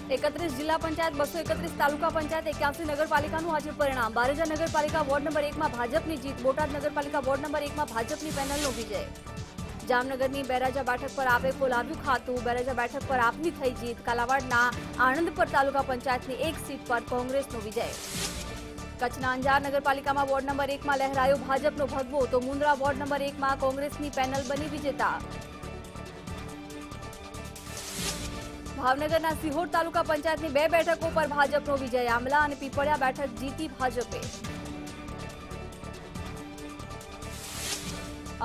31 જિલ્લા પંચાયત 231 તાલુકા પંચાયત 81 નગરપાલિકાનું આજે પરિણામ। બારેજા નગરપાલિકા વોર્ડ નંબર 1 માં ભાજપની જીત। બોટાદ નગરપાલિકા વોર્ડ નંબર 1 માં ભાજપની પેનલનો વિજય। જામનગરની બેરાજા બેઠક પર આપે ખોલાવ્યું ખાતું। બેરાજા બેઠક પર આપની થઈ જીત। કાલાવાડના આણંદપર તાલુકા પંચાયતની એક સીટ પર કોંગ્રેસનો વિજય। કચ્છના અંજાર નગરપાલિકામાં વોર્ડ નંબર 1 માં લહેરાયો ભાજપનો ભગવો, તો મુન્દ્રા વોર્ડ નંબર 1 માં કોંગ્રેસની પેનલ બની વિજેતા। ભાવનગરના સિહોર તાલુકા પંચાયતની 2 બેઠકો પર ભાજપનો વિજય। આંબલા અને પીપળિયા બેઠક જીતી ભાજપે।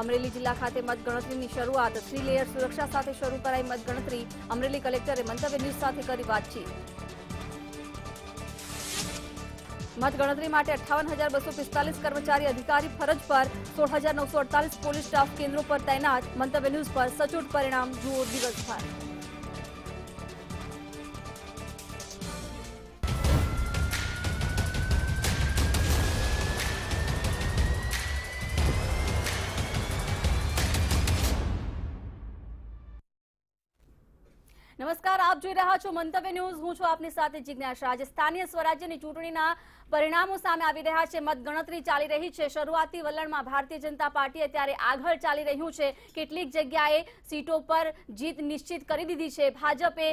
અમરેલી જિલ્લા ખાતે મતગણતરીની શરૂઆત। 3 લેયર સુરક્ષા સાથે શરૂ કરાઈ મતગણતરી। અમરેલી કલેક્ટરે મંતવ્ય ન્યૂઝ સાથે કરી વાતચીત। મતગણતરી માટે 58,245 કર્મચારી અધિકારી ફરજ પર। 16,948 પોલીસ સ્ટાફ કેન્દ્રો પર તૈનાત। મંતવ્ય ન્યૂઝ પર સચોટ પરિણામ જુઓ દિવસભર। નમસ્કાર, આપ જોઈ રહ્યા છો મંતવ્ય ન્યૂઝ। હું છું આપની સાથે જિજ્ઞાસા। આજે સ્થાનીય સ્વરાજ્યની ચૂંટણીના પરિણામો સામે આવી રહ્યા છે। મતગણતરી ચાલી રહી છે। શરૂઆતી વલણમાં ભારતીય જનતા પાર્ટી અત્યારે આગળ ચાલી રહ્યું છે। કેટલીક જગ્યાએ સીટો પર જીત નિશ્ચિત કરી દીધી છે। ભાજપે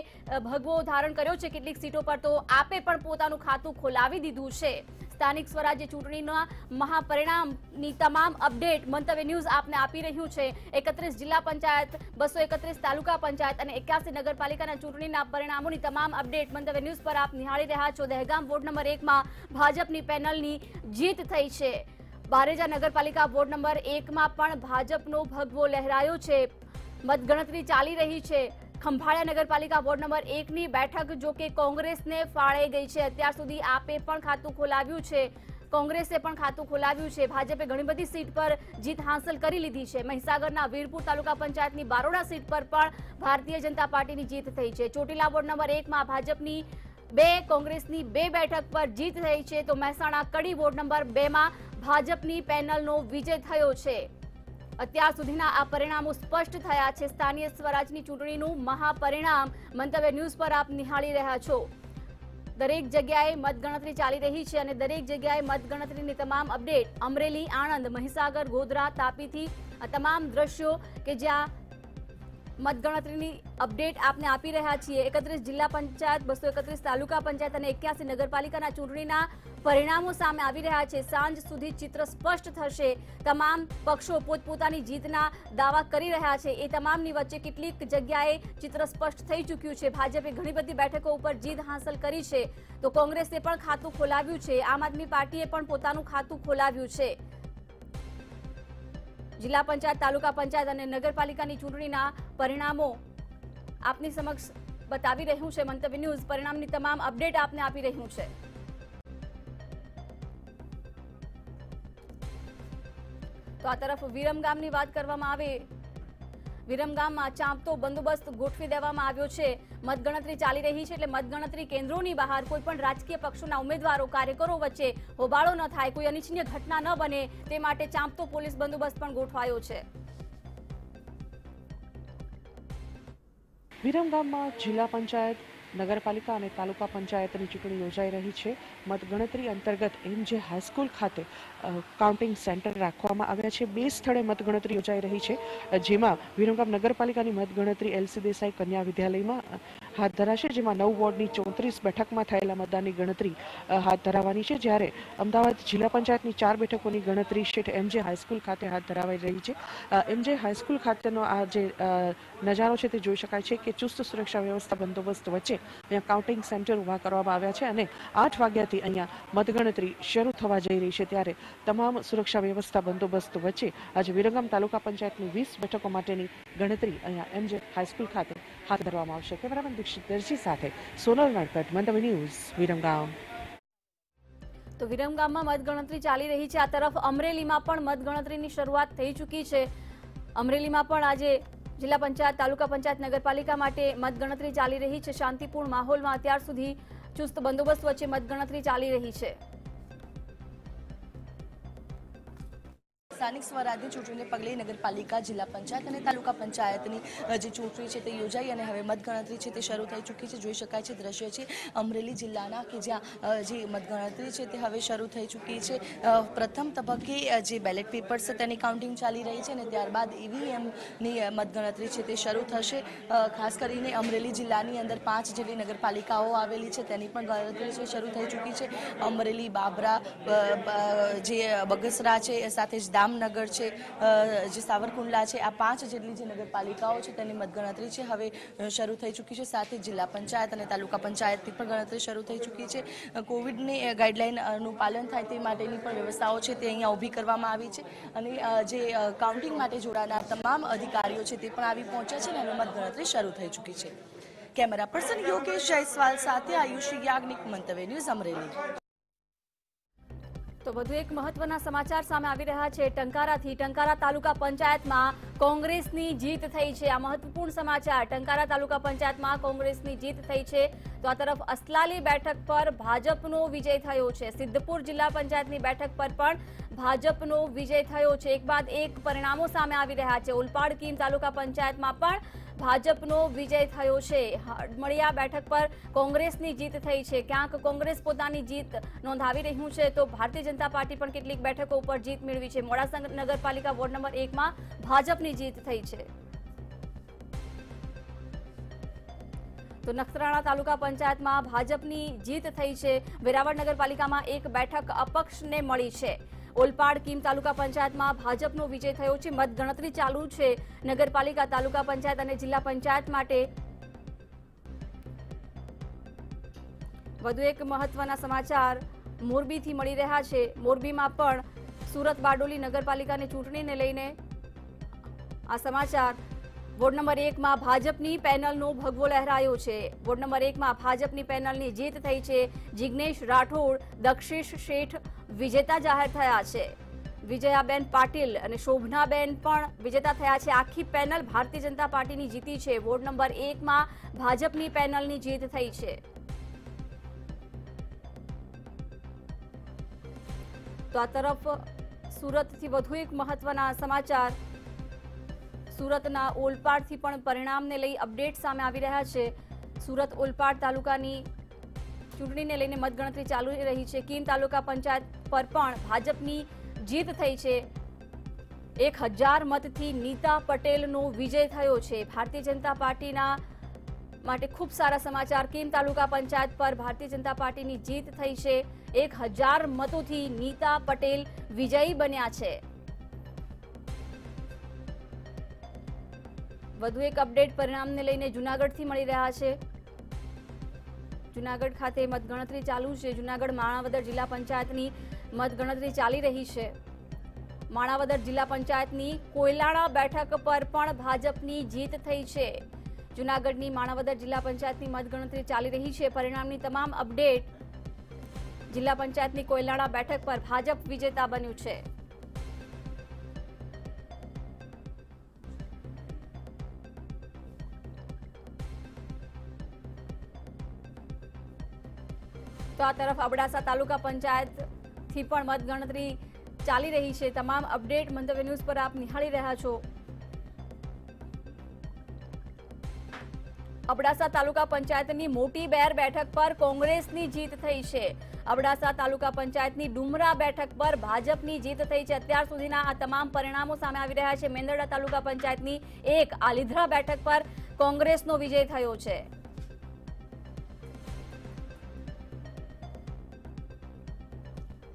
ભગવો ધારણ કર્યો છે કેટલીક સીટો પર, તો આપે પણ પોતાનું ખાતું ખોલાવી દીધું છે। સ્થાનિક સ્વરાજ્ય ચૂંટણીના મહાપરિણામની તમામ અપડેટ મંતવ્ય ન્યૂઝ આપને આપી રહ્યું છે। 31 જિલ્લા પંચાયત, 231 તાલુકા પંચાયત અને 81 નગરપાલિકાના ચૂંટણીના પરિણામોની તમામ અપડેટ મંતવ્ય ન્યૂઝ પર આપ નિહાળી રહ્યા છો। દહેગામ વોર્ડ નંબર 1 માં ભાજપની પેનલની જીત થઈ છે। બારેજા નગરપાલિકા વોર્ડ નંબર 1 માં પણ ભાજપનો ભગવો લહેરાયો છે। મતગણતરી ચાલી રહી છે। ખંભાળિયા નગરપાલિકા વોર્ડ નંબર 1 ની બેઠક જો કે કોંગ્રેસને ફાળે ગઈ છે। અત્યાર સુધી આપે પણ ખાતું ખોલાવ્યું છે, કોંગ્રેસે પણ ખાતું ખોલાવ્યું છે। ભાજપે ઘણી બધી સીટ પર જીત હાંસલ કરી લીધી છે। મહીસાગરના વીરપુર તાલુકા પંચાયતની બારોડા સીટ પર પણ ભારતીય જનતા પાર્ટીની જીત થઈ છે। ચોટીલા વોર્ડ નંબર 1 માં ભાજપની 2, કોંગ્રેસની 2 બેઠક પર જીત થઈ છે, તો મહેસાણા કડી વોર્ડ નંબર 2 માં ભાજપની પેનલનો વિજય થયો છે। અત્યાર સુધીના આ પરિણામો સ્પષ્ટ થયા છે। સ્થાનીય સ્વરાજની ચૂંટણીનું મહાપરિણામ મંતવ્ય ન્યૂઝ પર આપ નિહાળી રહ્યા છો। દરેક જગ્યાએ મતગણતરી ચાલી રહી છે અને દરેક જગ્યાએ મતગણતરીની તમામ અપડેટ અમરેલી, આણંદ, મહીસાગર, ગોધરા, તાપીથી આ તમામ દ્રશ્યો કે જ્યાં મતગણતરીની અપડેટ આપને આપી રહ્યા છીએ। 31 જિલ્લા પંચાયત, 231 તાલુકા પંચાયત અને 81 નગરપાલિકાના ચૂંટણીના પરિણામો સામે આવી રહ્યા છે। સાંજ સુધી ચિત્ર સ્પષ્ટ થશે। તમામ પક્ષો પોતપોતાની જીતના દાવા કરી રહ્યા છે। એ તમામની વચ્ચે કેટલીક જગ્યાએ ચિત્ર સ્પષ્ટ થઈ ચૂક્યું છે। ભાજપે ઘણી બધી બેઠકો ઉપર જીત હાંસલ કરી છે, તો કોંગ્રેસે પણ ખાતું ખોલાવ્યું છે। આમ આદમી પાર્ટીએ પણ પોતાનું ખાતું ખોલાવ્યું છે। જિલ્લા પંચાયત, તાલુકા પંચાયત અને નગરપાલિકાની ચૂંટણીના પરિણામો આપની સમક્ષ બતાવી રહ્યું છે મંતવ્ય ન્યૂઝ। પરિણામની તમામ અપડેટ આપને આપી રહ્યું છે। તો આ તરફ વિરમગામની વાત કરવામાં આવે, વિરમગામમાં ચાંપતો બંદોબસ્ત ગોઠવી દેવામાં આવ્યો છે। મતગણતરી ચાલી રહી છે એટલે મતગણતરી કેન્દ્રોની બહાર કોઈ પણ રાજકીય પક્ષોના ઉમેદવારો, કાર્યકરો વચ્ચે હોબાળો ન થાય, કોઈ અનિચ્છનીય ઘટના ન બને તે માટે ચાંપતો પોલીસ બંદોબસ્ત પણ ગોઠવાયો છે। વિરમગામમાં જિલ્લા પંચાયત, નગરપાલિકા અને તાલુકા પંચાયતની ચૂંટણી યોજાઈ રહી છે। મતગણતરી અંતર્ગત MJ હાઈસ્કૂલ ખાતે કાઉન્ટિંગ સેન્ટર રાખવામાં આવ્યા છે। 2 સ્થળે મતગણતરી યોજાઈ રહી છે, જેમાં વિરમગામ નગરપાલિકાની મતગણતરી LC દેસાઈ કન્યા વિદ્યાલયમાં હાથ ધરાશે, જેમાં 9 વોર્ડની 34 બેઠકમાં થયેલા મતદાનની ગણતરી હાથ ધરાવવાની છે। જ્યારે અમદાવાદ જિલ્લા પંચાયતની 4 બેઠકોની ગણતરી શેઠ MJ હાઈસ્કૂલ ખાતે હાથ ધરાવાઈ રહી છે। MJ હાઈસ્કૂલ ખાતેનો આ જે નજારો છે તે જોઈ શકાય છે કે ચુસ્ત સુરક્ષા વ્યવસ્થા બંદોબસ્ત વચ્ચે અહીંયા કાઉન્ટિંગ સેન્ટર ઊભા કરવામાં આવ્યા છે અને 8 વાગ્યાથી અહીંયા મતગણતરી શરૂ થવા જઈ રહી છે। ત્યારે તમામ સુરક્ષા વ્યવસ્થા બંદોબસ્ત વચ્ચે આજે વિરમગામ તાલુકા પંચાયતની 20 બેઠકો માટેની ગણતરી અહીંયા MJ હાઈસ્કૂલ ખાતે હાથ ધરવામાં આવશે। કેમેરામેન દીક્ષિત દરજી સાથે સોનલ નાડકટ, મંતવ્ય ન્યૂઝ, વિરમગામ। તો વિરમગામમાં મતગણતરી ચાલી રહી છે। આ તરફ અમરેલીમાં પણ મતગણતરીની શરૂઆત થઈ ચૂકી છે। અમરેલીમાં પણ આજે જિલ્લા પંચાયત, તાલુકા પંચાયત, નગરપાલિકા માટે મતગણતરી ચાલી રહી છે। શાંતિપૂર્ણ માહોલમાં અત્યાર સુધી ચુસ્ત બંદોબસ્ત વચ્ચે મતગણતરી ચાલી રહી છે। સ્થાનિક સ્વરાજની ચૂંટણીને પગલે નગરપાલિકા, જિલ્લા પંચાયત અને તાલુકા પંચાયતની જે ચૂંટણી છે તે યોજાઈ અને હવે મતગણતરી છે તે શરૂ થઈ ચૂકી છે. જોઈ શકાય છે દ્રશ્ય છે અમરેલી જિલ્લાના કે જ્યાં જે મતગણતરી છે તે હવે શરૂ થઈ ચૂકી છે. પ્રથમ તબક્કે જે બેલેટ પેપર્સ છે તેની કાઉન્ટિંગ ચાલી રહી છે અને ત્યારબાદ ઈવીએમની મતગણતરી છે તે શરૂ થશે. ખાસ કરીને અમરેલી જિલ્લાની અંદર 5 જેટલી નગરપાલિકાઓ આવેલી છે તેની પણ ગણતરી છે શરૂ થઈ ચૂકી છે. અમરેલી, બાબરા, જે બગસરા છે, સાથે જ દામનગર છે, જે સાવરકુંડલા છે, આ 5 જેટલી જે નગરપાલિકાઓ છે તેની મતગણતરી છે હવે શરૂ થઈ ચૂકી છે. સાથે જિલ્લા પંચાયત અને તાલુકા પંચાયતની પણ ગણતરી શરૂ થઈ ચૂકી છે. કોવિડની ગાઈડલાઈનનું પાલન થાય તે માટેની પણ વ્યવસ્થાઓ છે તે અહીંયા ઊભી કરવામાં આવી છે અને જે કાઉન્ટિંગ માટે જોડાનાર તમામ અધિકારીઓ છે તે પણ આવી પહોંચ્યા છે અને મતગણતરી શરૂ થઈ ચૂકી છે. કેમેરા પર્સન યોગેશ જયસ્વાલ સાથે આયુષી યાજ્ઞિક, મંતવ્ય ન્યૂઝ, અમરેલી. તો વધુ એક મહત્વના સમાચાર સામે આવી રહ્યા છે ટંકારાથી. ટંકારા તાલુકા પંચાયતમાં કોંગ્રેસની જીત થઈ છે. આ મહત્વપૂર્ણ સમાચાર. ટંકારા તાલુકા પંચાયતમાં કોંગ્રેસની જીત થઈ છે. તો આ તરફ અસલાલી બેઠક પર ભાજપનો વિજય થયો છે. સિદ્ધપુર જિલ્લા પંચાયતની બેઠક પર પણ ભાજપનો વિજય થયો છે. એક બાદ એક પરિણામો સામે આવી રહ્યા છે. ઓલપાડ કીમ તાલુકા પંચાયતમાં પણ ભાજપનો વિજય થયો છે. મળિયા બેઠક પર કોંગ્રેસની જીત થઈ છે. ક્યાંક કોંગ્રેસ પોતાની જીત નોંધાવી રહ્યું છે તો ભારતીય જનતા પાર્ટી પણ કેટલીક બેઠકો ઉપર જીત મેળવી છે. મોડાસા નગરપાલિકા વોર્ડ નંબર 1માં ભાજપની જીત થઈ છે. તો નખત્રાણા તાલુકા પંચાયતમાં ભાજપની જીત થઈ છે. વેરાવળ નગરપાલિકામાં એક બેઠક અપક્ષને મળી છે. ઓલપાડ કીમ તાલુકા પંચાયતમાં ભાજપનો વિજય થયો છે. મતગણતરી ચાલુ છે નગરપાલિકા, તાલુકા પંચાયત અને જિલ્લા પંચાયત માટે. વધુ એક મહત્વના સમાચાર મોરબીથી મળી રહ્યા છે. મોરબીમાં પણ સુરત બારડોલી નગરપાલિકાની ચૂંટણીને લઈને આ સમાચાર. વોર્ડ નંબર 1માં ભાજપની પેનલનો ભગવો લહેરાયો છે. વોર્ડ નંબર 1માં ભાજપની પેનલની જીત થઈ છે. જિગ્નેશ રાઠોડ, દક્ષિશ શેઠ વિજેતા જાહેર થયા છે. વિજયાબેન પાટીલ અને શોભનાબેન પણ વિજેતા થયા છે. આખી પેનલ ભારતીય જનતા પાર્ટીની જીતી છે. વોર્ડ નંબર 1માં ભાજપની પેનલની જીત થઈ છે. તો આ તરફ સુરતથી વધુ એક મહત્વના સમાચાર. સુરતના ઓલપાડથી પણ પરિણામને લઈ અપડેટ સામે આવી રહ્યા છે. સુરત ઓલપાડ તાલુકાની ચૂંટણીને લઈને મતગણતરી ચાલુ રહી છે. કીમ તાલુકા પંચાયત પર પણ ભાજપની જીત થઈ છે. 1000 મતથી નીતા પટેલનો વિજય થયો છે. ભારતીય જનતા પાર્ટીના માટે ખૂબ સારા સમાચાર. કીમ તાલુકા પંચાયત પર ભારતીય જનતા પાર્ટીની જીત થઈ છે. 1000 મતોથી નીતા પટેલ વિજયી બન્યા છે. વધુ એક અપડેટ પરિણામને લઈને જૂનાગઢથી મળી રહ્યા છે. જૂનાગઢ ખાતે મતગણતરી ચાલુ છે. જૂનાગઢ માણાવદર જિલ્લા પંચાયતની મતગણતરી ચાલી રહી છે. માણાવદર જિલ્લા પંચાયતની કોયલાણા બેઠક પર પણ ભાજપની જીત થઈ છે. જૂનાગઢની માણાવદર જિલ્લા પંચાયતની મતગણતરી ચાલી રહી છે. પરિણામની તમામ અપડેટ. જિલ્લા પંચાયતની કોયલાણા બેઠક પર ભાજપ વિજેતા બન્યું છે. તો આ તરફ અબડાસા તાલુકા પંચાયતથી પણ મતગણતરી ચાલી રહી છે. તમામ અપડેટ મંતવ્ય ન્યૂઝ પર આપ નિહાળી રહ્યા છો. અબડાસા તાલુકા પંચાયતની મોટી બેર બેઠક પર કોંગ્રેસની જીત થઈ છે. અબડાસા તાલુકા પંચાયતની ડુમરા બેઠક પર ભાજપની જીત થઈ છે. અત્યાર સુધીના આ તમામ પરિણામો સામે આવી રહ્યા છે. મેંદરડા તાલુકા પંચાયતની એક આલીધરા બેઠક પર કોંગ્રેસનો વિજય થયો છે.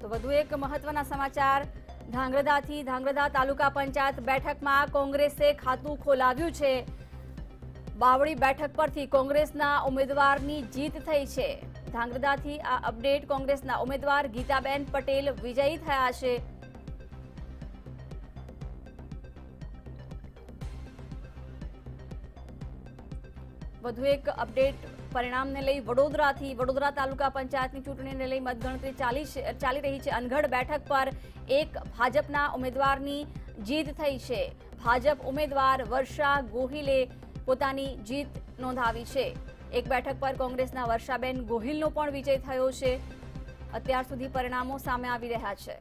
તો વધુ એક મહત્વના સમાચાર ધાંગધ્રાથી. ધાંગધ્રા તાલુકા પંચાયત બેઠકમાં કોંગ્રેસે ખાતું ખોલાવ્યું છે. બાવળી બેઠક પરથી કોંગ્રેસના ઉમેદવારની જીત થઈ છે. ધાંગધ્રાથી આ અપડેટ. કોંગ્રેસના ઉમેદવાર ગીતાબેન પટેલ વિજયી થયા છે. વધુ એક અપડેટ પરિણામને લઈ વડોદરાથી. વડોદરા તાલુકા પંચાયતની ચૂંટણીને લઈ મતગણતરી ચાલી રહી છે. અનગઢ બેઠક પર એક ભાજપના ઉમેદવારની જીત થઈ છે. ભાજપ ઉમેદવાર વર્ષા ગોહિલે પોતાની જીત નોંધાવી છે. એક બેઠક પર કોંગ્રેસના વર્ષાબેન ગોહિલનો પણ વિજય થયો છે. અત્યાર સુધી પરિણામો સામે આવી રહ્યા છે.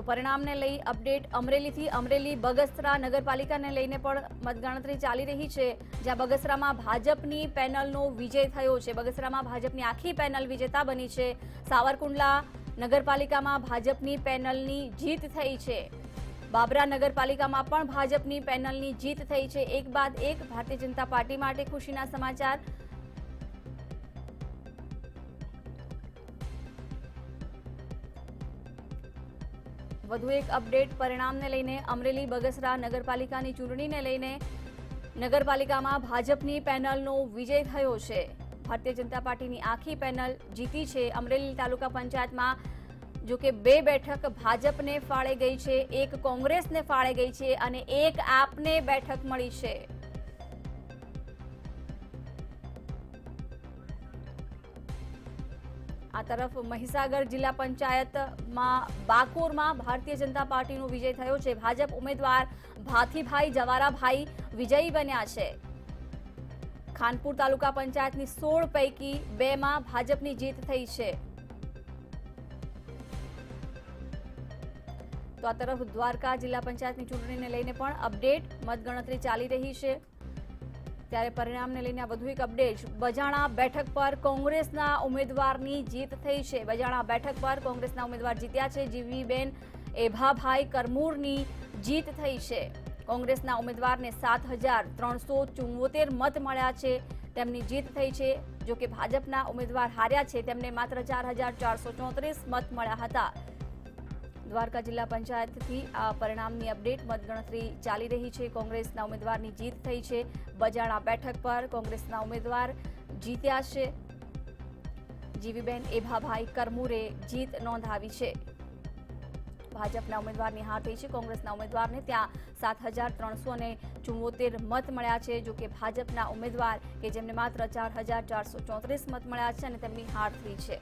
પરિણામને લઈ અપડેટ અમરેલી બગસરા નગરપાલિકાને લઈને પણ મતગણતરી ચાલી રહી છે, જ્યાં બગસરામાં ભાજપની પેનલનો વિજય થયો છે. બગસરામાં ભાજપની આખી પેનલ વિજેતા બની છે. સાવરકુંડલા નગરપાલિકામાં ભાજપની પેનલની જીત થઈ છે. બાબરા નગરપાલિકામાં પણ ભાજપની પેનલની જીત થઈ છે. એક બાદ એક ભારતીય જનતા પાર્ટી માટે ખુશીના સમાચાર. વધુ એક અપડેટ પરિણામને લઈને અમરેલી બગસરા નગરપાલિકાની ચૂંટણીને લઈને નગરપાલિકામાં ભાજપની પેનલનો વિજય થયો છે. ભારતીય જનતા પાર્ટીની આખી પેનલ જીતી છે. અમરેલી તાલુકા પંચાયતમાં જો કે 2 બેઠક ભાજપને ફાળે ગઈ છે, 1 કોંગ્રેસને ફાળે ગઈ છે અને 1 આપને બેઠક મળી છે. આ તરફ મહીસાગર જિલ્લા પંચાયતમાં બાકોરમાં ભારતીય જનતા પાર્ટીનો વિજય થયો છે. ભાજપ ઉમેદવાર ભાથીભાઈ જવારાભાઈ વિજયી બન્યા છે. ખાનપુર તાલુકા પંચાયતની 16 પૈકી 2માં ભાજપની જીત થઈ છે. તો આ તરફ દ્વારકા જિલ્લા પંચાયતની ચૂંટણીને લઈને પણ અપડેટ મતગણતરી ચાલી રહી છે, ત્યારે પરિણામને લઈને વધુ એક અપડેટ. બજાણા બેઠક પર કોંગ્રેસના ઉમેદવારની જીત થઈ છે. બજાણા બેઠક પર કોંગ્રેસના ઉમેદવાર જીત્યા છે. જીવીબેન એભાભાઈ કરમૂરની જીત થઈ છે. કોંગ્રેસના ઉમેદવારને 7374 મત મળ્યા છે, તેમની જીત થઈ છે. જો કે ભાજપના ઉમેદવાર હાર્યા છે, તેમને માત્ર 4434 મત મળ્યા હતા. દ્વારકા જિલ્લા પંચાયતથી આ પરિણામની અપડેટ. મતગણતરી ચાલી રહી છે. કોંગ્રેસના ઉમેદવારની જીત થઈ છે. બજાણા બેઠક પર કોંગ્રેસના ઉમેદવાર જીત્યા છે. જીવીબેન એભાભાઈ કરમૂરે જીત નોંધાવી છે. ભાજપના ઉમેદવારની હાર થઈ છે. કોંગ્રેસના ઉમેદવારને ત્યાં 7374 મત મળ્યા છે. જો કે ભાજપના ઉમેદવાર કે જેમને માત્ર 4434 મત મળ્યા છે અને તેમની હાર થઈ છે.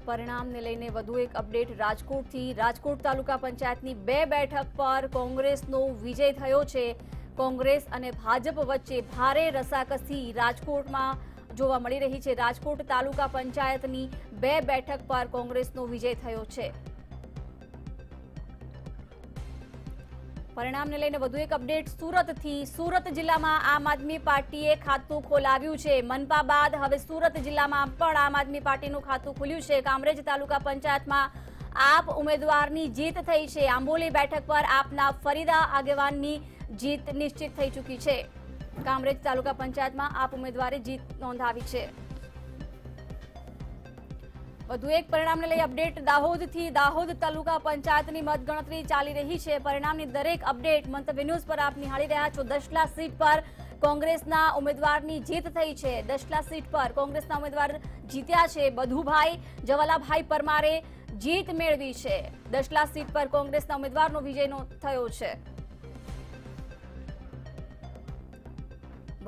પરિણામને લઈને વધુ એક અપડેટ રાજકોટથી. રાજકોટ તાલુકા પંચાયતની 2 બેઠક પર કોંગ્રેસનો વિજય થયો છે. કોંગ્રેસ અને ભાજપ વચ્ચે ભારે રસાકસી રાજકોટમાં જોવા મળી રહી છે. રાજકોટ તાલુકા પંચાયતની 2 બેઠક પર કોંગ્રેસનો વિજય થયો છે. પરિણામને લઈને વધુ એક અપડેટ સુરતથી. સુરત જિલ્લામાં આમ આદમી પાર્ટીએ ખાતું ખોલાવ્યું છે. મનપા બાદ હવે સુરત જિલ્લામાં પણ આમ આદમી પાર્ટીનું ખાતું ખુલ્યું છે. કામરેજ તાલુકા પંચાયતમાં આપ ઉમેદવારની જીત થઈ છે. આંબોલી બેઠક પર આપના ફરીદા આગેવાનની જીત નિશ્ચિત થઈ ચૂકી છે. કામરેજ તાલુકા પંચાયતમાં આપ ઉમેદવારે જીત નોંધાવી છે. વધુ એક પરિણામને લઈ અપડેટ દાહોદથી. દાહોદ તાલુકા પંચાયતની મતગણતરી ચાલી રહી છે. પરિણામની દરેક અપડેટ મંતવ્ય ન્યૂઝ પર આપ નિહાળી રહ્યા છો. દશલા સીટ પર કોંગ્રેસના ઉમેદવારની જીત થઈ છે. દશલા સીટ પર કોંગ્રેસના ઉમેદવાર જીત્યા છે. બધુભાઈ જવાલાભાઈ પરમારે જીત મેળવી છે. દશલા સીટ પર કોંગ્રેસના ઉમેદવારનો વિજય થયો છે.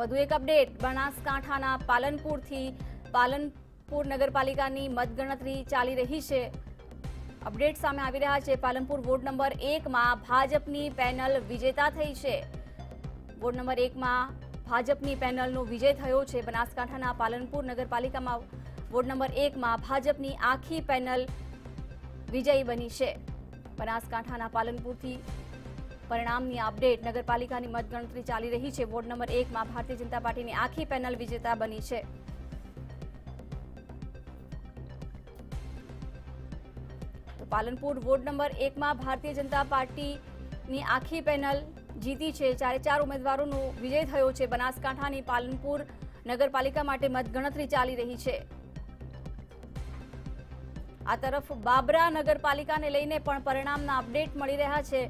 વધુ એક અપડેટ બનાસકાંઠાના પાલનપુરથી. પાલનપુર નગરપાલિકાની મતગણતરી ચાલી રહી છે. અપડેટ સામે આવી રહ્યા છે. પાલનપુર વોર્ડ નંબર 1માં ભાજપની પેનલ વિજેતા થઈ છે. વોર્ડ નંબર 1માં ભાજપની પેનલનો વિજય થયો છે. બનાસકાંઠાના પાલનપુર નગરપાલિકામાં વોર્ડ નંબર 1માં ભાજપની આખી પેનલ વિજયી બની છે. બનાસકાંઠાના પાલનપુરથી પરિણામની અપડેટ. નગરપાલિકાની મતગણતરી ચાલી રહી છે. વોર્ડ નંબર 1માં ભારતીય જનતા પાર્ટીની આખી પેનલ વિજેતા બની છે. પાલનપુર વોર્ડ નંબર 1માં ભારતીય જનતા પાર્ટીની આખી પેનલ જીતી છે. 4 ઉમેદવારોનો વિજય થયો છે. બનાસકાંઠાની પાલનપુર નગરપાલિકા માટે મતગણતરી ચાલી રહી છે. આ તરફ બાબરા નગરપાલિકાને લઈને પણ પરિણામના અપડેટ મળી રહ્યા છે.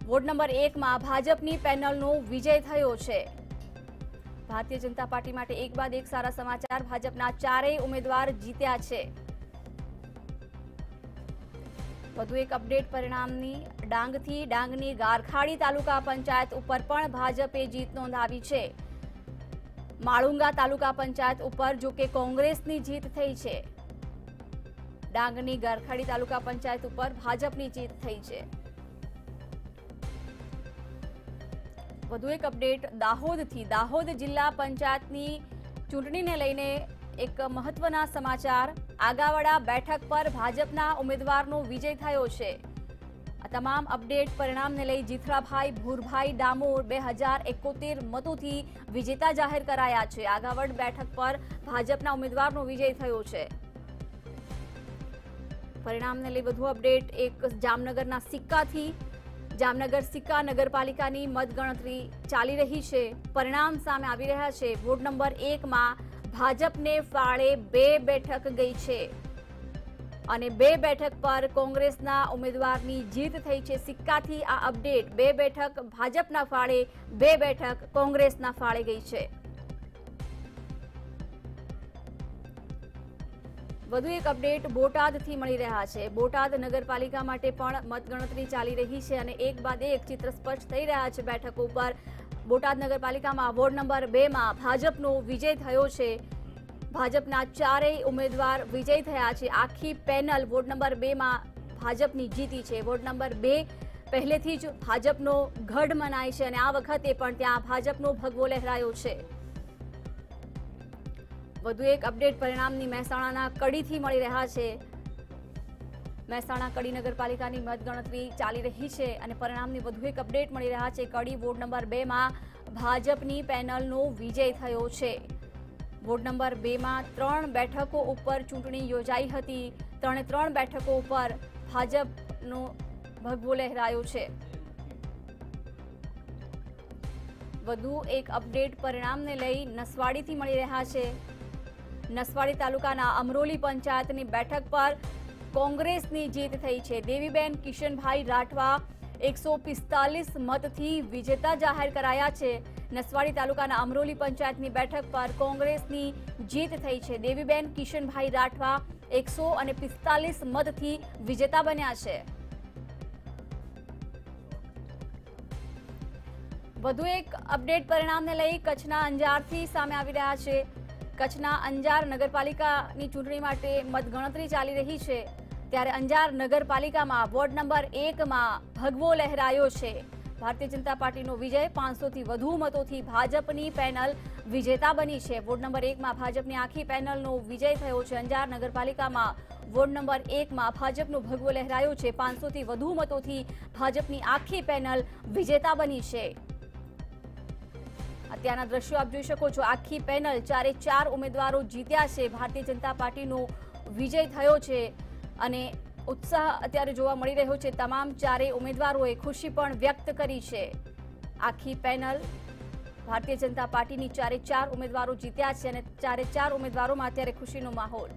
વોર્ડ નંબર 1માં ભાજપની પેનલનો વિજય થયો છે. ભારતીય જનતા પાર્ટી માટે એક બાદ એક સારા સમાચાર. ભાજપના 4 ઉમેદવાર જીત્યા છે. વધુ એક અપડેટ પરિણામની ડાંગથી. ડાંગની ગારખાડી તાલુકા પંચાયત ઉપર પણ ભાજપે જીત નોંધાવી છે. માળુંગા તાલુકા પંચાયત ઉપર જો કે કોંગ્રેસની જીત થઈ છે. ડાંગની ગારખાડી તાલુકા પંચાયત ઉપર ભાજપની જીત થઈ છે. વધુ એક અપડેટ દાહોદથી. દાહોદ જિલ્લા પંચાયતની ચૂંટણીને લઈને એક મહત્વના સમાચાર, આગાવડા બેઠક પર ભાજપના ઉમેદવારનો વિજય થયો છે. આ તમામ અપડેટ પરિણામને લઈ જીથરાભાઈ ભૂરભાઈ ડામોર 2071 મતોથી વિજેતા જાહેર કરાયા છે. આગાવડ બેઠક પર ભાજપના ઉમેદવારનો વિજય થયો છે. પરિણામને લઈ વધુ અપડેટ એક જામનગરના સિક્કાથી. જામનગર સિક્કા નગરપાલિકાની મતગણતરી ચાલી રહી છે. પરિણામ સામે આવી રહ્યા છે. વોર્ડ નંબર 1માં ભાજપને ફાળે 2 બેઠક ગઈ છે અને 2 બેઠક પર કોંગ્રેસના ઉમેદવારની જીત થઈ છે. સિક્કાથી આ અપડેટ, 2 બેઠક ભાજપના ફાળે, 2 બેઠક કોંગ્રેસના ફાળે ગઈ છે. વધુ એક અપડેટ બોટાદથી મળી રહ્યા છે. બોટાદ નગરપાલિકા માટે પણ મતગણતરી ચાલી રહી છે અને એક બાદ એક ચિત્ર સ્પષ્ટ થઈ રહ્યા છે બેઠકો ઉપર. બોટાદ નગરપાલિકામાં વોર્ડ નંબર 2માં ભાજપનો વિજય થયો છે. ભાજપના 4 ઉમેદવાર વિજય થયા છે. આખી પેનલ વોર્ડ નંબર 2માં ભાજપની જીતી છે. વોર્ડ નંબર 2 પહેલેથી જ ભાજપનો ગઢ મનાય છે અને આ વખતે પણ ત્યાં ભાજપનો ભગવો લહેરાયો છે. વધુ એક અપડેટ પરિણામની મહેસાણાના કડીથી મળી રહ્યા છે. મહેસાણા કડી નગરપાલિકાની મતગણતરી ચાલી રહી છે અને પરિણામની વધુ એક અપડેટ મળી રહ્યા છે. કડી વોર્ડ નંબર 2માં ભાજપની પેનલનો વિજય થયો છે. વોર્ડ નંબર 2માં 3 બેઠકો ઉપર ચૂંટણી યોજાઈ હતી. 3 બેઠકો ઉપર ભાજપનો ભગવો લહેરાયો છે. વધુ એક અપડેટ પરિણામને લઈ નસવાડીથી મળી રહ્યા છે. નસવાડી તાલુકાના અમરોલી પંચાયતની બેઠક પર કોંગ્રેસની જીત થઈ છે. દેવીબેન કિશનભાઈ રાઠવા 145 મતથી વિજેતા જાહેર કરાયા છે. નસવાડી તાલુકાના અમરોલી પંચાયતની બેઠક પર કોંગ્રેસની જીત થઈ છે. દેવીબેન કિશનભાઈ રાઠવા 145 મતથી વિજેતા બન્યા છે. વધુ એક અપડેટ પરિણામને લઈ કચ્છના અંજારથી સામે આવી રહ્યા છે. કચ્છના અંજાર નગરપાલિકાની ચૂંટણી માટે મતગણતરી ચાલી રહી છે ત્યારે અંજાર નગરપાલિકામાં વોર્ડ નંબર 1માં ભગવો લહેરાયો છે. ભારતીય જનતા પાર્ટીનો વિજય, 500થી વધુ મતોથી ભાજપની પેનલ વિજેતા બની છે. વોર્ડ નંબર 1માં ભાજપની આખી પેનલનો વિજય થયો છે. અંજાર નગરપાલિકામાં વોર્ડ નંબર 1માં ભાજપનો ભગવો લહેરાયો છે. 500થી વધુ મતોથી ભાજપની આખી પેનલ વિજેતા બની છે. અત્યારના દ્રશ્યો આપ જોઈ શકો છો. આખી પેનલ 4 ઉમેદવારો જીત્યા છે. ભારતીય જનતા પાર્ટીનો વિજય થયો છે અને ઉત્સાહ અત્યારે જોવા મળી રહ્યો છે. તમામ 4 ઉમેદવારોએ ખુશી પણ વ્યક્ત કરી છે. આખી પેનલ ભારતીય જનતા પાર્ટીની 4 ઉમેદવારો જીત્યા છે અને 4 ઉમેદવારોમાં અત્યારે ખુશીનો માહોલ.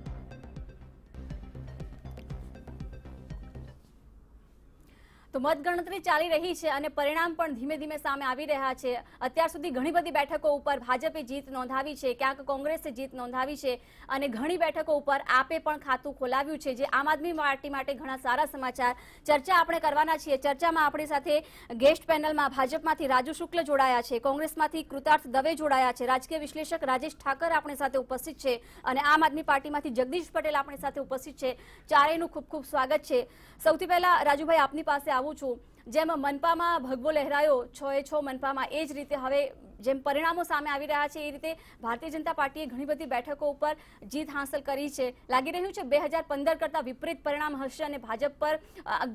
તો મતગણતરી ચાલી રહી છે અને પરિણામ પણ ધીમે ધીમે સામે આવી રહ્યા છે. અત્યાર સુધી ઘણી બધી બેઠકો ઉપર ભાજપે જીત નોંધાવી છે, ક્યાંક કોંગ્રેસે જીત નોંધાવી છે અને ઘણી બેઠકો ઉપર આપે પણ ખાતું ખોલાવ્યું છે, જે આમ આદમી પાર્ટી માટે ઘણા સારા સમાચાર. ચર્ચા આપણે કરવાના છીએ. ચર્ચામાં આપણી સાથે ગેસ્ટ પેનલમાં ભાજપમાંથી રાજુ શુક્લ જોડાયા છે, કોંગ્રેસમાંથી કૃતાર્થ દવે જોડાયા છે, રાજકીય વિશ્લેષક રાજેશ ઠાકર આપણી સાથે ઉપસ્થિત છે અને આમ આદમી પાર્ટીમાંથી જગદીશ પટેલ આપણી સાથે ઉપસ્થિત છે. ચારેયનું ખૂબ ખૂબ સ્વાગત છે. સૌથી પહેલા રાજુભાઈ આપની પાસે આવું છું. જેમ મનપામાં ભગવો લહેરાયો 6 મનપામાં, એ જ રીતે હવે જેમ પરિણામો સામે આવી રહ્યા છે એ રીતે ભારતીય જનતા પાર્ટીએ ઘણી બધી બેઠકો ઉપર જીત હાંસલ કરી છે. લાગી રહ્યું છે 2015 કરતા વિપરીત પરિણામ હશે અને ભાજપ પર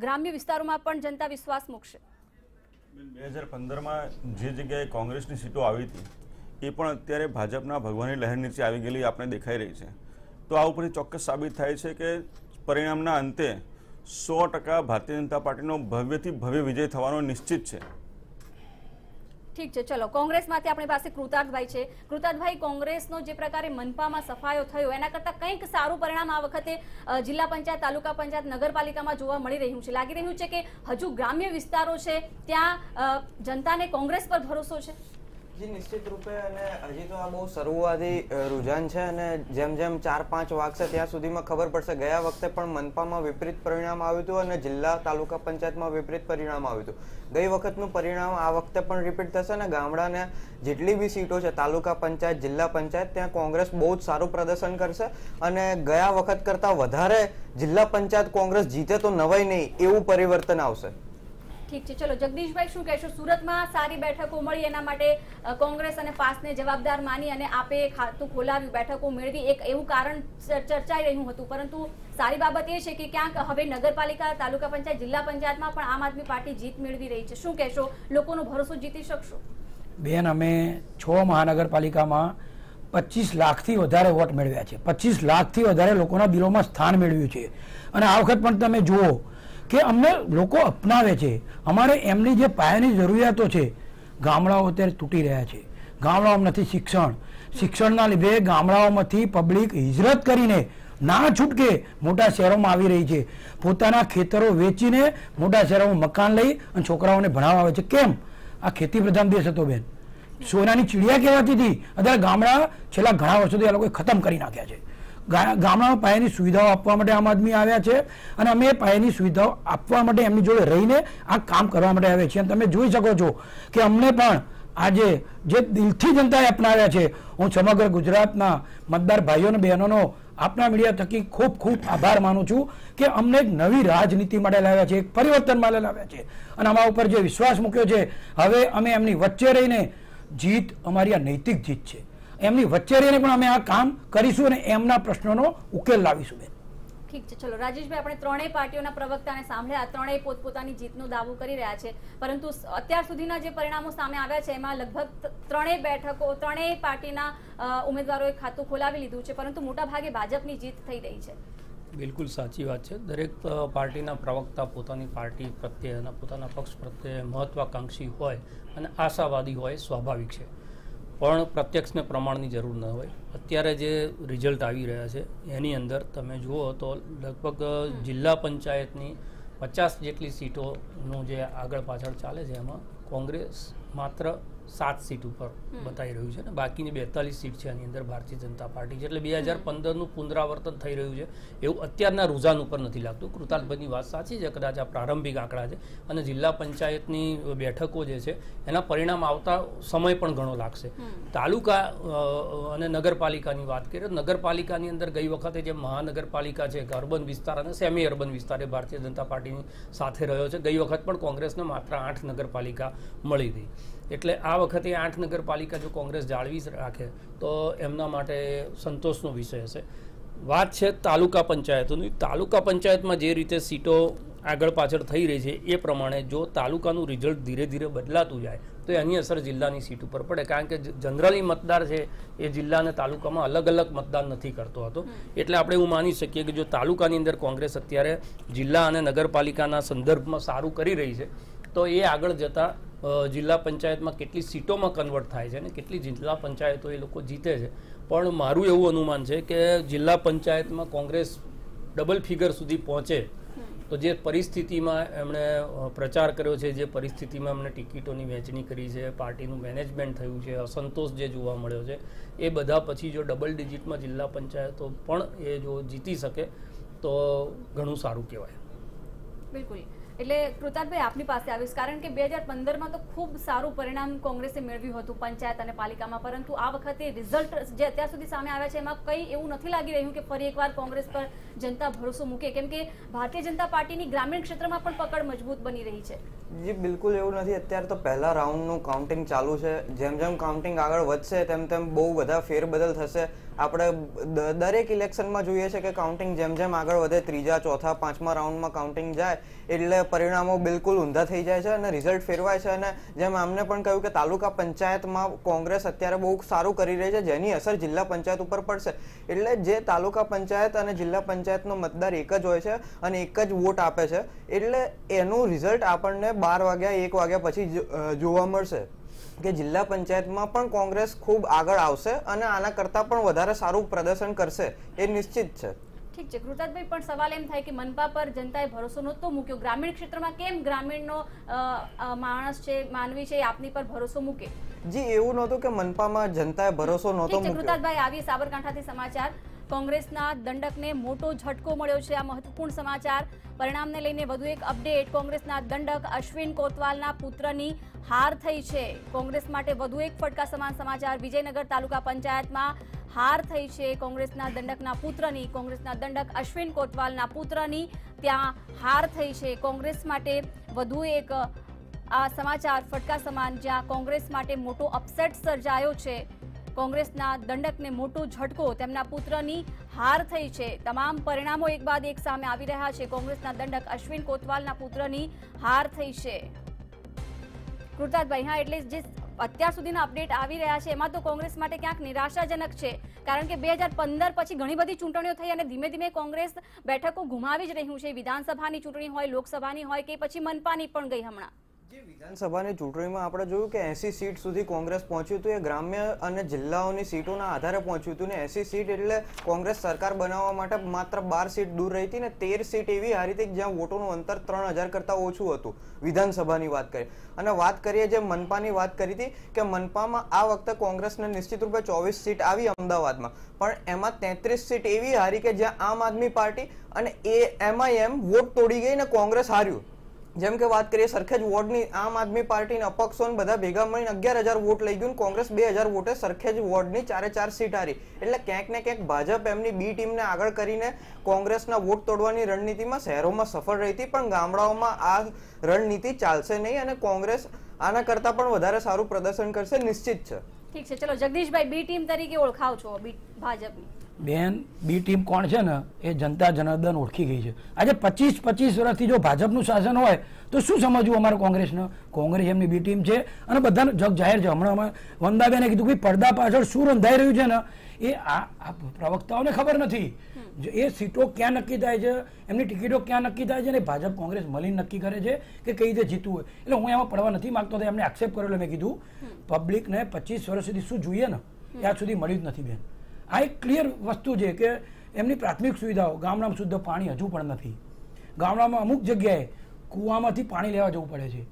ગ્રામ્ય વિસ્તારોમાં પણ જનતા વિશ્વાસ મૂકશે. 2015માં જે જગ્યાએ કોંગ્રેસની સીટો આવી હતી એ પણ અત્યારે ભાજપના ભગવાની લહેર નીચે આવી ગયેલી આપણે દેખાઈ રહી છે. તો આ ઉપરથી ચોક્કસ સાબિત થાય છે કે પરિણામના અંતે 100% ભારતીય જનતા પાર્ટીનો ભવ્યથી ભવ્ય વિજય થવાનો નિશ્ચિત છે. ઠીક છે, ચલો કોંગ્રેસમાંથી આપણી પાસે કૃતાર્થભાઈ છે. કૃતાર્થભાઈ, કોંગ્રેસનો જે પ્રકારે મનપામાં સફાયો થયો એના કરતાં કંઈક સારું પરિણામ આ વખતે જિલ્લા પંચાયત, તાલુકા પંચાયત, નગરપાલિકામાં જોવા મળી રહ્યું છે. લાગી રહ્યું છે કે હજુ ગ્રામ્ય વિસ્તારો છે ત્યાં જનતાને કોંગ્રેસ પર ભરોસો છે? જી નિશ્ચિત રૂપે, અને હજી તો આ બહુ શરૂઆતી રુઝાન છે અને જેમ જેમ 4-5 વાગશે ત્યાં સુધીમાં ખબર પડશે. ગયા વખતે પણ મનપામાં વિપરીત પરિણામ આવ્યું હતું અને જિલ્લા તાલુકા પંચાયતમાં વિપરીત પરિણામ આવ્યું હતું. ગઈ વખતનું પરિણામ આ વખતે પણ રિપીટ થશે અને ગામડાને જેટલી બી સીટો છે તાલુકા પંચાયત, જિલ્લા પંચાયત, ત્યાં કોંગ્રેસ બહુ જ સારું પ્રદર્શન કરશે અને ગયા વખત કરતાં વધારે જિલ્લા પંચાયત કોંગ્રેસ જીતે તો નવાઈ નહીં એવું પરિવર્તન આવશે. ઠીક છે, ચલો જગદીશભાઈ શું કહેશો? સુરતમાં સારી બેઠકો મળી એના માટે કોંગ્રેસ અને પાસને જવાબદાર માની અને આપે ખાતું ખોલાવ્યું, બેઠકો મેળવી, એક એવું કારણ ચર્ચાઈ રહ્યું હતું, પરંતુ સારી બાબત એ છે કે ક્યાંક હવે નગરપાલિકા, તાલુકા પંચાયત, જિલ્લા પંચાયતમાં પણ આમ આદમી પાર્ટી જીત મેળવી રહી છે. શું કહેશો, લોકોનો ભરોસો જીતી શકશો? બેન, અમે 6 મહાનગરપાલિકામાં 25 લાખથી વધારે વોટ મેળવ્યા છે. 25 લાખથી વધારે લોકોના દિલોમાં સ્થાન મેળવ્યું છે. અને આ વખત પણ તમે જુઓ કે અમને લોકો અપનાવે છે. અમારે એમની જે પાયાની જરૂરિયાતો છે, ગામડાઓ અત્યારે તૂટી રહ્યા છે. ગામડાઓમાં નથી શિક્ષણ. શિક્ષણના લીધે ગામડાઓમાંથી પબ્લિક હિજરત કરીને ના છૂટકે મોટા શહેરોમાં આવી રહી છે. પોતાના ખેતરો વેચીને મોટા શહેરોમાં મકાન લઈ અને છોકરાઓને ભણાવવા આવે છે. કેમ? આ ખેતી પ્રધાન દેશ હતો બેન. સોનાની ચીડિયા કહેવાતી હતી, અત્યારે ગામડા છેલ્લા ઘણા વર્ષોથી આ લોકોએ ખતમ કરી નાખ્યા છે. ગામડામાં પાયાની સુવિધાઓ આપવા માટે આમ આદમી આવ્યા છે અને અમે પાયાની સુવિધાઓ આપવા માટે એમની જોડે રહીને આ કામ કરવા માટે આવ્યા છીએ. તમે જોઈ શકો છો કે અમને પણ આજે જે દિલથી જનતાએ અપનાવ્યા છે, હું સમગ્ર ગુજરાતના મતદાર ભાઈઓ અને બહેનોનો આપના મીડિયા થકી ખૂબ ખૂબ આભાર માનું છું કે અમને એક નવી રાજનીતિ માટે લાવ્યા છે, એક પરિવર્તન માટે લાવ્યા છે અને અમારા ઉપર જે વિશ્વાસ મૂક્યો છે, હવે અમે એમની વચ્ચે રહીને જીત, અમારી આ નૈતિક જીત છે, એમની વચ્ચે રહીને પણ અમે આ કામ કરીશું અને એમના પ્રશ્નોનો ઉકેલ લાવીશું બેન. ઠીક છે, ચલો રાજેશભાઈ, આપણે ત્રણેય પાર્ટીઓના પ્રવક્તાને સાંભળ્યા, ત્રણેય પોતપોતાની જીતનો દાવો કરી રહ્યા છે, પરંતુ અત્યાર સુધીના જે પરિણામો સામે આવ્યા છે એમાં લગભગ ત્રણેય બેઠકો, ત્રણેય પાર્ટીના ઉમેદવારોએ ખાતું ખોલાવી લીધું છે, પરંતુ મોટાભાગે ભાજપની જીત થઈ રહી છે. બિલકુલ સાચી વાત છે. દરેક પાર્ટીના પ્રવક્તા પોતાની પાર્ટી પ્રત્યે અને પોતાના પક્ષ પ્રત્યે મહત્વાકાંક્ષી હોય અને આશાવાદી હોય, સ્વાભાવિક છે, પણ પ્રત્યક્ષને પ્રમાણની જરૂર ન હોય. અત્યારે જે રિઝલ્ટ આવી રહ્યા છે એની અંદર તમે જુઓ તો લગભગ જિલ્લા પંચાયતની 50 જેટલી સીટોનું જે આગળ પાછળ ચાલે છે એમાં કોંગ્રેસ માત્ર 7 સીટ ઉપર બતાવી રહ્યું છે અને બાકીની 42 સીટ છે એની અંદર ભારતીય જનતા પાર્ટી છે. એટલે 2015નું પુનરાવર્તન થઈ રહ્યું છે એવું અત્યારના રૂઝાન ઉપર નથી લાગતું. કૃતાલભાઈની વાત સાચી છે, કદાચ આ પ્રારંભિક આંકડા છે અને જિલ્લા પંચાયતની બેઠકો જે છે એના પરિણામ આવતા સમય પણ ઘણો લાગશે. તાલુકા અને નગરપાલિકાની વાત કરીએ તો નગરપાલિકાની અંદર ગઈ વખતે જે મહાનગરપાલિકા છે, અર્બન વિસ્તાર અને સેમી અર્બન વિસ્તાર એ ભારતીય જનતા પાર્ટીની સાથે રહ્યો છે. ગઈ વખત પણ કોંગ્રેસને માત્ર 8 નગરપાલિકા મળી હતી. એટલે આ વખતે 8 નગરપાલિકા જો કોંગ્રેસ જાળવી રાખે તો એમના માટે સંતોષનો વિષય હશે. વાત છે તાલુકા પંચાયતોની. તાલુકા પંચાયતમાં જે રીતે સીટો આગળ પાછળ થઈ રહી છે એ પ્રમાણે જો તાલુકાનું રિઝલ્ટ ધીરે ધીરે બદલાતું જાય તો એની અસર જિલ્લાની સીટ ઉપર પડે, કારણ કે જનરલી મતદાર છે એ જિલ્લા અને તાલુકામાં અલગ અલગ મતદાન નથી કરતો હતો. એટલે આપણે એવું માની શકીએ કે જો તાલુકાની અંદર કોંગ્રેસ અત્યારે જિલ્લા અને નગરપાલિકાના સંદર્ભમાં સારું કરી રહી છે તો એ આગળ જતાં જિલ્લા પંચાયતમાં કેટલી સીટોમાં કન્વર્ટ થાય છે અને કેટલી જિલ્લા પંચાયતો એ લોકો જીતે છે. પણ મારું એવું અનુમાન છે કે જિલ્લા પંચાયતમાં કોંગ્રેસ ડબલ ફિગર સુધી પહોંચે તો જે પરિસ્થિતિમાં એમણે પ્રચાર કર્યો છે, જે પરિસ્થિતિમાં એમણે ટિકિટોની વહેંચણી કરી છે, પાર્ટીનું મેનેજમેન્ટ થયું છે, અસંતોષ જે જોવા મળ્યો છે, એ બધા પછી જો ડબલ ડિજિટમાં જિલ્લા પંચાયતો પણ એ જો જીતી શકે તો ઘણું સારું કહેવાય. બિલકુલ. એટલે કૃતાલભાઈ આપની પાસે આવીશ, કારણ કે 2015માં તો ખૂબ સારું પરિણામ કોંગ્રેસે મેળવ્યું હતું પંચાયત અને પાલિકામાં, પરંતુ આ વખતે રિઝલ્ટ જે અત્યાર સુધી સામે આવ્યા છે એમાં કંઈ એવું નથી લાગી રહ્યું કે ફરી એકવાર કોંગ્રેસ પર જનતા ભરોસો મૂકે, કેમ કે ભારતીય જનતા પાર્ટીની ગ્રામીણ ક્ષેત્રમાં પણ પકડ મજબૂત બની રહી છે. જી બિલકુલ એવું નથી. અત્યારે તો પહેલા રાઉન્ડનું કાઉન્ટિંગ ચાલુ છે. જેમ જેમ કાઉન્ટિંગ આગળ વધશે તેમ તેમ બહુ બધા ફેરબદલ થશે. આપણે દરેક ઇલેક્શનમાં જોઈએ છે કે કાઉન્ટિંગ જેમ જેમ આગળ વધે, ત્રીજા, ચોથા, પાંચમા રાઉન્ડમાં કાઉન્ટિંગ જાય એટલે પરિણામો બિલકુલ ઊંધા થઈ જાય છે અને રિઝલ્ટ ફેરવાય છે. અને જેમ આમને પણ કહ્યું કે તાલુકા પંચાયતમાં કોંગ્રેસ અત્યારે બહુ સારું કરી રહી છે, જેની અસર જિલ્લા પંચાયત ઉપર પડશે. એટલે જે તાલુકા પંચાયત અને જિલ્લા પંચાયતનો મતદાર એક જ હોય છે અને એક જ વોટ આપે છે, એટલે એનું રિઝલ્ટ આપણને 12 વાગ્યા 1 વાગ્યા પછી જોવા મળશે કે જિલ્લા પંચાયતમાં પણ કોંગ્રેસ ખૂબ આગળ આવશે અને આના કરતાં પણ વધારે સારું પ્રદર્શન કરશે, એ નિશ્ચિત છે. ઠીક છે કૃતાલભાઈ, પણ સવાલ એમ થાય કે મનપા પર જનતાએ ભરોસો નહોતો મૂક્યો, ગ્રામીણ ક્ષેત્રમાં કેમ ગ્રામીણનો માણસ છે, માનવી છે, આપની પર ભરોસો મૂકે? જી એવું નહોતું કે મનપામાં જનતાએ ભરોસો નહોતો મૂક્યો. કૃતાલભાઈ, આવી સાબરકાંઠાથી સમાચાર. કોંગ્રેસના દંડકને મોટો ઝટકો મળ્યો છે. આ મહત્વપૂર્ણ સમાચાર. પરિણામને લઈને વધુ એક અપડેટ. કોંગ્રેસના દંડક અશ્વિન કોતવાલના પુત્રની હાર થઈ છે. કોંગ્રેસ માટે વધુ એક ફટકા સમાન સમાચાર. વિજયનગર તાલુકા પંચાયતમાં હાર થઈ છે કોંગ્રેસના દંડકના પુત્રની. કોંગ્રેસના દંડક અશ્વિન કોતવાલના પુત્રની ત્યાં હાર થઈ છે. કોંગ્રેસ માટે વધુ એક આ સમાચાર ફટકા સમાન, જ્યાં કોંગ્રેસ માટે મોટો અપસેટ સર્જાયો છે. કોંગ્રેસના દંડકને મોટો ઝટકો, તેમના પુત્રની હાર થઈ છે. તમામ પરિણામો એક બાદ એક સામે આવી રહ્યા છે. કોંગ્રેસના દંડક અશ્વિન કોતવાલના પુત્રની હાર થઈ છે. કૃતાર્થભાઈ, હા, એટલે જે અત્યાર સુધીના અપડેટ આવી રહ્યા છે એમાં તો કોંગ્રેસ માટે ક્યાંક નિરાશાજનક છે, કારણ કે 2015 પછી ઘણી બધી ચૂંટણીઓ થઈ અને ધીમે ધીમે કોંગ્રેસ બેઠકો ગુમાવી જ રહ્યું છે. વિધાનસભાની ચૂંટણી હોય, લોકસભાની હોય કે પછી મનપાની પણ ગઈ હમણાં. વિધાનસભાની ચૂંટણીમાં આપણે જોયું કે 80 સીટ સુધી કોંગ્રેસ પહોંચ્યું હતું. એ ગ્રામ્ય અને જિલ્લાઓની સીટોના આધારે પહોંચ્યું હતું ને 80 સીટ એટલે કોંગ્રેસ સરકાર બનાવવા માટે માત્ર 12 સીટ દૂર રહી હતી ને 13 સીટ એવી હારી હતી જ્યાં વોટોનું અંતર 3000 કરતાં ઓછું હતું. વિધાનસભાની વાત કરીએ અને વાત કરીએ જે મનપાની વાત કરી હતી કે મનપામાં આ વખતે કોંગ્રેસને નિશ્ચિત રૂપે 24 સીટ આવી અમદાવાદમાં, પણ એમાં 33 સીટ એવી હારી કે જ્યાં આમ આદમી પાર્ટી અને MIM વોટ તોડી ગઈ ને કોંગ્રેસ હાર્યું. જેમ કે વાત કરીએ સરખેજ વોર્ડની, આમ આદમી પાર્ટીના અપક્ષોને બધા ભેગા મળીને 11000 વોટ લઈ ગયું. કોંગ્રેસ 2000 વોટે સરખેજ વોર્ડની 4 સીટ હારી. એટલે ક્યાંક ને ક્યાંક ભાજપ એમની બી ટીમને આગળ કરીને કોંગ્રેસના વોટ તોડવાની રણનીતિમાં શહેરોમાં સફળ રહી હતી, પણ ગામડાઓમાં આ રણનીતિ ચાલશે નહીં અને કોંગ્રેસ આના કરતાં પણ વધારે સારું પ્રદર્શન કરશે, નિશ્ચિત છે. ઠીક છે, ચલો જગદીશભાઈ, બી ટીમ તરીકે ઓળખાવ છો ભાજપની. બેન, બી ટીમ કોણ છે ને એ જનતા જનાર્દન ઓળખી ગઈ છે. આજે 25 વર્ષથી જો ભાજપનું શાસન હોય તો શું સમજવું અમારે કોંગ્રેસને? કોંગ્રેસ એમની બી ટીમ છે અને બધાને જગ જાહેર છે. હમણાં અમે વંદાબેને કીધું કે પડદા પાછળ શું રંધાઈ રહ્યું છે ને એ આ પ્રવક્તાઓને ખબર નથી. એ સીટો ક્યાં નક્કી થાય છે, એમની ટિકિટો ક્યાં નક્કી થાય છે ને ભાજપ કોંગ્રેસ મળીને નક્કી કરે છે કે કઈ રીતે જીતવું હોય. એટલે હું એમાં પડવા નથી માંગતો, તો એમને એક્સેપ્ટ કરેલો. મેં કીધું પબ્લિકને 25 વર્ષ સુધી શું જોઈએ ને એ આજ સુધી મળ્યું જ નથી બેન. આ એક ક્લિયર વસ્તુ છે કે એમની પ્રાથમિક સુવિધાઓ, ગામડામાં શુદ્ધ પાણી હજુ પણ નથી. ગામડામાં અમુક જગ્યાએ કૂવામાંથી પાણી લેવા જવું પડે છે.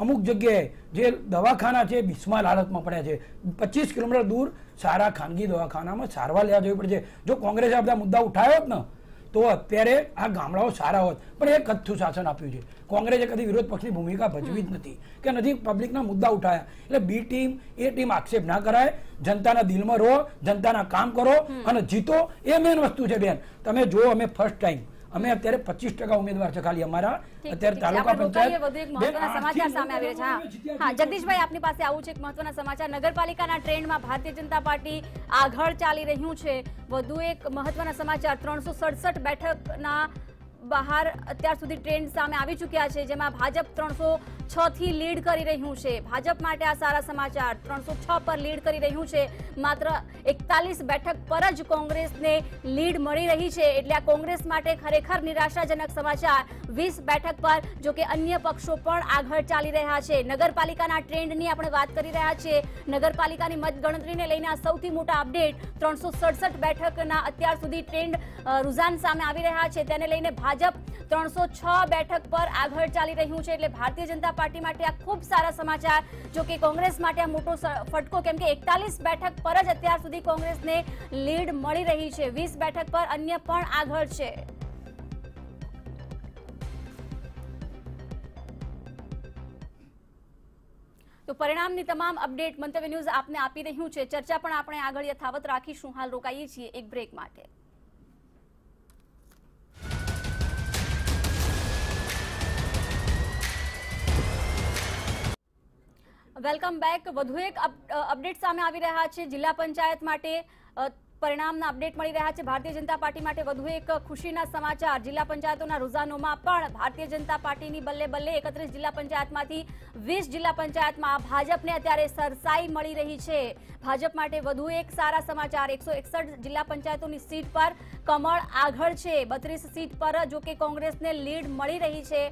અમુક જગ્યાએ જે દવાખાના છે બિસ્માર હાલતમાં પડ્યા છે. 25 કિલોમીટર દૂર સારા ખાનગી દવાખાનામાં સારવાર લેવા જવી પડે છે. જો કોંગ્રેસે આ બધા મુદ્દા ઉઠાવ્યો હોત ને તો અત્યારે આ ગામડાઓ સારા હોત, પણ એ કથ્થું શાસન આપ્યું છે. કોંગ્રેસે કદી વિરોધ પક્ષની ભૂમિકા ભજવી જ નથી કે નથી પબ્લિકના મુદ્દા ઉઠાયા. એટલે બી ટીમ એ ટીમ આક્ષેપ ના કરાય. જનતાના દિલમાં રહો, જનતાના કામ કરો અને જીતો, એ મેઇન વસ્તુ છે બેન. તમે જો અમે ફર્સ્ટ ટાઈમ અમે અત્યારે 25% ઉમેદવાર છે ખાલી અમારા અત્યારે તાલુકા પંચાયત. વધુ એક મહત્વના સમાચાર સામે આવી રહ્યા છે. હા જગદીશભાઈ, આપની પાસે આવું છે એક મહત્વના સમાચાર. નગરપાલિકાના ટ્રેન્ડમાં ભારતીય જનતા પાર્ટી આગળ ચાલી રહ્યું છે. વધુ એક મહત્વના સમાચાર, 367 બેઠકના બહાર અત્યાર સુધી ટ્રેન્ડ સામે આવી ચૂક્યા છે, જેમાં ભાજપ 306 થી લીડ કરી રહ્યું છે. ભાજપ માટે આ સારા સમાચાર. 306 પર લીડ કરી રહ્યું છે. માત્ર 41 બેઠક પર જ કોંગ્રેસને લીડ મળી રહી છે. એટલે આ કોંગ્રેસ માટે ખરેખર નિરાશાજનક સમાચાર. 20 બેઠક પર જો કે અન્ય પક્ષો પણ આગળ ચાલી રહ્યા છે. નગરપાલિકાના ટ્રેન્ડની આપણે વાત કરી રહ્યા છીએ. નગરપાલિકાની મતગણતરીને લઈને આ સૌથી મોટા અપડેટ. 367 બેઠકના અત્યાર સુધી ટ્રેન્ડ રૂઝાન સામે આવી રહ્યા છે. તેને લઈને ભાજપ 306 બેઠક પર આગળ ચાલી રહ્યું છે. એટલે ભારતીય જનતા પાર્ટી માટે આ ખૂબ સારા સમાચાર. જો કે કોંગ્રેસ માટે આ મોટો ફટકો, કેમ કે 41 બેઠક પર જ અત્યાર સુધી કોંગ્રેસને લીડ મળી રહી છે. 20 બેઠક પર અન્ય પણ આગળ છે. તો પરિણામની તમામ અપડેટ મંતવ્ય ન્યૂઝ આપને આપી રહ્યું છે. ચર્ચા પણ આપણે આગળ યથાવત રાખીશું. હાલ રોકાઈએ છીએ એક બ્રેક માટે. Welcome back. વધુ એક અપડેટ સામે આવી રહ્યા છે. જિલ્લા પંચાયત માટે પરિણામના અપડેટ મળી રહ્યા છે. ભારતીય જનતા પાર્ટી માટે વધુ એક ખુશીના સમાચાર. જિલ્લા પંચાયતોના રૂઝાનોમાં પણ ભારતીય જનતા પાર્ટીની બલ્લે બલ્લે 31 જિલ્લા પંચાયતમાંથી 20 જિલ્લા પંચાયતમાં ભાજપને અત્યારે સરસાઈ મળી રહી છે. ભાજપ માટે વધુ એક સારા સમાચાર. 161 જિલ્લા પંચાયતોની સીટ પર કમળ આગળ છે. 32 સીટ પર જો કે કોંગ્રેસને લીડ મળી રહી છે.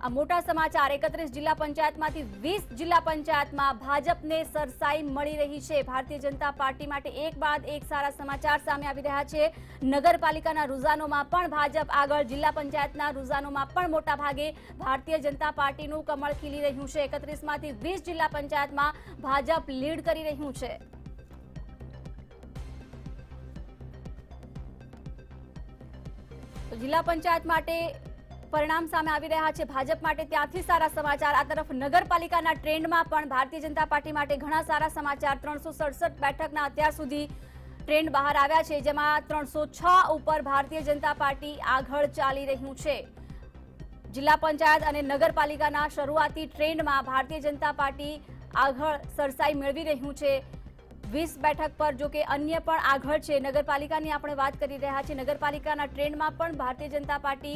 આ મોટા સમાચાર. 31 જિલ્લા પંચાયતમાંથી 20 જિલ્લા પંચાયતમાં ભાજપને સરસાઈ મળી રહી છે. ભારતીય જનતા પાર્ટી માટે એક બાદ એક સારા સમાચાર સામે આવી રહ્યા છે. નગરપાલિકાના રૂઝાનોમાં પણ ભાજપ આગળ. જિલ્લા પંચાયતના રૂઝાનોમાં પણ મોટા ભાગે ભારતીય જનતા પાર્ટીનું કમળ ખીલી રહ્યું છે. 31 માંથી 20 જિલ્લા પંચાયતમાં ભાજપ લીડ કરી રહ્યું છે. જિલ્લા પંચાયત માટે પરિણામ સામે આવી રહ્યા છે. ભાજપ માટે ત્યાંથી સારા સમાચાર. આ તરફ નગરપાલિકાના ટ્રેન્ડમાં પણ ભારતીય જનતા પાર્ટી માટે ઘણા સારા સમાચાર. 367 બેઠકના અત્યાર સુધી ટ્રેન્ડ બહાર આવ્યા છે, જેમાં 306 ઉપર ભારતીય જનતા પાર્ટી આગળ ચાલી રહ્યું છે. જિલ્લા પંચાયત અને નગરપાલિકાના શરૂઆતી ટ્રેન્ડમાં ભારતીય જનતા પાર્ટી આગળ સરસાઈ મેળવી રહ્યું છે. 20 બેઠક પર જો કે અન્ય પણ આગળ છે. નગરપાલિકાની આપણે વાત કરી રહ્યા છીએ. નગરપાલિકાના ટ્રેન્ડમાં પણ ભારતીય જનતા પાર્ટી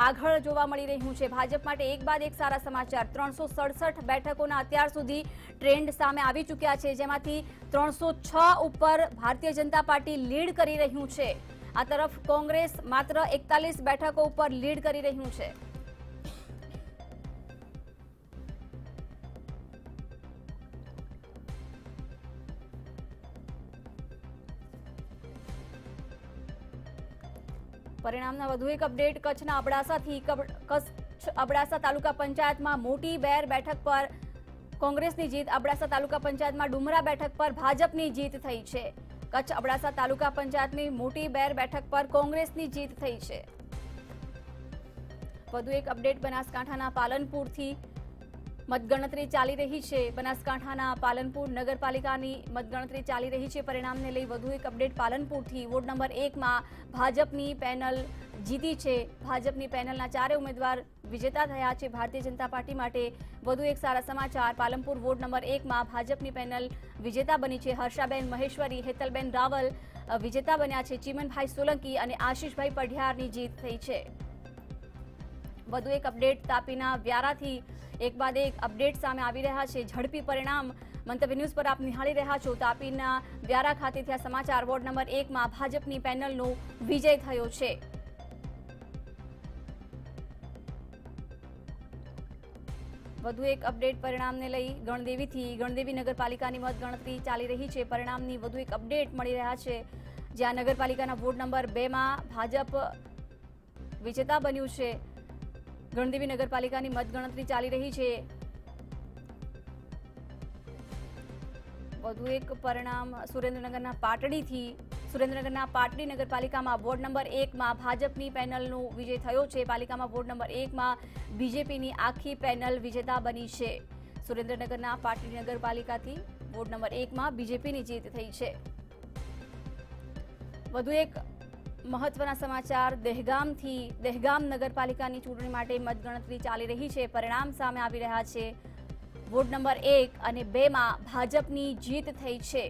આગળ જોવા મળી રહ્યું છે. ભાજપ માટે એક બાદ એક સારા સમાચાર. 367 બેઠકોના અત્યાર સુધી ટ્રેન્ડ સામે આવી ચૂક્યા છે, જેમાંથી 306 ઉપર ભારતીય જનતા પાર્ટી લીડ કરી રહ્યું છે. આ તરફ કોંગ્રેસ માત્ર 41 બેઠકો ઉપર લીડ કરી રહ્યું છે. પરિણામના વધુ એક અપડેટ કચ્છના અબડાસાથી. કચ્છ અબડાસા તાલુકા પંચાયતમાં મોટી બેર બેઠક પર કોંગ્રેસની જીત. અબડાસા તાલુકા પંચાયતમાં ડુમરા બેઠક પર ભાજપની જીત થઈ છે. કચ્છ અબડાસા તાલુકા પંચાયતની મોટી બેર બેઠક પર કોંગ્રેસની જીત થઈ છે. વધુ એક અપડેટ બનાસકાંઠાના પાલનપુરથી. મતગણતરી ચાલી રહી છે. બનાસકાંઠાના પાલનપુર નગરપાલિકાની મતગણતરી ચાલી રહી છે. પરિણામને લઈ વધુ એક અપડેટ પાલનપુરથી. વોર્ડ નંબર 1માં ભાજપની પેનલ જીતી છે. ભાજપની પેનલના 4 ઉમેદવાર વિજેતા થયા છે. ભારતીય જનતા પાર્ટી માટે વધુ એક સારા સમાચાર. પાલનપુર વોર્ડ નંબર 1માં ભાજપની પેનલ વિજેતા બની છે. હર્ષાબેન મહેશ્વરી, હેતલબેન રાવલ વિજેતા બન્યા છે. ચીમનભાઈ સોલંકી અને આશીષભાઈ પઢિયારની જીત થઈ છે. વધુ એક અપડેટ તાપીના વ્યારાથી. એક બાદ એક અપડેટ સામે આવી રહ્યા છે. ઝડપી પરિણામ મંતવ્ય ન્યૂઝ પર આપ નિહાળી રહ્યા છો. તાપીના વ્યારા ખાતેથી આ સમાચાર. વોર્ડ નંબર 1માં ભાજપની પેનલનો વિજય થયો છે. વધુ એક અપડેટ પરિણામને લઈ ગણદેવીથી. ગણદેવી નગરપાલિકાની મતગણતરી ચાલી રહી છે. પરિણામની વધુ એક અપડેટ મળી રહ્યા છે, જ્યાં નગરપાલિકાના વોર્ડ નંબર 2માં ભાજપ વિજેતા બન્યું છે. ગણદેવી નગરપાલિકાની મતગણતરી ચાલી રહી છે. વધુ એક પરિણામ સુરેન્દ્રનગરના પાટડીથી. સુરેન્દ્રનગરના પાટડી નગરપાલિકામાં વોર્ડ નંબર 1માં ભાજપની પેનલનો વિજય થયો છે. પાલિકામાં વોર્ડ નંબર 1માં બીજેપીની આખી પેનલ વિજેતા બની છે. સુરેન્દ્રનગરના પાટડી નગરપાલિકાથી વોર્ડ નંબર 1માં બીજેપીની જીત થઈ છે. વધુ એક મહત્વના સમાચાર દહેગામથી. દહેગામ નગરપાલિકાની ચૂંટણી માટે મતગણતરી ચાલી રહી છે. પરિણામ સામે આવી રહ્યા છે. વોર્ડ નંબર 1 અને 2માં ભાજપની જીત થઈ છે.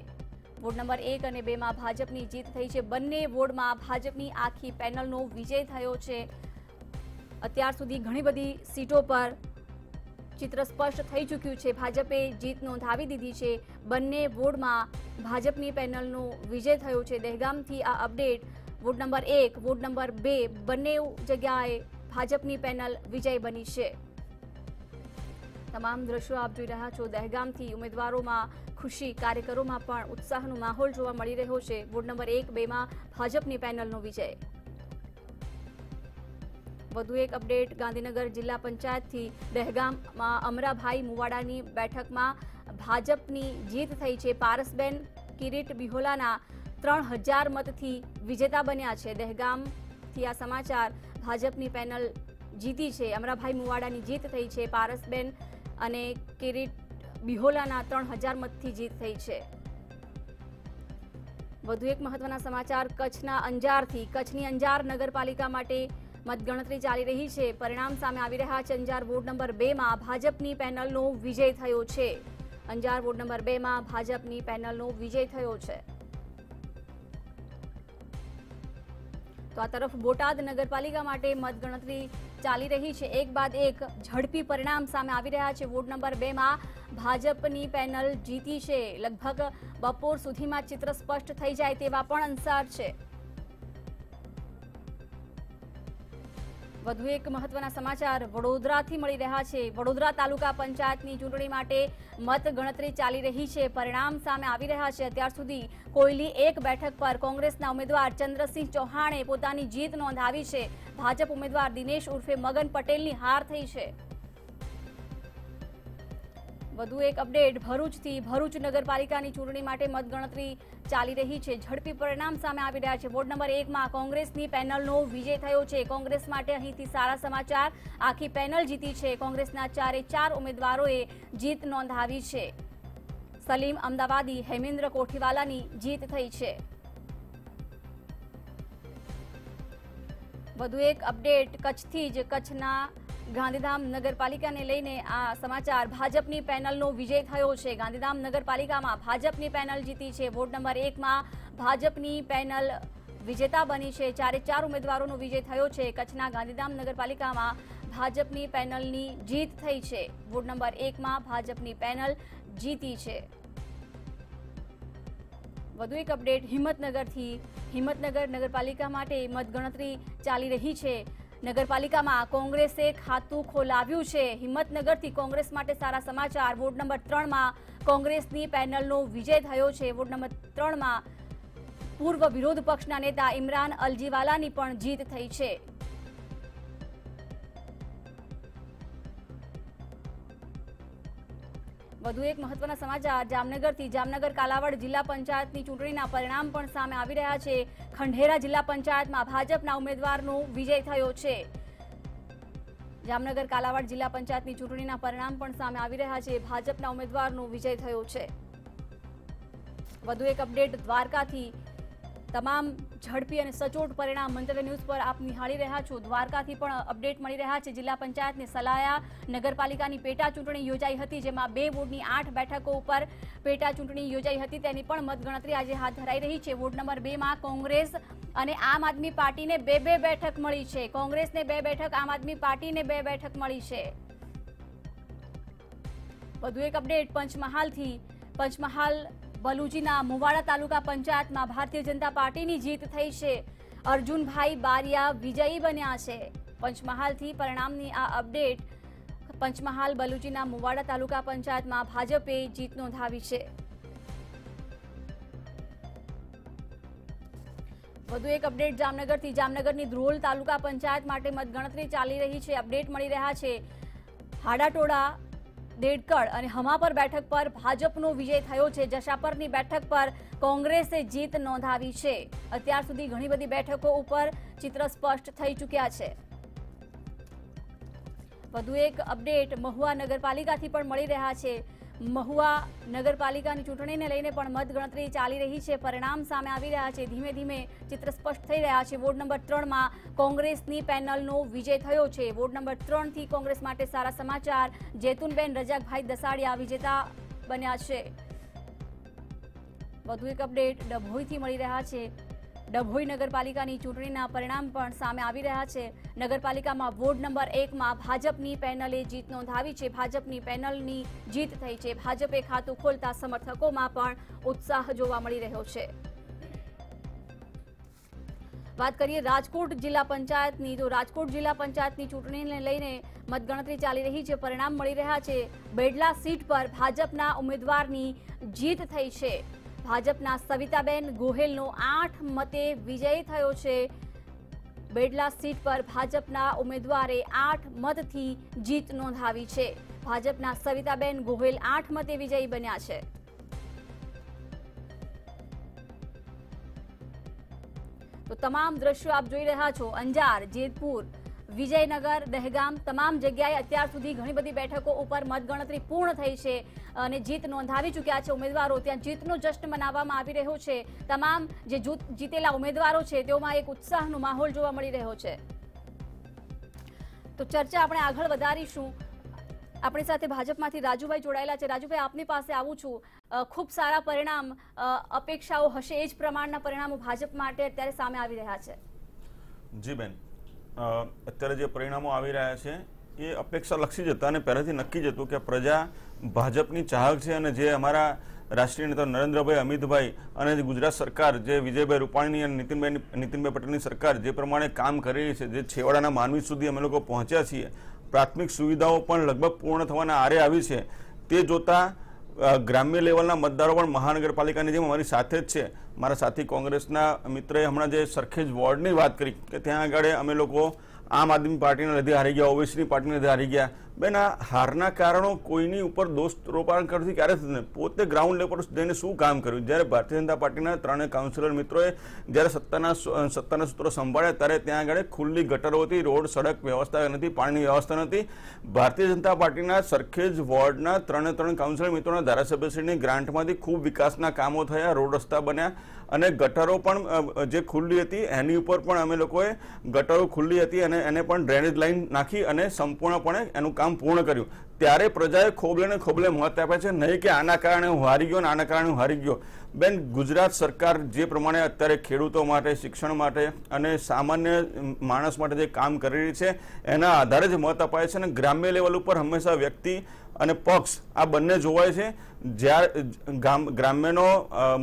વોર્ડ નંબર 1 અને 2માં ભાજપની જીત થઈ છે. બંને વોર્ડમાં ભાજપની આખી પેનલનો વિજય થયો છે. અત્યાર સુધી ઘણી બધી સીટો પર ચિત્ર સ્પષ્ટ થઈ ચૂક્યું છે. ભાજપે જીત નોંધાવી દીધી છે. બંને વોર્ડમાં ભાજપની પેનલનો વિજય થયો છે. દહેગામથી આ update. Ward number 1, ward number 2 બંને જગ્યાએ ભાજપની પેનલ વિજય બની છે. તમામ દ્રશ્યો આપ જોઈ રહ્યા છો. દહેગામથી ઉમેદવારોમાં ખુશી, કાર્યકરોમાં પણ ઉત્સાહનો માહોલ જોવા મળી રહ્યો છે. વોર્ડ નંબર 1, 2માં ભાજપની પેનલનો વિજય. વધુ એક અપડેટ ગાંધીનગર જિલ્લા પંચાયતથી. દહેગામમાં અમરાભાઈ મુવાડાની બેઠકમાં ભાજપની જીત થઈ છે. પારસબેન કિરીટ બિહોલાના 3000 મતથી વિજેતા બન્યા છે. દહેગામથી આ સમાચાર. ભાજપની પેનલ જીતી છે. અમરાભાઈ મુવાડાની જીત થઈ છે. પારસબેન અને કિરીટ બિહોલાના 3000 મતથી જીત થઈ છે. વધુ એક મહત્વના સમાચાર કચ્છના અંજારથી. કચ્છની અંજાર નગરપાલિકા માટે મતગણતરી ચાલી રહી છે. પરિણામ સામે આવી રહ્યા છે. અંજાર વોર્ડ નંબર 2માં ભાજપની પેનલનો વિજય થયો છે. અંજાર વોર્ડ નંબર 2માં ભાજપની પેનલનો વિજય થયો છે. તો આ તરફ બોટાદ નગરપાલિકા માટે મતગણતરી ચાલી રહી છે. એક બાદ એક ઝડપી પરિણામ સામે આવી રહ્યા છે. વોર્ડ નંબર 2માં ભાજપની પેનલ જીતી છે. લગભગ બપોર સુધીમાં ચિત્ર સ્પષ્ટ થઈ જાય તેવા પણ અંસાર છે. વધુ એક મહત્વના સમાચાર વડોદરાથી મળી રહ્યા છે. વડોદરા તાલુકા પંચાયતની ચૂંટણી માટે મતગણતરી ચાલી રહી છે. પરિણામ સામે આવી રહ્યા છે. અત્યાર સુધી કોયલી 1 બેઠક પર કોંગ્રેસના ઉમેદવાર ચંદ્રસિંહ ચૌહાણે પોતાની જીત નોંધાવી છે. ભાજપ ઉમેદવાર દિનેશ ઉર્ફે મગન પટેલની હાર થઈ છે. વધુ એક અપડેટ ભરૂચથી. ભરૂચ નગરપાલિકાની ચૂંટણી માટે મતગણતરી ચાલી રહી છે. ઝડપી પરિણામ સામે આવી રહ્યા છે. વોર્ડ નંબર 1માં કોંગ્રેસની પેનલનો વિજય થયો છે. કોંગ્રેસ માટે અહીંથી સારા સમાચાર. આખી પેનલ જીતી છે. કોંગ્રેસના 4 ઉમેદવારોએ જીત નોંધાવી છે. સલીમ અમદાવાદી, હેમેન્દ્ર કોઠીવાલાની જીત થઈ છે. વધુ એક અપડેટ કચ્છથી જ. કચ્છના ગાંધીધામ નગરપાલિકાને લઈને આ સમાચાર ભાજપની પેનલનો વિજય થયો છે। ગાંધીધામ નગરપાલિકામાં ભાજપની પેનલ જીતી છે। વોર્ડ નંબર 1 માં ભાજપની પેનલ વિજેતા બની છે। 4 ઉમેદવારોનો વિજય થયો છે। કચ્છના ગાંધીધામ નગરપાલિકામાં ભાજપની પેનલની જીત થઈ છે। વોર્ડ નંબર 1 માં ભાજપની પેનલ જીતી છે। વધુ એક અપડેટ હિંમતનગરથી। હિંમતનગર નગરપાલિકા માટે મતગણતરી ચાલી રહી છે। નગરપાલિકામાં કોંગ્રેસે ખાતું ખોલાવ્યું છે। હિંમતનગરથી કોંગ્રેસ માટે સારા સમાચાર। વોર્ડ નંબર 3 માં કોંગ્રેસની પેનલનો વિજય થયો છે। વોર્ડ નંબર 3 માં પૂર્વ વિરોધ પક્ષના નેતા ઇમરાન અલજીવાલાની પણ જીત થઈ છે। વધુ એક મહત્વના સમાચાર જામનગરથી। જામનગર કાલાવડ જિલ્લા પંચાયતની ચૂંટણીના પરિણામ પણ સામે આવી રહ્યા છે। ખંડેરા જિલ્લા પંચાયતમાં ભાજપના ઉમેદવારનો વિજય થયો છે। જામનગર કાલાવડ જિલ્લા પંચાયતની ચૂંટણીના પરિણામ પણ સામે આવી રહ્યા છે। ભાજપના ઉમેદવારનો વિજય થયો છે। વધુ એક અપડેટ દ્વારકાથી। તમામ ઝડપી અને સચોટ પરિણામ મંતવ્ય ન્યૂઝ પર આપ નિહાળી રહ્યા છો। દ્વારકાથી પણ અપડેટ મળી રહ્યા છે। જિલ્લા પંચાયતની સલાયા નગરપાલિકાની પેટા ચૂંટણી યોજાઈ હતી, જેમાં 2 વોર્ડની 8 બેઠકો ઉપર પેટા ચૂંટણી યોજાઈ હતી। તેની પણ મતગણતરી આજે હાથ ધરાઈ રહી છે। વોર્ડ નંબર 2 માં કોંગ્રેસ અને આમ આદમી પાર્ટીને 2 બેઠક મળી છે। કોંગ્રેસને 2 બેઠક, આમ આદમી પાર્ટીને 2 બેઠક મળી છે। વધુ એક અપડેટ પંચમહાલથી। પંચમહાલ બલુજીના મુવાડા તાલુકા પંચાયતમાં ભારતીય જનતા પાર્ટીની જીત થઈ છે। અર્જુનભાઈ બારિયા વિજયી બન્યા છે। પંચમહાલથી પરિણામની આ અપડેટ। પંચમહાલ બલુજીના મુવાડા તાલુકા પંચાયતમાં ભાજપે જીત નોંધાવી છે। વધુ એક અપડેટ જામનગરથી। જામનગરની ધ્રોલ તાલુકા પંચાયત માટે મતગણતરી ચાલી રહી છે। અપડેટ મળી રહ્યા છે। હાડાટોડા, દેડકડ અને હમાપર બેઠક પર ભાજપનો વિજય થયો છે। જશાપરની બેઠક પર કોંગ્રેસે જીત નોંધાવી છે। અત્યાર સુધી ઘણી બધી બેઠકો ઉપર ચિત્ર સ્પષ્ટ થઈ ચૂક્યા છે। વધુ એક અપડેટ મહુવા નગરપાલિકાથી પણ મળી રહ્યા છે। મહુવા નગરપાલિકાની ચૂંટણીને લઈને પણ મતગણતરી ચાલી રહી છે। પરિણામ સામે આવી રહ્યા છે। ધીમે ધીમે ચિત્ર સ્પષ્ટ થઈ રહ્યા છે। વોર્ડ નંબર 3 માં કોંગ્રેસની પેનલનો વિજય થયો છે। વોર્ડ નંબર 3 થી કોંગ્રેસ માટે સારા સમાચાર। જેતુનબેન રજાકભાઈ દસાડિયા વિજેતા બન્યા છે। વધુ એક અપડેટ ડભોઈથી મળી રહ્યા છે। ડભોઈ નગરપાલિકાની ચૂંટણીના પરિણામ પણ સામે આવી રહ્યા છે। નગરપાલિકામાં વોર્ડ નંબર 1 માં ભાજપની પેનલે જીત નોંધાવી છે। ભાજપની પેનલની જીત થઈ છે। ભાજપે ખાતું ખોલતા સમર્થકોમાં પણ ઉત્સાહ જોવા મળી રહ્યો છે। વાત કરીએ રાજકોટ જિલ્લા પંચાયતની, તો રાજકોટ જિલ્લા પંચાયતની ચૂંટણીને લઈને મતગણતરી ચાલી રહી છે। પરિણામ મળી રહ્યા છે। બેડલા સીટ પર ભાજપના ઉમેદવારની જીત થઈ છે। ભાજપના સવિતાબેન ગોહેલનો 8 મતે વિજય થયો છે। બેડલા સીટ પર ભાજપના ઉમેદવારે 8 મતથી જીત નોંધાવી છે। ભાજપના સવિતાબેન ગોહેલ 8 મતે વિજયી બન્યા છે। તો તમામ દ્રશ્યો આપ જોઈ રહ્યા છો। અંજાર, જેતપુર, વિજયનગર, દહેગામ તમામ જગ્યાએ અત્યાર સુધી ઘણી બધી બેઠકો ઉપર મતગણતરી પૂર્ણ થઈ છે અને જીત નોંધાવી ચૂક્યા છે ઉમેદવારો। ત્યાં જીતનો જશ્ન મનાવવામાં આવી રહ્યો છે। તમામ જે જીતેલા ઉમેદવારો છે તેઓમાં એક ઉત્સાહનો માહોલ જોવા મળી રહ્યો છે। તો ચર્ચા આપણે આગળ વધારીશું। આપણી સાથે ભાજપમાંથી રાજુભાઈ જોડાયેલા છે। રાજુભાઈ, આપની પાસે આવું છું। ખૂબ સારા પરિણામ, અપેક્ષાઓ હશે એ જ પ્રમાણના પરિણામો ભાજપ માટે અત્યારે સામે આવી રહ્યા છે। જી બેન, અત્યારે જે પરિણામો આવી રહ્યા છે એ અપેક્ષાલક્ષી જ હતા અને પહેલાથી નક્કી જ હતું કે પ્રજા ભાજપની ચાહક છે અને જે અમારા રાષ્ટ્રીય નેતા નરેન્દ્રભાઈ, અમિતભાઈ અને ગુજરાત સરકાર, જે વિજયભાઈ રૂપાણીની અને નીતિનભાઈ પટેલની સરકાર જે પ્રમાણે કામ કરી રહી છે, જે છેવાડાના માનવી સુધી અમે લોકો પહોંચ્યા છીએ, પ્રાથમિક સુવિધાઓ પણ લગભગ પૂર્ણ થવાના આરે આવી છે, તે જોતા ગ્રામ્ય લેવલના મતદારો પણ મહાનગરપાલિકાની જેમ અમારી સાથે જ છે। મારા સાથી કોંગ્રેસના મિત્રએ હમણાં જે સરખેજ વોર્ડની વાત કરી કે ત્યાં આગળ અમે લોકો આમ આદમી પાર્ટીના લીધે હારી ગયા, ઓવેસીની પાર્ટીના લીધે હારી ગયા, બેન આ હારના કારણો કોઈની ઉપર દોષ રોપાણ કરતી ક્યારે થતું નથી. પોતે ગ્રાઉન્ડ લેવલ પર જઈને શું કામ કર્યું. જ્યારે ભારતીય જનતા પાર્ટીના ત્રણેય કાઉન્સિલર મિત્રોએ જ્યારે સત્તાના સૂત્રો સંભાળ્યા ત્યારે ત્યાં આગળ ખુલ્લી ગટરો હતી, રોડ સડક વ્યવસ્થા નથી, પાણીની વ્યવસ્થા નથી. ભારતીય જનતા પાર્ટીના સરખેજ વોર્ડના ત્રણ કાઉન્સિલર મિત્રોના ધારાસભ્યશ્રીની ગ્રાન્ટમાંથી ખૂબ વિકાસના કામો થયા, રોડ રસ્તા બન્યા અને ગટરો પણ જે ખુલ્લી હતી એની ઉપર પણ અમે લોકોએ ગટરો ખુલ્લી હતી અને એને પણ ડ્રેનેજ લાઈન નાખી અને સંપૂર્ણપણે એનું કામ પૂર્ણ કર્યું. ત્યારે પ્રજાએ ખોબલે ને ખોબલે મત આપ્યા છે, નહીં કે આના કારણે હું હારી ગયો ને આના કારણે હું હારી ગયો. બેન ગુજરાત સરકાર જે પ્રમાણે અત્યારે ખેડૂતો માટે, શિક્ષણ માટે અને સામાન્ય માણસ માટે જે કામ કરી રહી છે એના આધારે જ મત અપાય છે. અને ગ્રામ્ય લેવલ ઉપર હંમેશા વ્યક્તિ અને પક્ષ આ બંને જોવાય છે. જ્યારે ગ્રામ્યનો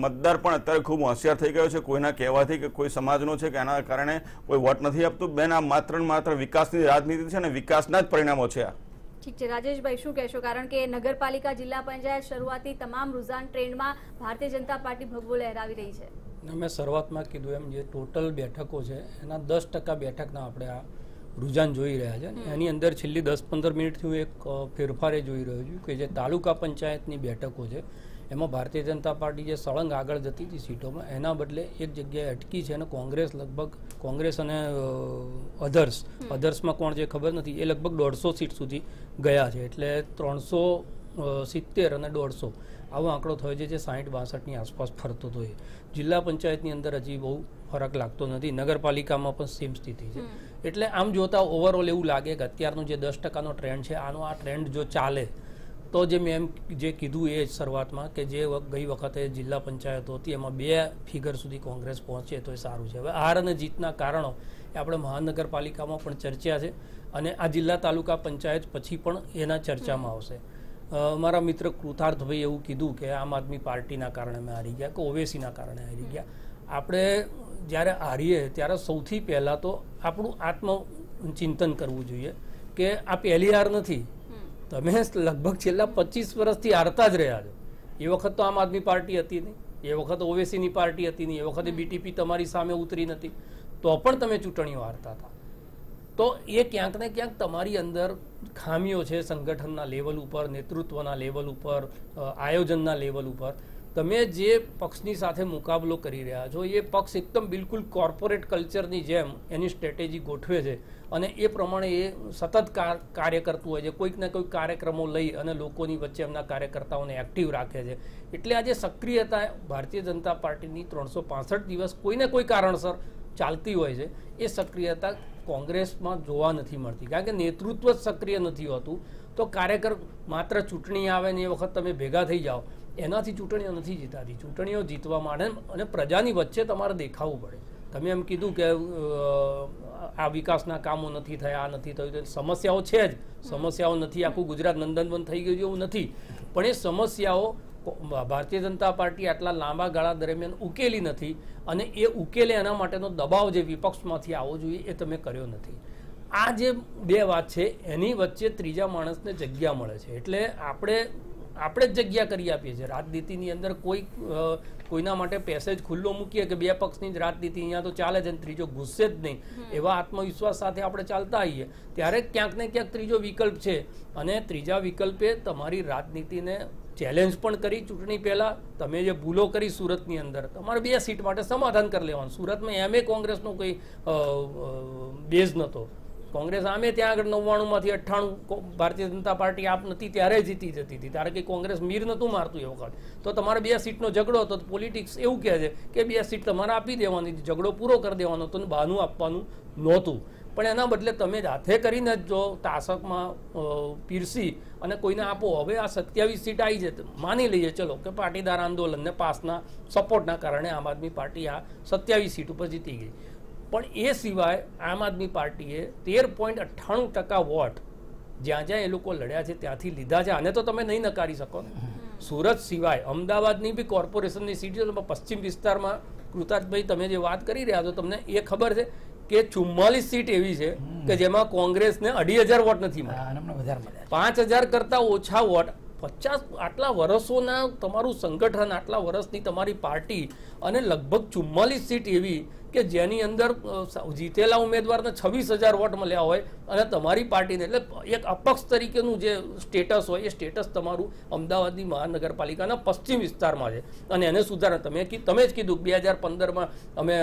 મતદાર પણ અત્યારે ખૂબ હોશિયાર થઈ ગયો છે. કોઈના કહેવાથી કે કોઈ સમાજનો છે કે એના કારણે કોઈ વોટ નથી આપતું. બેન આ માત્ર ને માત્ર વિકાસની રાજનીતિ છે અને વિકાસના જ પરિણામો છે. આ ઠીક છે રાજેશભાઈ, શું કહેશો? કારણ કે નગરપાલિકા જિલ્લા પંચાયત શરૂઆતી તમામ રૂઝાન ટ્રેન્ડમાં ભારતીય જનતા પાર્ટી ભગવો લહેરાવી રહી છે. મેં શરૂઆતમાં કીધું એમ જે ટોટલ બેઠકો છે એના 10% બેઠકના આપણે આ રૂઝાન જોઈ રહ્યા છે. એની અંદર છેલ્લી 10-15 મિનિટથી હું એક ફેરફારે જોઈ રહ્યો છું કે જે તાલુકા પંચાયતની બેઠકો છે એમાં ભારતીય જનતા પાર્ટી જે સળંગ આગળ જતી હતી સીટોમાં એના બદલે એક જગ્યાએ અટકી છે અને કોંગ્રેસ અને અધર્સમાં કોણ છે ખબર નથી, એ લગભગ 150 સીટ સુધી ગયા છે. એટલે 370 અને 150 આવો આંકડો થયો છે જે 60-62ની આસપાસ ફરતો હતો. એ જિલ્લા પંચાયતની અંદર હજી બહુ ફરક લાગતો નથી. નગરપાલિકામાં પણ સેમ સ્થિતિ છે. એટલે આમ જોતા ઓવરઓલ એવું લાગે કે અત્યારનું જે 10%નો ટ્રેન્ડ છે આનો આ ટ્રેન્ડ જો ચાલે તો જે મેં એમ જે કીધું એ જ શરૂઆતમાં કે જે ગઈ વખતે જિલ્લા પંચાયતો હતી એમાં 2 ફિગર સુધી કોંગ્રેસ પહોંચે તો એ સારું છે. હવે હાર અને જીતના કારણો એ આપણે મહાનગરપાલિકામાં પણ ચર્ચા છે અને આ જિલ્લા તાલુકા પંચાયત પછી પણ એના ચર્ચામાં આવશે. મારા મિત્ર કૃતાર્થભાઈ એવું કીધું કે આમ આદમી પાર્ટીના કારણે અમે હારી ગયા કે ઓવેસીના કારણે હારી ગયા. આપણે જ્યારે હારીએ ત્યારે સૌથી પહેલાં તો આપણું આત્મચિંતન કરવું જોઈએ કે આ પહેલી હાર નથી. તમે લગભગ છેલ્લા 25 વર્ષથી હારતા જ રહ્યા છો. એ વખત તો આમ આદમી પાર્ટી હતી નહીં, એ વખત ઓવેસીની પાર્ટી હતી નહીં, એ વખતે બીટીપી તમારી સામે ઉતરી નથી, તો પણ તમે ચૂંટણીઓ હારતા હતા. તો એ ક્યાંક ને ક્યાંક તમારી અંદર ખામીઓ છે સંગઠનના લેવલ ઉપર, નેતૃત્વના લેવલ ઉપર, આયોજનના લેવલ ઉપર. તમે જે પક્ષની સાથે મુકાબલો કરી રહ્યા છો એ પક્ષ એકદમ બિલકુલ કોર્પોરેટ કલ્ચરની જેમ એની સ્ટ્રેટેજી ગોઠવે છે અને એ પ્રમાણે એ સતત કાર્ય કરતું હોય છે. કોઈક ને કોઈક કાર્યક્રમો લઈ અને લોકોની વચ્ચે એમના કાર્યકર્તાઓને એક્ટિવ રાખે છે. એટલે આજે સક્રિયતા ભારતીય જનતા પાર્ટીની 365 દિવસ કોઈને કોઈ કારણસર ચાલતી હોય છે. એ સક્રિયતા કોંગ્રેસમાં જોવા નથી મળતી કારણ કે નેતૃત્વ જ સક્રિય નથી હોતું. તો કાર્યકર માત્ર ચૂંટણી આવે ને એ વખત તમે ભેગા થઈ જાઓ એનાથી ચૂંટણીઓ નથી જીતાતી. ચૂંટણીઓ જીતવા માટે અને પ્રજાની વચ્ચે તમારે દેખાવું પડે. તમે એમ કીધું કે આ વિકાસના કામો નથી થયા, આ નથી થયું, સમસ્યાઓ છે જ. સમસ્યાઓ નથી આખું ગુજરાત નંદનવન થઈ ગયું એવું નથી, પણ એ સમસ્યાઓ ભારતીય જનતા પાર્ટી આટલા લાંબા ગાળા દરમિયાન ઉકેલી નથી અને એ ઉકેલે એના માટેનો દબાવ જે વિપક્ષમાંથી આવવો જોઈએ એ તમે કર્યો નથી. આ જે 2 વાત છે એની વચ્ચે ત્રીજા માણસને જગ્યા મળે છે. એટલે આપણે જ જગ્યા કરી આપીએ છીએ રાજનીતિની અંદર. કોઈના માટે પેસેજ ખુલ્લો મૂકીએ કે 2 પક્ષની જ રાજનીતિ અહીંયા તો ચાલે છે અને ત્રીજો ઘૂસશે જ નહીં એવા આત્મવિશ્વાસ સાથે આપણે ચાલતા આવીએ ત્યારે ક્યાંક ને ક્યાંક ત્રીજો વિકલ્પ છે. અને ત્રીજા વિકલ્પે તમારી રાજનીતિને ચેલેન્જ પણ કરી. ચૂંટણી પહેલાં તમે જે ભૂલો કરી સુરતની અંદર તમારે 2 સીટ માટે સમાધાન કરી લેવાનું. સુરતમાં એમ કોંગ્રેસનો કોઈ બેઝ નહોતો. કોંગ્રેસ આમે ત્યાં આગળ 99માંથી 98 ભારતીય જનતા પાર્ટી આપ નથી ત્યારે જીતી જતી હતી. ત્યારે કે કોંગ્રેસ મીર નહોતું મારતું એ વખત. તો તમારે 2 સીટનો ઝઘડો હતો. પોલિટિક્સ એવું કહે છે કે 2 સીટ તમારે આપી દેવાની, ઝઘડો પૂરો કરી દેવાનો હતો, બહાનું આપવાનું નહોતું. પણ એના બદલે તમે હાથે કરીને જ જો તાસકમાં પીરસી અને કોઈને આપો. હવે આ 27 સીટ આવી છે, માની લઈએ ચલો કે પાટીદાર આંદોલનને પાસના સપોર્ટના કારણે આમ આદમી પાર્ટી આ 27 સીટ ઉપર જીતી ગઈ. પણ એ સિવાય આમ આદમી પાર્ટીએ 13.98% વોટ જ્યાં જ્યાં એ લોકો લડ્યા છે ત્યાંથી લીધા છે. આને તો તમે નહીં નકારી શકો ને. સુરત સિવાય અમદાવાદની બી કોર્પોરેશનની સીટ છે. પશ્ચિમ વિસ્તારમાં કૃતાર્થભાઈ તમે જે વાત કરી રહ્યા છો તમને એ ખબર છે કે 44 સીટ એવી છે કે જેમાં કોંગ્રેસને 2,500 વોટ નથી મળ્યા. 5,000 કરતા ઓછા વોટ. 50 આટલા વર્ષોના તમારું સંગઠન, આટલા વર્ષની તમારી પાર્ટી અને લગભગ 44 સીટ એવી કે જેની અંદર જીતેલા ઉમેદવારને 26,000 વોટ મળ્યા હોય અને તમારી પાર્ટીને, એટલે એક અપક્ષ તરીકેનું જે સ્ટેટસ હોય એ સ્ટેટસ તમારું અમદાવાદની મહાનગરપાલિકાના પશ્ચિમ વિસ્તારમાં છે અને એને સુધારવા તમે જ કીધું 2015માં અમે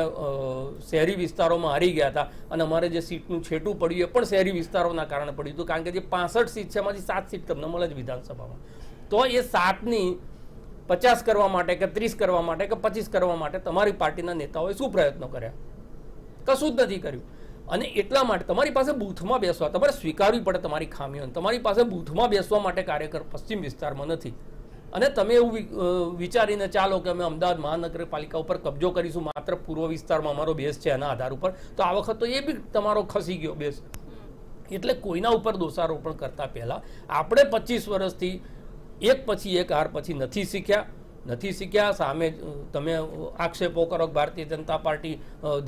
શહેરી વિસ્તારોમાં હારી ગયા હતા અને અમારે જે સીટનું છેટું પડ્યું એ પણ શહેરી વિસ્તારોના કારણે પડ્યું હતું, કારણ કે જે 65 સીટ છે એમાંથી 7 સીટ તમને મળે છે વિધાનસભામાં. તો એ 7ની 50 કરવા માટે કે 30 કરવા માટે કે 25 કરવા માટે તમારી પાર્ટીના નેતાઓએ શું પ્રયત્નો કર્યા? કશું જ નથી કર્યું. અને એટલા માટે તમારી પાસે બૂથમાં બેસવા, તમારે સ્વીકારવી પડે તમારી ખામીઓ. તમારી પાસે બૂથમાં બેસવા માટે કાર્યકર પશ્ચિમ વિસ્તારમાં નથી અને તમે એવું વિચારીને ચાલો કે અમે અમદાવાદ મહાનગરપાલિકા ઉપર કબજો કરીશું માત્ર પૂર્વ વિસ્તારમાં અમારો બેઝ છે એના આધાર ઉપર, તો આ વખત તો એ બી તમારો ખસી ગયો બેઝ. એટલે કોઈના ઉપર દોષારોપણ કરતા પહેલા આપણે 25 વર્ષથી એક પછી એક હાર પછી નથી શીખ્યા. સામે તમે આક્ષેપો કરો કે ભારતીય જનતા પાર્ટી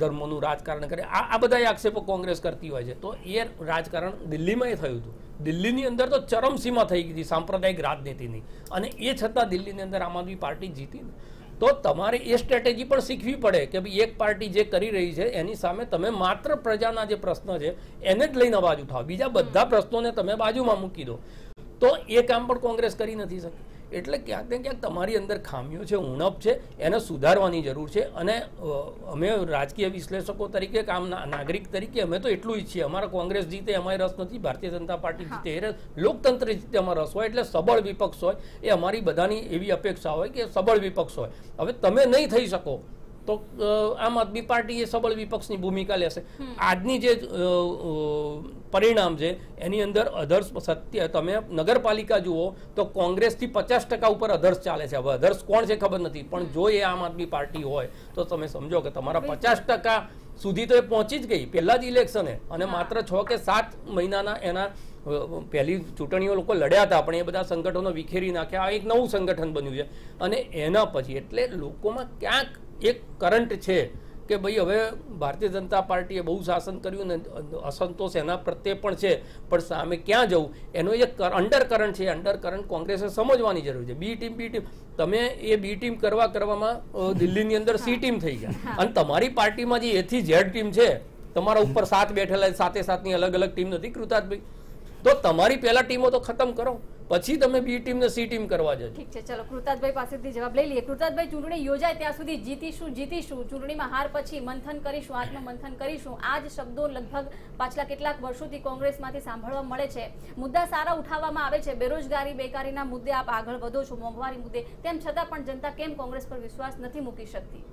ધર્મોનું રાજકારણ કરે, આ બધા આક્ષેપો કોંગ્રેસ કરતી હોય છે. તો એ રાજકારણ દિલ્હીમાં થયું હતું. દિલ્હીની અંદર તો ચરમસીમા થઈ ગઈ હતી સાંપ્રદાયિક રાજનીતિની, અને એ છતાં દિલ્હીની અંદર આમ આદમી પાર્ટી જીતી. તો તમારે એ સ્ટ્રેટેજી પણ શીખવી પડે કે ભાઈ એક પાર્ટી જે કરી રહી છે એની સામે તમે માત્ર પ્રજાના જે પ્રશ્ન છે એને જ લઈને અવાજ ઉઠાવો, બીજા બધા પ્રશ્નોને તમે બાજુમાં મૂકી દો. તો એ કામ પણ કોંગ્રેસ કરી નથી શકી. એટલે ક્યાંક ને ક્યાંક તમારી અંદર ખામીઓ છે, ઉણપ છે, એને સુધારવાની જરૂર છે. અને અમે રાજકીય વિશ્લેષકો તરીકે, નાગરિક તરીકે અમે તો એટલું ઈચ્છીએ, અમારા કોંગ્રેસ જીતે અમારે રસ નથી, ભારતીય જનતા પાર્ટી જીતે, લોકતંત્ર જીતે અમારો રસ હોય, એટલે સબળ વિપક્ષ હોય એ અમારી બધાની એવી અપેક્ષા હોય કે સબળ વિપક્ષ હોય. હવે તમે નહીં થઈ શકો તો આમ આદમી પાર્ટી એ સબળ વિપક્ષની ભૂમિકા લેશે. આજની જે પરિણામ છે એની અંદર અધર્સ સત્ય, તમે નગરપાલિકા જુઓ તો કોંગ્રેસથી 50% ઉપર અધર્સ ચાલે છે. હવે અધર્સ કોણ છે ખબર નથી, પણ જો એ આમ આદમી પાર્ટી હોય તો તમે સમજો કે તમારા 50% સુધી તો એ પહોંચી જ ગઈ પહેલા જ ઇલેક્શને, અને માત્ર 6 કે 7 મહિનાના એના પહેલી ચૂંટણીઓ લોકો લડ્યા હતા પણ એ બધા સંગઠનો વિખેરી નાખ્યા. એક નવું સંગઠન બન્યું છે અને એના પછી એટલે લોકોમાં ક્યાંક એક કરંટ છે કે ભાઈ હવે ભારતીય જનતા પાર્ટીએ બહુ શાસન કર્યું ને અસંતોષ એના પ્રત્યે પણ છે, પણ સામે ક્યાં જવું એનો એક અંડર કરંટ છે. અંડર કરંટ કોંગ્રેસે સમજવાની જરૂર છે. બી ટીમ તમે એ બી ટીમ કરવામાં દિલ્હીની અંદર સી ટીમ થઈ ગયા, અને તમારી પાર્ટીમાં જે A થી Z ટીમ છે, તમારા ઉપર 7 બેઠેલા 7-7ની અલગ અલગ ટીમ નથી કૃતાર્થભાઈ, તો તમારી પહેલા ટીમો તો ખતમ કરો, પછી તમે બી ટીમ ને સી ટીમ કરવા જજો. ઠીક છે, ચલો કૃતાર્થભાઈ પાસેથી જવાબ લઈ લઈએ. કૃતાર્થભાઈ, ચૂંટણી યોજાય ત્યાં સુધી જીતીશું, ચૂંટણીમાં હાર પછી મંથન કરીશું, આત્મમંથન કરીશું, આ જ શબ્દો લગભગ પાછલા કેટલાક વર્ષોથી કોંગ્રેસમાંથી સાંભળવા મળે છે. મુદ્દા સારા ઉઠાવવામાં આવે છે, બેરોજગારી, બેકારીના મુદ્દે આપ આગળ વધો છો, મોંઘવારી મુદ્દે, તેમ છતાં પણ જનતા કેમ કોંગ્રેસ પર વિશ્વાસ નથી મૂકી શકતી?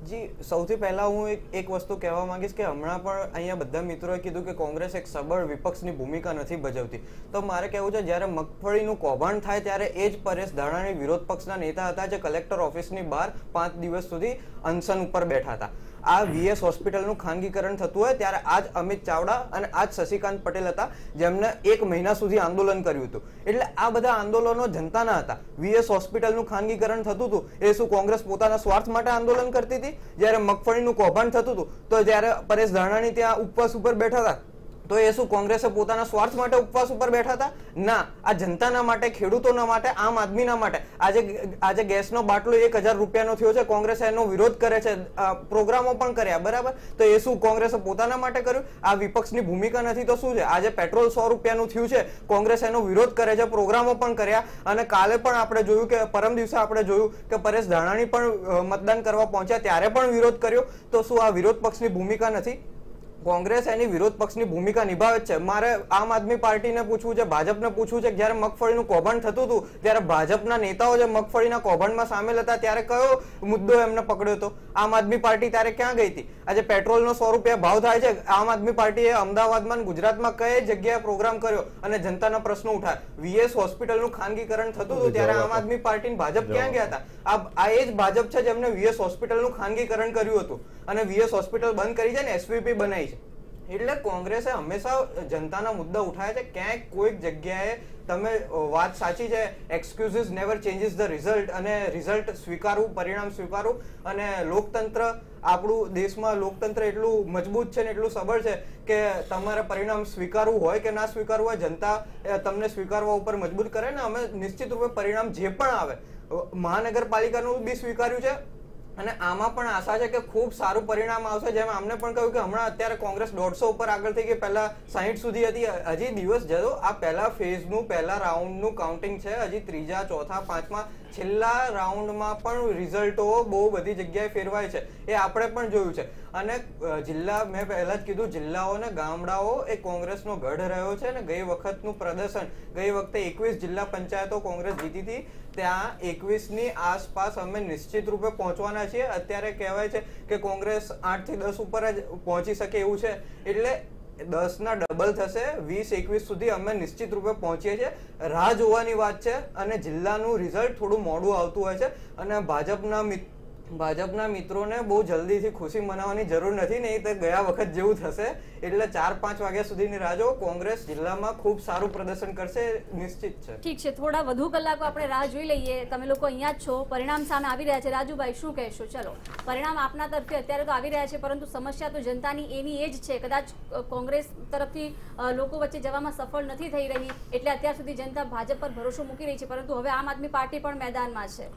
જી, સૌથી પહેલા હું એક વસ્તુ કહેવા માંગીશ કે હમણાં પણ અહીંયા બધા મિત્રોએ કીધું કે કોંગ્રેસ એક સબળ વિપક્ષની ભૂમિકા નથી ભજવતી. તો મારે કહેવું છે, જ્યારે મગફળીનું કૌભાંડ થાય ત્યારે એ જ પરેશ ધાનાણી વિરોધ પક્ષના નેતા હતા જે કલેક્ટર ઓફિસની બહાર 5 દિવસ સુધી અનશન ઉપર બેઠા હતા. આ VS હોસ્પિટલનું ખાનગીકરણ થતું હોય ત્યારે આજ અમિત ચાવડા અને આજ શશિકાંત પટેલ હતા જેમને 1 મહિના સુધી આંદોલન કર્યું હતું. એટલે આ બધા આંદોલનો જનતાના હતા. VS હોસ્પિટલનું ખાનગીકરણ થતું હતું એ શું કોંગ્રેસ પોતાના સ્વાર્થ માટે આંદોલન કરતી હતી? જ્યારે મગફળીનું કૌભાંડ થતું હતું તો જ્યારે પરેશ ધાનાણી ત્યાં ઉપવાસ ઉપર બેઠા હતા તો એ શું કોંગ્રેસે પોતાના સ્વાર્થ માટે ઉપવાસ ઉપર બેઠા હતા? ના, આ જનતાના માટે, ખેડૂતોના માટે, આમ આદમીના માટે. આજે ગેસનો બાટલો 1000 રૂપિયાનો થયો છે, કોંગ્રેસ એનો વિરોધ કરે છે, પ્રોગ્રામો પણ કર્યા, બરાબર? તો એ શું કોંગ્રેસે પોતાના માટે કર્યું? આ વિપક્ષની ભૂમિકા નથી તો શું છે? આજે પેટ્રોલ 100 રૂપિયાનું થયું છે, કોંગ્રેસ એનો વિરોધ કરે છે, પ્રોગ્રામો પણ કર્યા, અને કાલે પણ આપણે જોયું કે પરમ દિવસે આપણે જોયું કે પરેશ ધાનાણી પણ મતદાન કરવા પહોંચ્યા ત્યારે પણ વિરોધ કર્યો. તો શું આ વિરોધ પક્ષની ભૂમિકા નથી? કોંગ્રેસ એની વિરોધ પક્ષની ભૂમિકા નિભાવે છે. મારે આમ આદમી પાર્ટીને પૂછવું છે, ભાજપને પૂછવું છે, જ્યારે મગફળીનું કૌભાંડ થતું હતું ત્યારે ભાજપના નેતાઓ જે મગફળીના કૌભાંડમાં સામેલ હતા ત્યારે કયો મુદ્દો એમને પકડ્યો હતો? આમ આદમી પાર્ટી ત્યારે ક્યાં ગઈ હતી? આજે પેટ્રોલનો 100 રૂપિયા ભાવ થાય છે, આમ આદમી પાર્ટીએ અમદાવાદમાં, ગુજરાતમાં કઈ જગ્યાએ પ્રોગ્રામ કર્યો અને જનતાના પ્રશ્નો ઉઠાવ્યા? VS હોસ્પિટલનું ખાનગીકરણ થતું હતું ત્યારે આમ આદમી પાર્ટી ભાજપ ક્યાં ગયા હતા? આ એ જ ભાજપ છે જેમને VS હોસ્પિટલનું ખાનગીકરણ કર્યું હતું અને VS હોસ્પિટલ બંધ કરી છે ને SVP બનાવી છે. એટલે કોંગ્રેસે હંમેશા જનતાના મુદ્દા ઉઠાવ્યા છે. ક્યાંક કોઈક જગ્યાએ તમે વાત સાચી છે, excuses never changes the result, અને રિઝલ્ટ સ્વીકારવું, પરિણામ સ્વીકારવું. અને લોકતંત્ર, આપણું દેશમાં લોકતંત્ર એટલું મજબૂત છે ને એટલું સબળ છે કે તમારે પરિણામ સ્વીકારવું હોય કે ના સ્વીકારવું હોય, જનતા તમને સ્વીકારવા ઉપર મજબૂત કરે ને. અમે નિશ્ચિત રૂપે પરિણામ જે પણ આવે, મહાનગરપાલિકાનું બી સ્વીકાર્યું છે, અને આમાં પણ આશા છે કે ખૂબ સારું પરિણામ આવશે. જેમ આમને પણ કહ્યું કે હમણાં અત્યારે કોંગ્રેસ 150 ઉપર આગળ થઈ ગઈ, પહેલા 60 સુધી હતી. હજી દિવસ જતો આ પહેલા ફેઝનું પહેલા રાઉન્ડનું કાઉન્ટિંગ છે. હજી ત્રીજા, ચોથા, પાંચમા છેલ્લા રાઉન્ડમાં પણ રિઝલ્ટો બહુ બધી જગ્યાએ ફેરવાય છે. એ આપણે પણ જોયું છે. અને જિલ્લા, મેં પહેલા જ કીધું, જિલ્લાઓ અને ગામડાઓ એ કોંગ્રેસનો ગઢ રહ્યો છે. અને ગઈ વખતનું પ્રદર્શન, ગઈ વખતે 21 જિલ્લા પંચાયતો કોંગ્રેસ જીતી હતી, ત્યાં 21ની આસપાસ અમે નિશ્ચિત રૂપે પહોંચવાના છીએ. અત્યારે કહેવાય છે કે કોંગ્રેસ 8 થી 10 ઉપર જ પહોંચી શકે એવું છે. એટલે 10ના ડબલ થશે. 20-21 સુધી અમે નિશ્ચિત રૂપે પહોંચીએ છીએ. રાહ જોવાની વાત છે. અને જિલ્લાનું રિઝલ્ટ થોડું મોડું આવતું હોય છે. અને ભાજપના મિત્રોને બહુ જલ્દીથી ખુશી મનાવવાની જરૂર નથી, નહીં તો ગયા વખત જેવું થશે. એટલે 4-5 વાગ્યા સુધીની રાહ જો. કોંગ્રેસ જિલ્લામાં ખૂબ સારું પ્રદર્શન કરશે, નિશ્ચિત છે. ઠીક છે, થોડા વધુ કલાકો આપણે રાહ જોઈ લઈએ. તમે લોકો અહીંયા જ છો, પરિણામ સામે આવી રહ્યા છે. રાજુભાઈ, શું કહેશો? ચલો, પરિણામ આપના તરફથી અત્યારે તો આવી રહ્યા છે, પરંતુ સમસ્યા તો જનતાની એની એ જ છે. કદાચ કોંગ્રેસ તરફથી લોકો વચ્ચે જવામાં સફળ નથી થઈ રહી, એટલે અત્યાર સુધી જનતા ભાજપ પર ભરોસો મૂકી રહી છે, પરંતુ હવે આમ આદમી પાર્ટી પણ મેદાનમાં છે.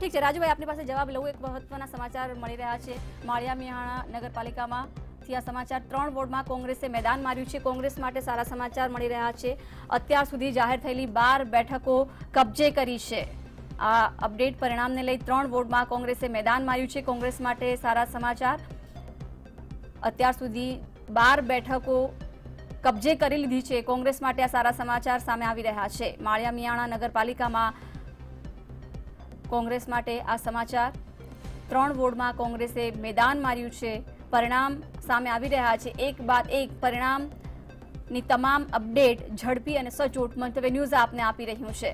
ઠીક છે રાજુભાઈ, આપની પાસે જવાબ લઉં. એક મહત્વના સમાચાર મળી રહ્યા છે. માળિયા મિયાણા નગરપાલિકામાં આ સમાચાર 3 વોર્ડમાં કોંગ્રેસે મેદાન માર્યું છે. કોંગ્રેસ માટે સારા સમાચાર મળી રહ્યા છે. અત્યાર સુધી જાહેર થયેલી 12 બેઠકો કબજે કરી છે. આ અપડેટ પરિણામને લઈ 3 વોર્ડમાં કોંગ્રેસે મેદાન માર્યું છે. કોંગ્રેસ માટે સારા સમાચાર. અત્યાર સુધી 12 બેઠકો કબજે કરી લીધી છે. કોંગ્રેસ માટે આ સારા સમાચાર સામે આવી રહ્યા છે. માળિયા મિયાણા નગરપાલિકામાં કોંગ્રેસ માટે આ સમાચાર. 3 વોર્ડમાં કોંગ્રેસે મેદાન માર્યું છે. પરિણામ સામે આવી રહ્યા છે. એક બાદ એક પરિણામની તમામ અપડેટ ઝડપી અને સચોટ મંતવ્ય ન્યૂઝ આપને આપી રહ્યું છે.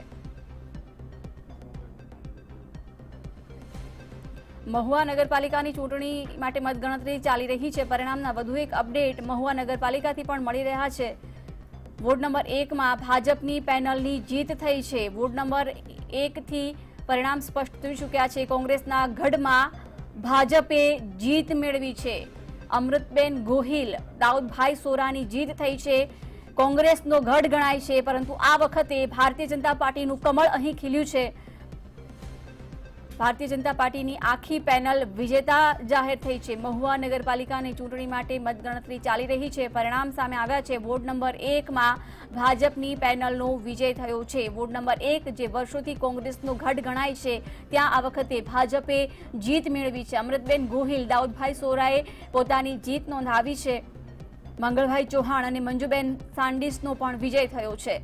મહુવા નગરપાલિકાની ચૂંટણી માટે મતગણતરી ચાલી રહી છે. પરિણામના વધુ એક અપડેટ મહુવા નગરપાલિકાથી પણ મળી રહ્યા છે. વોર્ડ નંબર 1માં ભાજપની પેનલની જીત થઈ છે. વોર્ડ નંબર 1થી પરિણામ સ્પષ્ટ થઈ ચૂક્યા છે. કોંગ્રેસના ગઢમાં ભાજપે જીત મેળવી છે. અમૃતબેન ગોહિલ, દાઉદભાઈ સોરાની જીત થઈ છે. કોંગ્રેસનો ગઢ ગણાય છે, પરંતુ આ વખતે ભારતીય જનતા પાર્ટીનું કમળ અહીં ખીલ્યું છે. ભારતીય જનતા પાર્ટીની આખી પેનલ વિજેતા જાહેર થઈ છે. મહુવા નગરપાલિકાની ચૂંટણી માટે મતગણતરી ચાલી રહી છે. પરિણામ સામે આવ્યા છે. વોર્ડ નંબર 1માં ભાજપની પેનલનો વિજય થયો છે. વોર્ડ નંબર 1 જે વર્ષોથી કોંગ્રેસનો ગઢ ગણાય છે, ત્યાં આ વખતે ભાજપે જીત મેળવી છે. અમૃતબેન ગોહિલ, દાઉદભાઈ સોરાએ પોતાની જીત નોંધાવી છે. મંગળભાઈ ચૌહાણ અને મંજુબેન સાંડીસનો પણ વિજય થયો છે.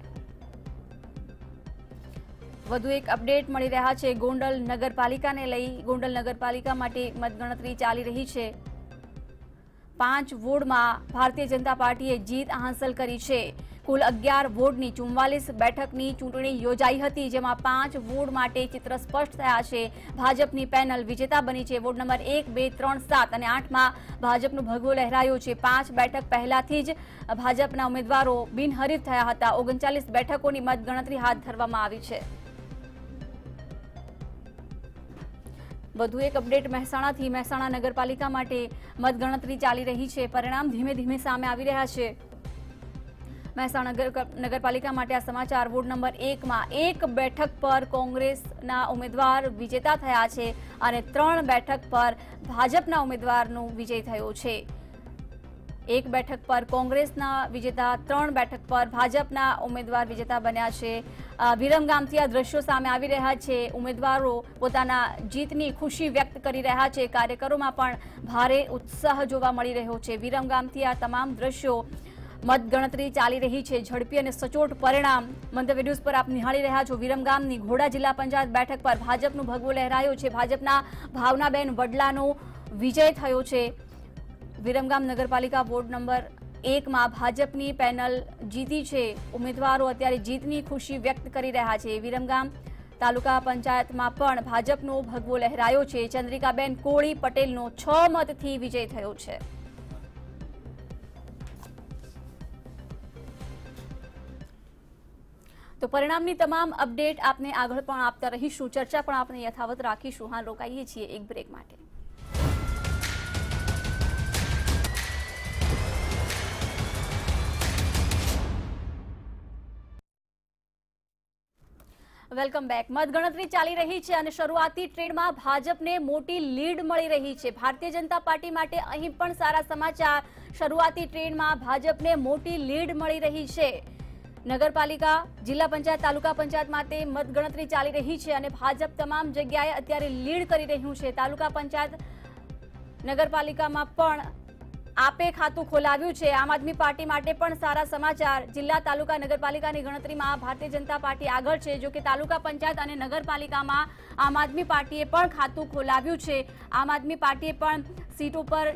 વધુ એક અપડેટ મળી રહ્યા છે ગોંડલ નગરપાલિકાને લઈ. ગોંડલ નગરપાલિકા માટે મતગણતરી ચાલી રહી છે. 5 વોર્ડમાં ભારતીય જનતા પાર્ટીએ જીત હાંસલ કરી છે. કુલ 11 વોર્ડની 44 બેઠકની ચૂંટણી યોજાઈ હતી, જેમાં 5 વોર્ડ માટે ચિત્ર સ્પષ્ટ થયા છે. ભાજપની પેનલ વિજેતા બની છે. વોર્ડ નંબર 1, 2, 3, 7 અને 8માં ભાજપનો ભગવો લહેરાયો છે. 5 બેઠક પહેલાથી જ ભાજપના ઉમેદવારો બિનહરીફ થયા હતા. 39 બેઠકોની મતગણતરી હાથ ધરવામાં આવી છે. વધુ એક અપડેટ મહેસાણાથી. મહેસાણા નગરપાલિકા માટે મતગણતરી ચાલી રહી છે. પરિણામ ધીમે ધીમે સામે આવી રહ્યા છે. મહેસાણા નગરપાલિકા માટે આ સમાચાર. વોર્ડ નંબર 1માં 1 બેઠક પર કોંગ્રેસના ઉમેદવાર વિજેતા થયા છે અને 3 બેઠક પર ભાજપના ઉમેદવારનો વિજય થયો છે. 1 બેઠક પર કોંગ્રેસના વિજેતા, 3 બેઠક પર ભાજપના ઉમેદવાર વિજેતા બન્યા છે. વિરમગામથી આ દ્રશ્યો સામે આવી રહ્યા છે. ઉમેદવારો પોતાના જીતની ખુશી વ્યક્ત કરી રહ્યા છે. કાર્યકરોમાં પણ ભારે ઉત્સાહ જોવા મળી રહ્યો છે. વિરમગામથી આ તમામ દ્રશ્યો. મતગણતરી ચાલી રહી છે. ઝડપી અને સચોટ પરિણામ મંતવ્ય ન્યૂઝ પર આપ નિહાળી રહ્યા છો. વિરમગામની ઘોડા જિલ્લા પંચાયત બેઠક પર ભાજપનો ભગવો લહેરાયો છે. ભાજપના ભાવનાબેન વડલાનો વિજય થયો છે. વિરમગામ નગરપાલિકા વોર્ડ નંબર 1માં ભાજપની પેનલ જીતી છે. ઉમેદવારો અત્યારે જીતની ખુશી વ્યક્ત કરી રહ્યા છે. વિરમગામ તાલુકા પંચાયતમાં પણ ભાજપનો ભગવો લહેરાયો છે. ચંદ્રિકાબેન કોળી પટેલનો 6 મતથી વિજય થયો છે. તો પરિણામની તમામ અપડેટ આપને આગળ પણ આપતા રહીશું. ચર્ચા પણ આપણે યથાવત રાખીશું. હાલ રોકાઈએ છીએ એક બ્રેક માટે. Welcome back. મતગણતરી ચાલી રહી છે અને શરૂઆતી ટ્રેન્ડમાં ભાજપને મોટી લીડ મળી રહી છે. ભારતીય જનતા પાર્ટી માટે અહીં પણ સારા સમાચાર. શરૂઆતી ટ્રેન્ડમાં ભાજપને મોટી લીડ મળી રહી છે. નગરપાલિકા, જિલ્લા પંચાયત, તાલુકા પંચાયત માટે મતગણતરી ચાલી રહી છે અને ભાજપ તમામ જગ્યાએ અત્યારે લીડ કરી રહ્યું છે. તાલુકા પંચાયત, નગરપાલિકામાં પણ આપે ખાતું ખોલાવ્યું છે. આમ આદમી પાર્ટી માટે પણ સારા સમાચાર. જિલ્લા, તાલુકા, નગરપાલિકાની ગણતરીમાં ભારતીય જનતા પાર્ટી આગળ છે. જો કે તાલુકા પંચાયત અને નગરપાલિકામાં આમ આદમી પાર્ટીએ પણ ખાતું ખોલાવ્યું છે. આમ આદમી પાર્ટીએ પણ સીટો પર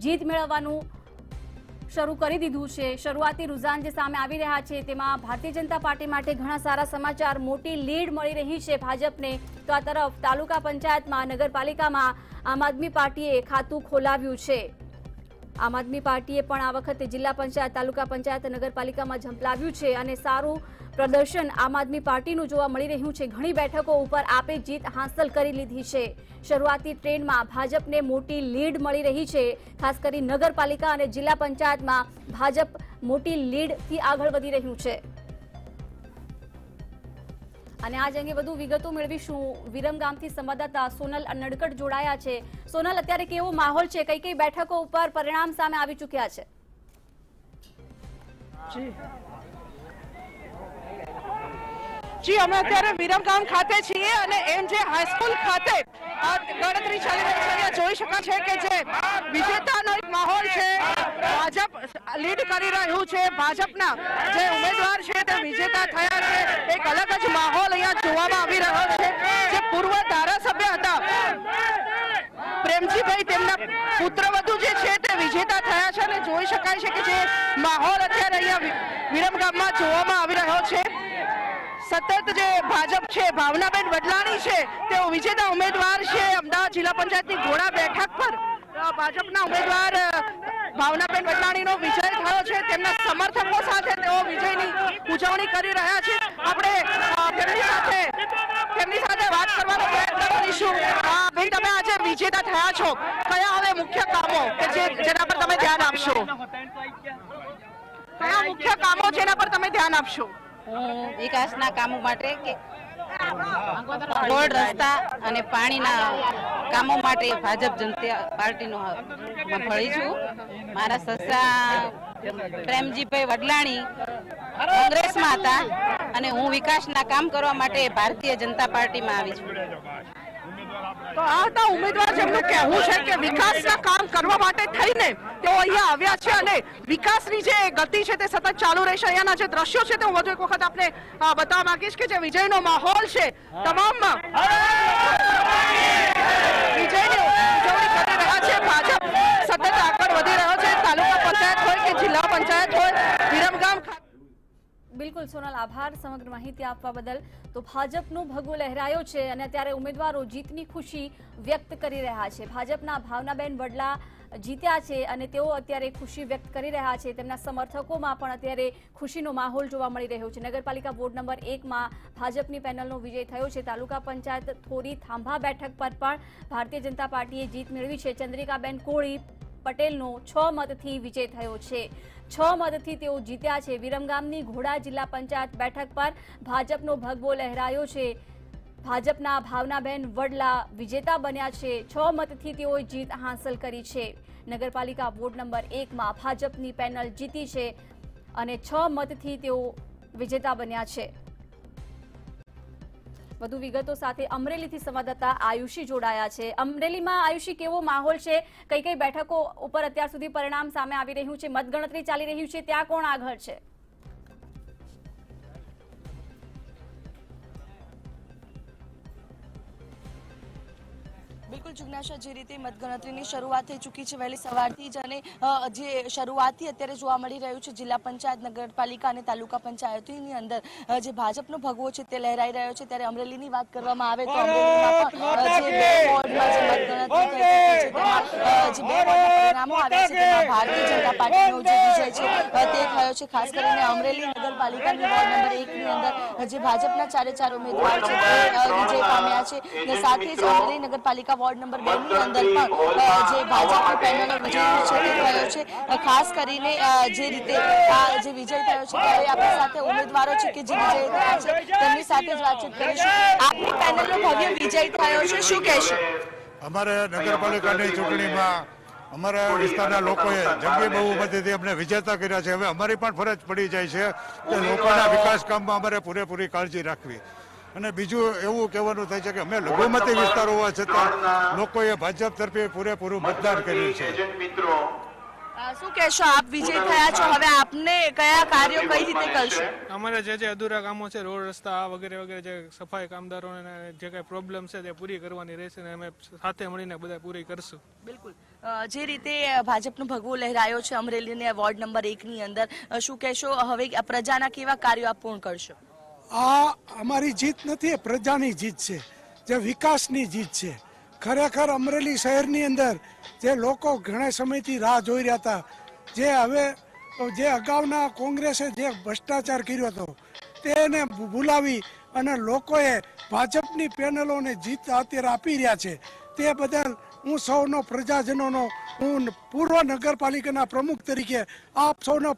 જીત મેળવવાનું શરૂ કરી દીધું છે. શરૂઆતી રુઝાન જે સામે આવી રહ્યા છે તેમાં ભારતીય જનતા પાર્ટી માટે ઘણા સારા સમાચાર. મોટી લીડ મળી રહી છે ભાજપને. તો આ તરફ તાલુકા પંચાયતમાં, નગરપાલિકામાં આમ આદમી પાર્ટીએ ખાતું ખોલાવ્યું છે. આમ આદમી પાર્ટીએ પણ આ વખતે જિલ્લા પંચાયત, તાલુકા પંચાયત, નગરપાલિકામાં ઝંપલાવ્યું છે અને સારું પ્રદર્શન આમ આદમી પાર્ટીનું જોવા મળી રહ્યું છે. ઘણી બેઠકો ઉપર આપે જીત હાંસલ કરી લીધી છે. શરૂઆતી ટ્રેન્ડમાં ભાજપને મોટી લીડ મળી રહી છે. ખાસ કરી નગરપાલિકા અને જિલ્લા પંચાયતમાં ભાજપ મોટી લીડથી આગળ વધી રહ્યું છે. અને આજ અંગે વધુ વિગતો મેળવીશું. વિરમગામથી સંવાદદાતા સોનલ નડકટ જોડાયા છે. સોનલ, અત્યારે કેવો માહોલ છે? કઈ કઈ બેઠકો ઉપર પરિણામ સામે આવી ચૂક્યા છે? જી, અમે અત્યારે વિરમગામ ખાતે છીએ અને એમજે હાઈસ્કૂલ ખાતે ગણતરી ચાલી રહી છે. જોઈ શકાય છે કે જે વિજેતાનો એક માહોલ છે. ભાજપ લીડ કરી રહ્યું છે. ભાજપના જે ઉમેદવાર છે તે વિજેતા થયા છે. એક અલગ જ માહોલ અહીંયા જોવામાં આવી રહ્યો છે. જે પૂર્વ ધારાસભ્ય હતા પ્રેમજીભાઈ, તેમના પુત્રવધુ જે છે તે વિજેતા થયા છે અને જોઈ શકાય છે કે જે માહોલ અત્યારે અહીંયા વિરમગામમાં જોવામાં આવી રહ્યો છે. સતત જે ભાજપ છે, ભાવનાબેન વડલાણી છે, તેઓ વિજેતા ઉમેદવાર છે. અમદાવાદ જિલ્લા પંચાયતની ઘોડા બેઠક પર ભાજપના ઉમેદવાર ભાવનાબેન વડલાણીનો વિજય થયો છે. તેમના સમર્થકો સાથે તેઓ વિજયની ઉજવણી કરી રહ્યા છે. આપણે તેમની સાથે વાત કરવાનો પ્રયત્ન કરીશું. બેન, તમે આજે વિજેતા થયા છો, કયા હવે મુખ્ય કામો કે જેના પર તમે ધ્યાન આપશો? કયા મુખ્ય કામો જેના પર તમે ધ્યાન આપશો? વિકાસના કામો માટે કે રોડ, રસ્તા અને પાણીના કામો માટે ભાજપ જનતા પાર્ટીનો ફળી છું. મારા સસરા પ્રેમજીભાઈ વડલાણી કોંગ્રેસમાં હતા અને હું વિકાસના કામ કરવા માટે ભારતીય જનતા પાર્ટીમાં આવી છું. તો આ હતા ઉમેદવાર, જેમનું કહેવું છે કે વિકાસના કામ કરવા માટે થઈને તેઓ અહીંયા આવ્યા છે અને વિકાસની જે ગતિ છે તે સતત ચાલુ રહેશે. અહીંયાના જે દ્રશ્યો છે તે હું વધુ એક વખત આપને બતાવવા માંગીશ કે જે વિજયનો માહોલ છે, તમામમાં વિજયની ઉજવણી કરી રહ્યા છે. ભાજપ સતત આગળ વધી રહ્યો છે. તાલુકા પંચાયત હોય કે જિલ્લા પંચાયત હોય, વિરમગામ. બિલકુલ સોનલ, આભાર સમગ્ર માહિતી આપવા બદલ. તો ભાજપનું ભગવો લહેરાયો છે અને અત્યારે ઉમેદવારો જીતની ખુશી વ્યક્ત કરી રહ્યા છે. ભાજપના ભાવનાબેન વડલા જીત્યા છે અને તેઓ અત્યારે ખુશી વ્યક્ત કરી રહ્યા છે. તેમના સમર્થકોમાં પણ અત્યારે ખુશીનો માહોલ જોવા મળી રહ્યો છે. નગરપાલિકા વોર્ડ નંબર 1માં ભાજપની પેનલનો વિજય થયો છે. તાલુકા પંચાયત થોરી થાંભા બેઠક પર પણ ભારતીય જનતા પાર્ટીએ જીત મેળવી છે. ચંદ્રિકાબેન કોળી પટેલનો 6 મતથી વિજય થયો છે. 6 મતથી તેઓ જીત્યા છે. વિરમગામની ઘોડા જિલ્લા પંચાયત બેઠક પર ભાજપનો ભગવો લહેરાયો છે. ભાજપના ભાવનાબેન વડલા વિજેતા બન્યા છે. 6 મતથી તેઓએ જીત હાંસલ કરી છે. નગરપાલિકા વોર્ડ નંબર 1માં ભાજપની પેનલ જીતી છે અને 6 મતથી તેઓ વિજેતા બન્યા છે. વધુ વિગતો સાથે અમરેલીથી સંવાદદાતા આયુષી જોડાયા છે. અમરેલીમાં આયુષી, કેવો માહોલ છે? કઈ કઈ બેઠકો ઉપર અત્યાર સુધી પરિણામ સામે આવી રહ્યું છે? મતગણતરી ચાલી રહ્યું છે, ત્યાં કોણ આગળ છે? બિલકુલ જિજ્ઞાસા, જે રીતે મતગણતરીની શરૂઆત થઈ ચૂકી છે વહેલી સવારથી જ અને જે શરૂઆતથી અત્યારે જોવા મળી રહ્યું છે જિલ્લા પંચાયત, નગરપાલિકા અને તાલુકા પંચાયતની અંદર જે ભાજપનો ભગવો છે તે લહેરાઈ રહ્યો છે. ત્યારે અમરેલીની વાત કરવામાં આવે તો અમરેલીમાં પણ જે 2 વોર્ડમાં જે મતગણતરી થઈ ચૂકી છે તેમાં જે 2 વોર્ડના પરિણામો આવ્યા છે તેમાં ભારતીય જનતા પાર્ટીનો જે વિજય છે તે થયો છે. ખાસ કરીને અમરેલી નગરપાલિકાની વોર્ડ નંબર 1ની અંદર જે ભાજપના ચારે ઉમેદવાર છે તે વિજય પામ્યા છે અને સાથે જ અમરેલી નગરપાલિકા વોર્ડ નંબર 2 ની અંદર પણ જે ભાજપની પેનલનો વિજય છે તે થયો છે। ખાસ કરીને જે રીતે આ જે વિજય થયો છે ત્યારે આપણી સાથે ઉમેદવારો છે કે જે વિજય થયા છે તેમની સાથે જ વાતચીત કરીશું। આપની પેનલનો ભવ્ય વિજય થયો છે, શું કહેશો? અમારે નગરપાલિકાની ચૂંટણીમાં અમારા વિસ્તારના લોકોએ જંગી બહુમતીથી અમને વિજેતા કર્યા છે। હવે અમારી પણ ફરજ પડી જાય છે કે લોકોના વિકાસ કામમાં અમારે પૂરેપૂરી કાળજી રાખવી। અને બીજું એવું કહેવાનું થાય છે કે અમે લઘુમતી વિસ્તાર હોવા છતાં લોકોએ ભાજપ તરફે પૂરેપૂરું મતદાન કર્યું છે। શું કહેશો? આપ વિજય થયા છો, હવે આપને કયા કાર્યો કઈ રીતે કરશો? અમારે જે અધૂરા કામો છે, રોડ રસ્તા વગેરે વગેરે, જે સફાઈ કામદારોને જે કઈ પ્રોબ્લેમ છે તે પૂરી કરવાની રહેશે અને અમે સાથે મળીને બધા પૂરી કરશું। બિલકુલ, જે રીતે ભાજપનો ભગવો લહેરાયો છે અમરેલીના વોર્ડ નંબર 1 ની અંદર, શું કહેશો હવે પ્રજાના કેવા કાર્યો આપ પૂર્ણ કરશો? આ અમારી જીત નથી, પ્રજાની જીત છે, જે વિકાસની જીત છે। ખરેખર અમરેલી શહેરની અંદર જે લોકો ઘણા સમયથી રાહ જોઈ રહ્યા હતા, જે અગાઉના કોંગ્રેસે જે ભ્રષ્ટાચાર કર્યો હતો તેને ભૂલાવી અને લોકોએ ભાજપની પેનલોને જીત અત્યારે આપી રહ્યા છે, તે બદલ હું સૌનો પ્રજાજનોનો, હું પૂર્વ નગરપાલિકાના પ્રમુખ તરીકે આપ સૌનો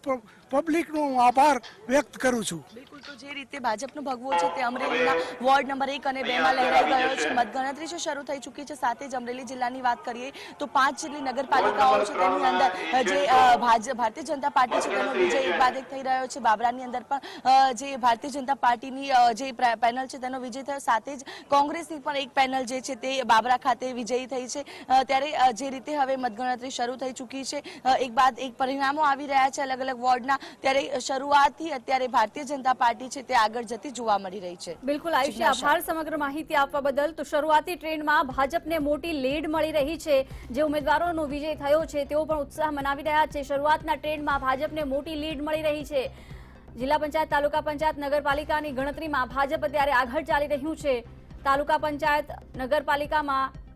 પબ્લિકનો આભાર વ્યક્ત કરું છું। બિલકુલ, તો જે રીતે ભાજપનો ભગવો છે તે અમરેલીના વોર્ડ નંબર 1 અને 2 માં લહેરાઈ ગયો છે। મતગણતરી છે શરૂ થઈ ચૂકી છે। સાથે જ અમરેલી જિલ્લાની વાત કરીએ તો 5 જેટલી નગરપાલિકાઓ છે તેની અંદર જે ભારતીય જનતા પાર્ટી છે તેનો વિજય એક બાદ એક થઈ રહ્યો છે। બાબરાની અંદર પણ જે ભારતીય જનતા પાર્ટીની જે પેનલ છે તેનો વિજય થયો, સાથે જ કોંગ્રેસની પણ એક પેનલ જે છે તે બાબરા ખાતે વિજયી થઈ છે। ત્યારે જે રીતે હવે મતગણતરી શરૂ થઈ ચૂકી છે, એક બાદ એક પરિણામો આવી રહ્યા છે અલગ અલગ વોર્ડના, ત્યારે શરૂઆતથી અત્યારે ભારતીય જનતા પાર્ટી છે તે આગળ જતી જોવા મળી રહી છે। બિલકુલ આયુષી, આભાર સમગ્ર માહિતી આપવા બદલ। તો શરૂઆતી ટ્રેન્ડમાં ભાજપને મોટી લીડ મળી રહી છે। જે ઉમેદવારોનો વિજય થયો છે તેઓ પણ ઉત્સાહ મનાવી રહ્યા છે। શરૂઆતના ટ્રેન્ડમાં ભાજપને મોટી લીડ મળી રહી છે। જિલ્લા પંચાયત, તાલુકા પંચાયત, નગરપાલિકાની ગણતરીમાં ભાજપ અત્યારે આગળ ચાલી રહ્યું છે। તાલુકા પંચાયત, નગરપાલિકામાં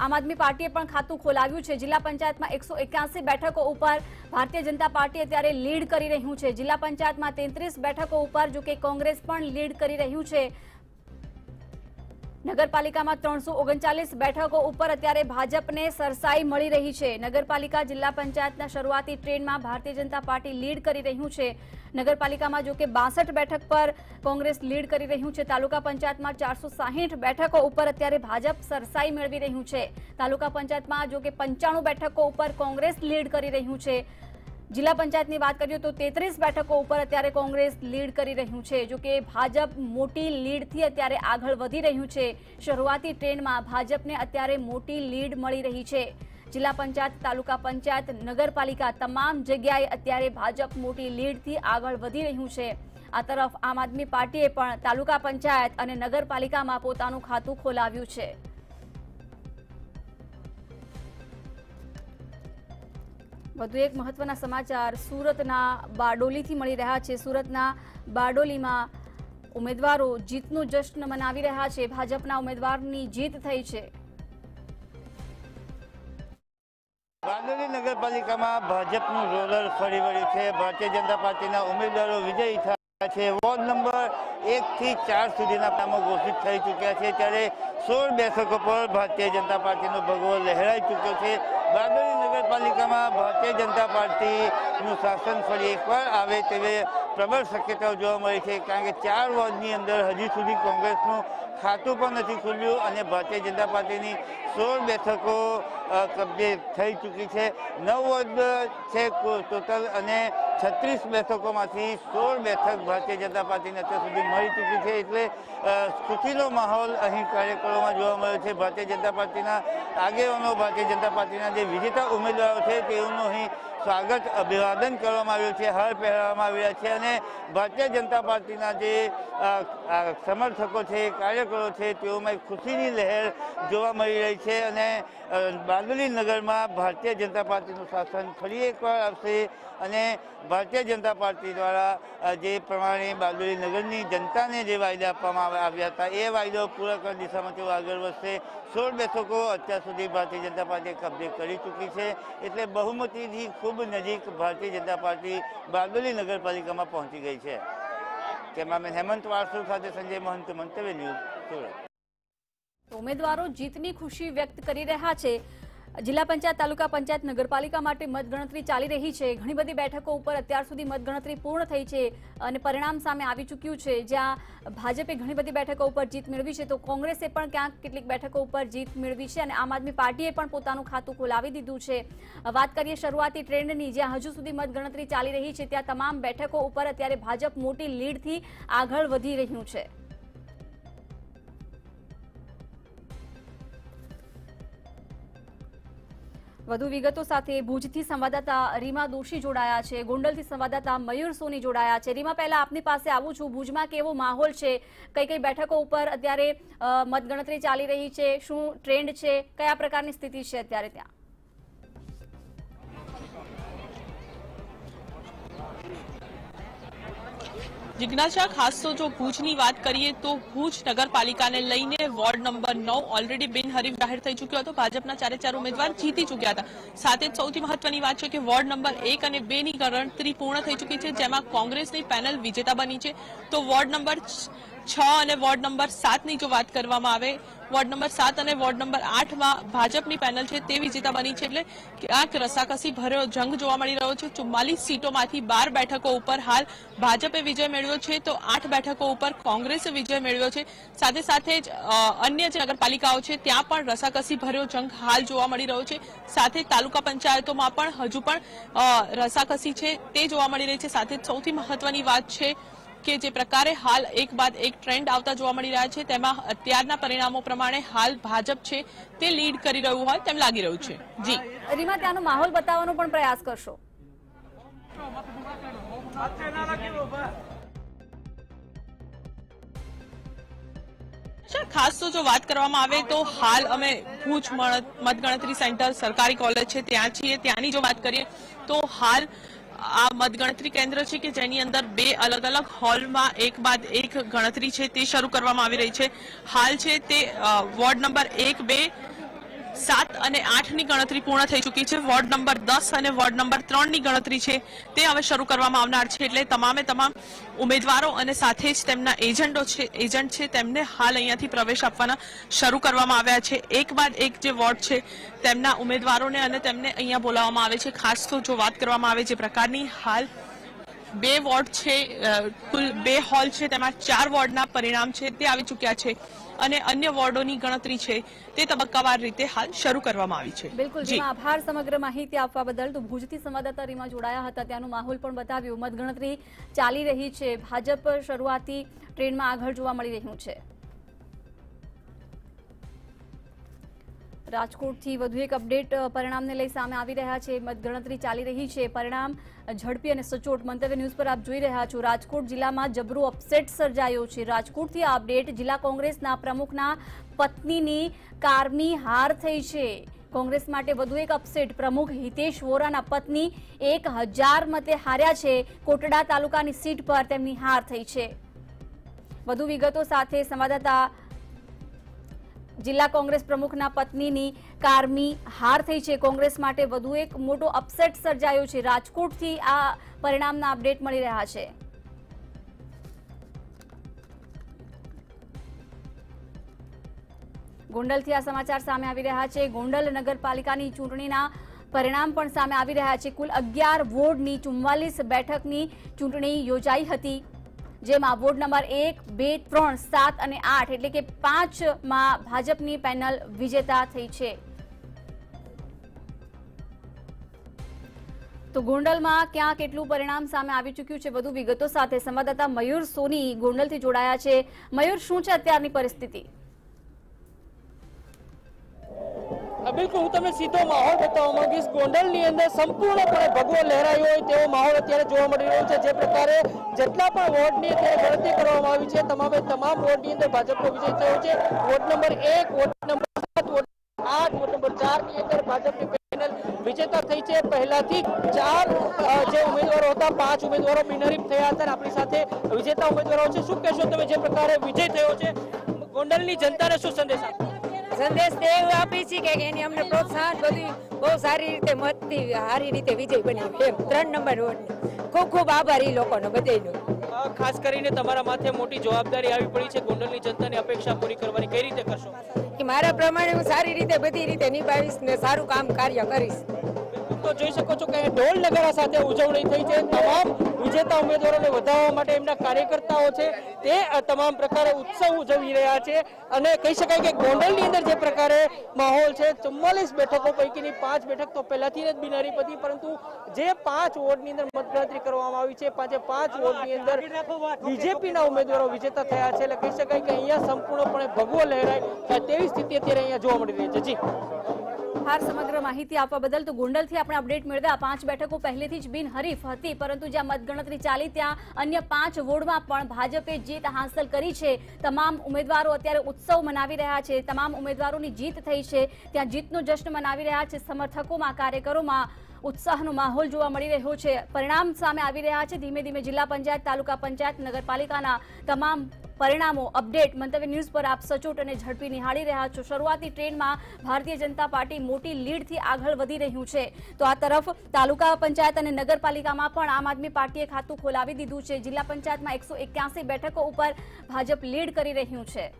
આમ આદમી પાર્ટીએ પણ ખાતું ખોલાવ્યું છે। જિલ્લા પંચાયતમાં 181 બેઠકો ઉપર ભારતીય જનતા પાર્ટી અત્યારે લીડ કરી રહ્યું છે। જિલ્લા પંચાયતમાં 33 બેઠકો ઉપર જો કે કોંગ્રેસ પણ લીડ કરી રહ્યું છે। નગરપાલિકામાં 339 બેઠકો ઉપર અત્યારે ભાજપને સરસાઈ મળી રહી છે। નગરપાલિકા, જિલ્લા પંચાયતના શરૂઆતી ટ્રેન્ડમાં ભારતીય જનતા પાર્ટી લીડ કરી રહ્યું છે। નગરપાલિકામાં જો કે 62 બેઠક પર કોંગ્રેસ લીડ કરી રહ્યું છે। તાલુકા પંચાયતમાં 460 બેઠકો ઉપર અત્યારે ભાજપ સરસાઈ મેળવી રહ્યું છે। તાલુકા પંચાયતમાં જો કે 95 બેઠકો ઉપર કોંગ્રેસ લીડ કરી રહ્યું છે। જિલ્લા પંચાયતની વાત કરીએ તો 33 બેઠકો ઉપર અત્યારે કોંગ્રેસ લીડ કરી રહ્યું છે। જો કે ભાજપ મોટી લીડથી અત્યારે આગળ વધી રહ્યું છે। શરૂઆતી ટ્રેન્ડમાં ભાજપને અત્યારે મોટી લીડ મળી રહી છે। જિલ્લા પંચાયત, તાલુકા પંચાયત, નગરપાલિકા તમામ જગ્યાએ અત્યારે ભાજપ મોટી લીડથી આગળ વધી રહ્યું છે। આ તરફ આમ આદમી પાર્ટીએ પણ તાલુકા પંચાયત અને નગરપાલિકામાં પોતાનું ખાતું ખોલાવ્યું છે। વધુ એક મહત્વના સમાચાર સુરતના બારડોલીથી મળી રહ્યા છે। સુરતના બારડોલીમાં ઉમેદવારો જીતનો જશ્ન મનાવી રહ્યા છે। ભાજપના ઉમેદવારની જીત થઈ છે। બારડોલી નગરપાલિકામાં ભાજપનું રોલર ફરી વળ્યું છે। ભારતીય જનતા પાર્ટીના ઉમેદવારો વિજયી થયા છે। વોર્ડ નંબર 1 થી 4 સુધીના નામો ઘોષિત થઈ ચૂક્યા છે, ત્યારે 16 બેઠકો પર ભારતીય જનતા પાર્ટીનો ભગવો લહેરાઈ ચૂક્યો છે। બારડોલી નગરપાલિકામાં ભારતીય જનતા પાર્ટીનું શાસન ફરી એકવાર આવે તેવી પ્રબળ શક્યતાઓ જોવા મળી છે, કારણ કે 4 વોર્ડની અંદર હજી સુધી કોંગ્રેસનું ખાતું પણ નથી ખુલ્યું અને ભારતીય જનતા પાર્ટીની 16 બેઠકો કબજે થઈ ચૂકી છે। 9 વોર્ડ છે ટોટલ અને 36 બેઠકોમાંથી 16 બેઠક ભારતીય જનતા પાર્ટીને અત્યાર સુધી મળી ચૂકી છે, એટલે ખુશીનો માહોલ અહીં કાર્યકરોમાં જોવા મળ્યો છે। ભારતીય જનતા પાર્ટીના આગેવાનો, ભારતીય જનતા પાર્ટીના જે વિજેતા ઉમેદવારો છે તેઓનું અહીં સ્વાગત, અભિવાદન કરવામાં આવ્યું છે, હાર પહેરાવવામાં આવ્યા છે અને ભારતીય જનતા પાર્ટીના જે સમર્થકો છે, કાર્યકરો છે, તેઓમાં એક ખુશીની લહેર જોવા મળી રહી છે અને બારડોલી નગરમાં ભારતીય જનતા પાર્ટીનું શાસન ફરી એકવાર આવશે અને ભારતીય જનતા પાર્ટી દ્વારા જે પ્રમાણે બારડોલી નગરની જનતાને જે વાયદા આપવામાં આવ્યા હતા એ વાયદાઓ પૂરા કરવા દિશામાં તેઓ આગળ વધશે। 16 બેઠકો અત્યાર સુધી ભારતીય જનતા પાર્ટીએ કબજે કરી ચૂકી છે, એટલે બહુમતીથી ખૂબ નજીક ભારતીય જનતા પાર્ટી બારડોલી નગરપાલિકામાં પહોંચી ગઈ છે। કેમેરામેન હેમંત વારસુ સાથે સંજય મહંત, મંતવ્ય ન્યૂઝ, સુરત. ઉમેદવારો જીતની ખુશી વ્યક્ત કરી રહ્યા છે. જિલ્લા પંચાયત, તાલુકા પંચાયત, નગરપાલિકા માટે મતગણતરી ચાલી રહી છે. ઘણી બધી બેઠકો ઉપર અત્યાર સુધી મતગણતરી પૂર્ણ થઈ છે અને પરિણામ સામે આવી ચૂક્યું છે. જ્યાં ભાજપે ઘણી બધી બેઠકો ઉપર જીત મેળવી છે, તો કોંગ્રેસે પણ ક્યાંક કેટલીક બેઠકો ઉપર જીત મેળવી છે અને આમ આદમી પાર્ટીએ પણ પોતાનું ખાતું ખોલાવી દીધું છે. વાત કરીએ શરૂઆતી ટ્રેન્ડની, જ્યાં હજુ સુધી મતગણતરી ચાલી રહી છે, ત્યાં તમામ બેઠકો ઉપર અત્યારે ભાજપ મોટી લીડથી આગળ વધી રહ્યું છે. વધુ વિગતો સાથે ભુજથી સંવાદદાતા રીમા દોશી જોડાયા છે, ગોંડલથી સંવાદદાતા મયુર સોની જોડાયા છે. રીમા, પહેલા આપની પાસે આવું છું, ભુજમાં કેવો માહોલ છે? કઈ કઈ બેઠકો ઉપર અત્યારે મતગણતરી ચાલી રહી છે? શું ટ્રેન્ડ છે? કયા પ્રકારની સ્થિતિ છે અત્યારે ત્યાં? જિજ્ઞાસા, ખાસ તો જો ભુજની વાત કરીએ તો ભુજ નગરપાલિકાને લઈને વોર્ડ નંબર 9 ઓલરેડી બિનહરીફ જાહેર થઈ ચૂક્યો હતો. ભાજપના 4 ઉમેદવાર જીતી ચૂક્યા હતા. સાથે જ સૌથી મહત્વની વાત છે કે વોર્ડ નંબર 1 અને 2 ની ગણતરી પૂર્ણ થઈ ચૂકી છે, જેમાં કોંગ્રેસની પેનલ વિજેતા બની છે. તો વોર્ડ નંબર 6 અને વોર્ડ નંબર 7 ની જો વાત કરવામાં આવે, વોર્ડ નંબર 7 અને વોર્ડ નંબર 8 માં ભાજપની પેનલ છે તે વિજેતા બની છે. એટલે ક્યાંક રસાકસી ભર્યો જંગ જોવા મળી રહ્યો છે. 44 સીટોમાંથી 12 બેઠકો ઉપર હાલ ભાજપે વિજય મેળવ્યો છે, તો 8 બેઠકો ઉપર કોંગ્રેસે વિજય મેળવ્યો છે. સાથે સાથે જ અન્ય જે નગરપાલિકાઓ છે ત્યાં પણ રસાકસી ભર્યો જંગ હાલ જોવા મળી રહ્યો છે. સાથે તાલુકા પંચાયતોમાં પણ હજુ પણ રસાકસી છે તે જોવા મળી રહી છે. સાથે જ સૌથી મહત્વની વાત છે કે જે પ્રકારે હાલ એક બાદ એક ટ્રેન્ડ આવતા જોવા મળી રહ્યા છે, તેમાં અત્યારના પરિણામો પ્રમાણે હાલ ભાજપ છે તે લીડ કરી રહ્યું હોય તેમ લાગી રહ્યું છે. જી રીમા, ત્યાંનો માહોલ બતાવવાનો પણ પ્રયાસ કરશો? ખાસ તો જો વાત કરવામાં આવે તો હાલ અમે ભુજ મતગણતરી સેન્ટર સરકારી કોલેજ છે ત્યાં છીએ. ત્યાંની જો વાત કરીએ તો હાલ આ મતગણતરી કેન્દ્ર છે કે જેની અંદર 2 અલગ અલગ હોલમાં એક બાદ એક ગણતરી છે તે શરૂ કરવામાં આવી રહી છે. હાલ છે તે વોર્ડ નંબર 1, 2, 7 અને 8 ની ગણતરી પૂર્ણ થઈ ચૂકી છે. વોર્ડ નંબર 10 અને વોર્ડ નંબર 3 ની ગણતરી છે તે હવે શરૂ કરવામાં આવનાર છે. એટલે તમામે તમામ ઉમેદવારો અને સાથે જ તેમના એજન્ટ છે તેમને હાલ અહીંયાથી પ્રવેશ આપવાના શરૂ કરવામાં આવ્યા છે. એક બાદ એક જે વોર્ડ છે તેમના ઉમેદવારોને અને તેમને અહીંયા બોલાવવામાં આવે છે. ખાસ તો જો વાત કરવામાં આવે જે પ્રકારની હાલ 2 વોર્ડ છે, કુલ 2 હોલ છે, તેમાં 4 વોર્ડના પરિણામ છે તે આવી ચૂક્યા છે અને અન્ય વોર્ડોની ગણતરી છે તે તબક્કાવાર રીતે હાલ શરૂ કરવામાં આવી છે. બિલકુલ, રીમા, આભાર સમગ્ર માહિતી આપવા બદલ. તો ભુજથી સંવાદદાતા રીમા જોડાયા હતા, ત્યાંનું માહોલ પણ બતાવ્યું. મતગણતરી ચાલી રહી છે, ભાજપ શરૂઆતી ટ્રેન્ડમાં આગળ જોવા મળી રહ્યું છે. રાજકોટથી વધુ એક અપડેટ પરિણામને લઈ સામે આવી રહ્યા છે. મતગણતરી ચાલી રહી છે, પરિણામ ઝડપી અને સચોટ. મંતવ્ય ન્યૂઝ પર આપ જોઈ રહ્યા છો. રાજકોટ જિલ્લામાં જબરો અપસેટ સર્જાયો છે. રાજકોટથી આ અપડેટ. જિલ્લા કોંગ્રેસના પ્રમુખના પત્નીની કારની હાર થઈ છે. કોંગ્રેસ માટે વધુ એક અપસેટ. પ્રમુખ હિતેશ વોરાના પત્ની 1000 મતે હાર્યા છે. કોટડા તાલુકાની સીટ પર તેમની હાર થઈ છે. વધુ વિગતો સાથે સંવાદદાતા જિલ્લા કોંગ્રેસ પ્રમુખના પત્નીની કારની હાર થઈ છે. કોંગ્રેસ માટે વધુ એક મોટો અપસેટ સર્જાયો છે. રાજકોટથી આ પરિણામના અપડેટ મળી રહ્યા છે. ગોંડલથી આ સમાચાર સામે આવી રહ્યા છે. ગોંડલ નગરપાલિકાની ચૂંટણીના પરિણામ પણ સામે આવી રહ્યા છે. કુલ 11 વોર્ડની 44 બેઠકની ચૂંટણી યોજાઈ હતી, જેમાં વોર્ડ નંબર 1, 2, 3, 7 અને 8 એટલે કે 5માં ભાજપની પેનલ વિજેતા થઈ છે. તો ગોંડલમાં ક્યાં કેટલું પરિણામ સામે આવી ચૂક્યું છે, વધુ વિગતો સાથે સંવાદદાતા મયુર સોની ગોંડલથી જોડાયા છે. મયુર, શું છે અત્યારની પરિસ્થિતિ? બિલકુલ, હું તમને સીધો માહોલ બતાવવા માંગીશ. ગોંડલની અંદર સંપૂર્ણપણે ભગવો લહેરાયો હોય તેવો માહોલ અત્યારે જોવા મળી રહ્યો છે. જે પ્રકારે જેટલા પણ વોર્ડની અત્યારે ગણતરી કરવામાં આવી છે, તમામ વોર્ડની અંદર ભાજપનો વિજય થયો છે. Ward number 1, ward number 7, ward 8, ward number 4 ની અંદર ભાજપની પેનલ વિજેતા થઈ છે. પહેલાથી 4 જે ઉમેદવારો હતા, 5 ઉમેદવારો બિનહરીફ થયા હતા. આપણી સાથે વિજેતા ઉમેદવારો છે. શું કહેશો તમે, જે પ્રકારે વિજય થયો છે, ગોંડલની જનતાને શું સંદેશ આપો? સંદેશ તે એવું આપી છે કે એની અમને પ્રોત્સાહન બધી બહુ સારી રીતે મતથી સારી રીતે વિજય બન્યો એમ 3 નંબર વોર્ડ ખૂબ ખૂબ આભાર એ લોકોનો બધાનો. ખાસ કરીને તમારા માથે મોટી જવાબદારી આવી પડી છે ગોંડલની જનતાની અપેક્ષા પૂરી કરવાની, કઈ રીતે કરશો? કે મારા પ્રમાણે હું સારી રીતે બધી રીતે નિભાવીશ ને સારું કામ કાર્ય કરીશ. તો જોઈ શકો છો કે ઢોલ નગારા સાથે ઉજવણી થઈ છે. તમામ વિજેતા ઉમેદવારોને વધારવા માટે એમના કાર્યકર્તાઓ છે તે તમામ પ્રકારે ઉત્સવ ઉજવી રહ્યા છે અને કહી શકાય કે ગોંડલની અંદર જે પ્રકારે માહોલ છે 44 બેઠકો પૈકીની 5 બેઠક તો પહેલાથી જ બિનહરીફ હતી, પરંતુ જે 5 વોર્ડની અંદર મતગણતરી કરવામાં આવી છે 5 વોર્ડની અંદર બીજેપીના ઉમેદવારો વિજેતા થયા છે. એટલે કહી શકાય કે અહીંયા સંપૂર્ણપણે ભગવો લહેરાય તેવી સ્થિતિ અત્યારે અહીંયા જોવા મળી રહી છે. જી સમગ્ર માહિતી આપવા બદલ. તો ગોંડલથી આપણે અપડેટ મેળવ્યા. 5 બેઠકો પહેલેથી જ બિનહરીફ હતી, પરંતુ જ્યાં મતગણતરી ચાલી ત્યાં અન્ય 5 વોર્ડમાં પણ ભાજપે જીત હાંસલ કરી છે. તમામ ઉમેદવારો અત્યારે ઉત્સવ મનાવી રહ્યા છે. તમામ ઉમેદવારોની જીત થઈ છે, ત્યાં જીતનો જશ્ન મનાવી રહ્યા છે. સમર્થકોમાં, કાર્યકરોમાં ઉત્સાહનો માહોલ જોવા મળી રહ્યો છે. પરિણામ સામે આવી રહ્યા છે. ધીમે ધીમે જિલ્લા પંચાયત, તાલુકા પંચાયત, નગરપાલિકાના તમામ પરિણામો અપડેટ મંતવ્ય ન્યૂઝ પર આપ સચોટ અને ઝડપી નિહાળી રહ્યા છો. શરૂઆતી ટ્રેનમાં ભારતીય જનતા પાર્ટી મોટી લીડથી આગળ વધી રહ્યું છે. તો આ તરફ તાલુકા પંચાયત અને નગરપાલિકામાં પણ આમ આદમી પાર્ટીએ ખાતું ખોલાવી દીધું છે. જિલ્લા પંચાયતમાં 181 બેઠકો ઉપર ભાજપ લીડ કરી રહ્યું છે.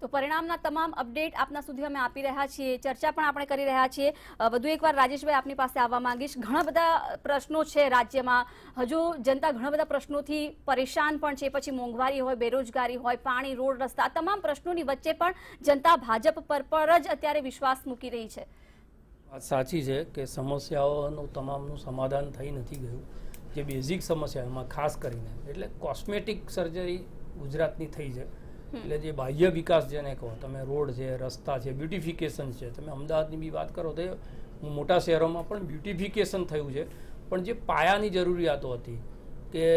તો પરિણામના તમામ અપડેટ આપના સુધી અમે આપી રહ્યા છીએ. ચર્ચા પણ આપણે કરી રહ્યા છીએ. વધુ એકવાર રાજેશભાઈ આપની પાસે આવવા માંગીશ. ઘણા બધા પ્રશ્નો છે રાજ્યમાં. હજુ જનતા ઘણા બધા પ્રશ્નોથી પરેશાન પણ છે. પછી મોંઘવારી હોય, બેરોજગારી હોય, પાણી, રોડ, રસ્તા, તમામ પ્રશ્નોની વચ્ચે પણ જનતા ભાજપ પર જ અત્યારે વિશ્વાસ મૂકી રહી છે. વાત સાચી છે કે સમસ્યાઓનું તમામનું સમાધાન થઈ નથી ગયું. જે બેઝિક સમસ્યા એમાં ખાસ કરીને એટલે કોસ્મેટિક સર્જરી ગુજરાતની થઈ છે. એટલે જે બાહ્ય વિકાસ જેને કહો તમે, રોડ છે, રસ્તા છે, બ્યુટિફિકેશન છે. તમે અમદાવાદની બી વાત કરો તો મોટા શહેરોમાં પણ બ્યુટિફિકેશન થયું છે, પણ જે પાયાની જરૂરિયાતો હતી કે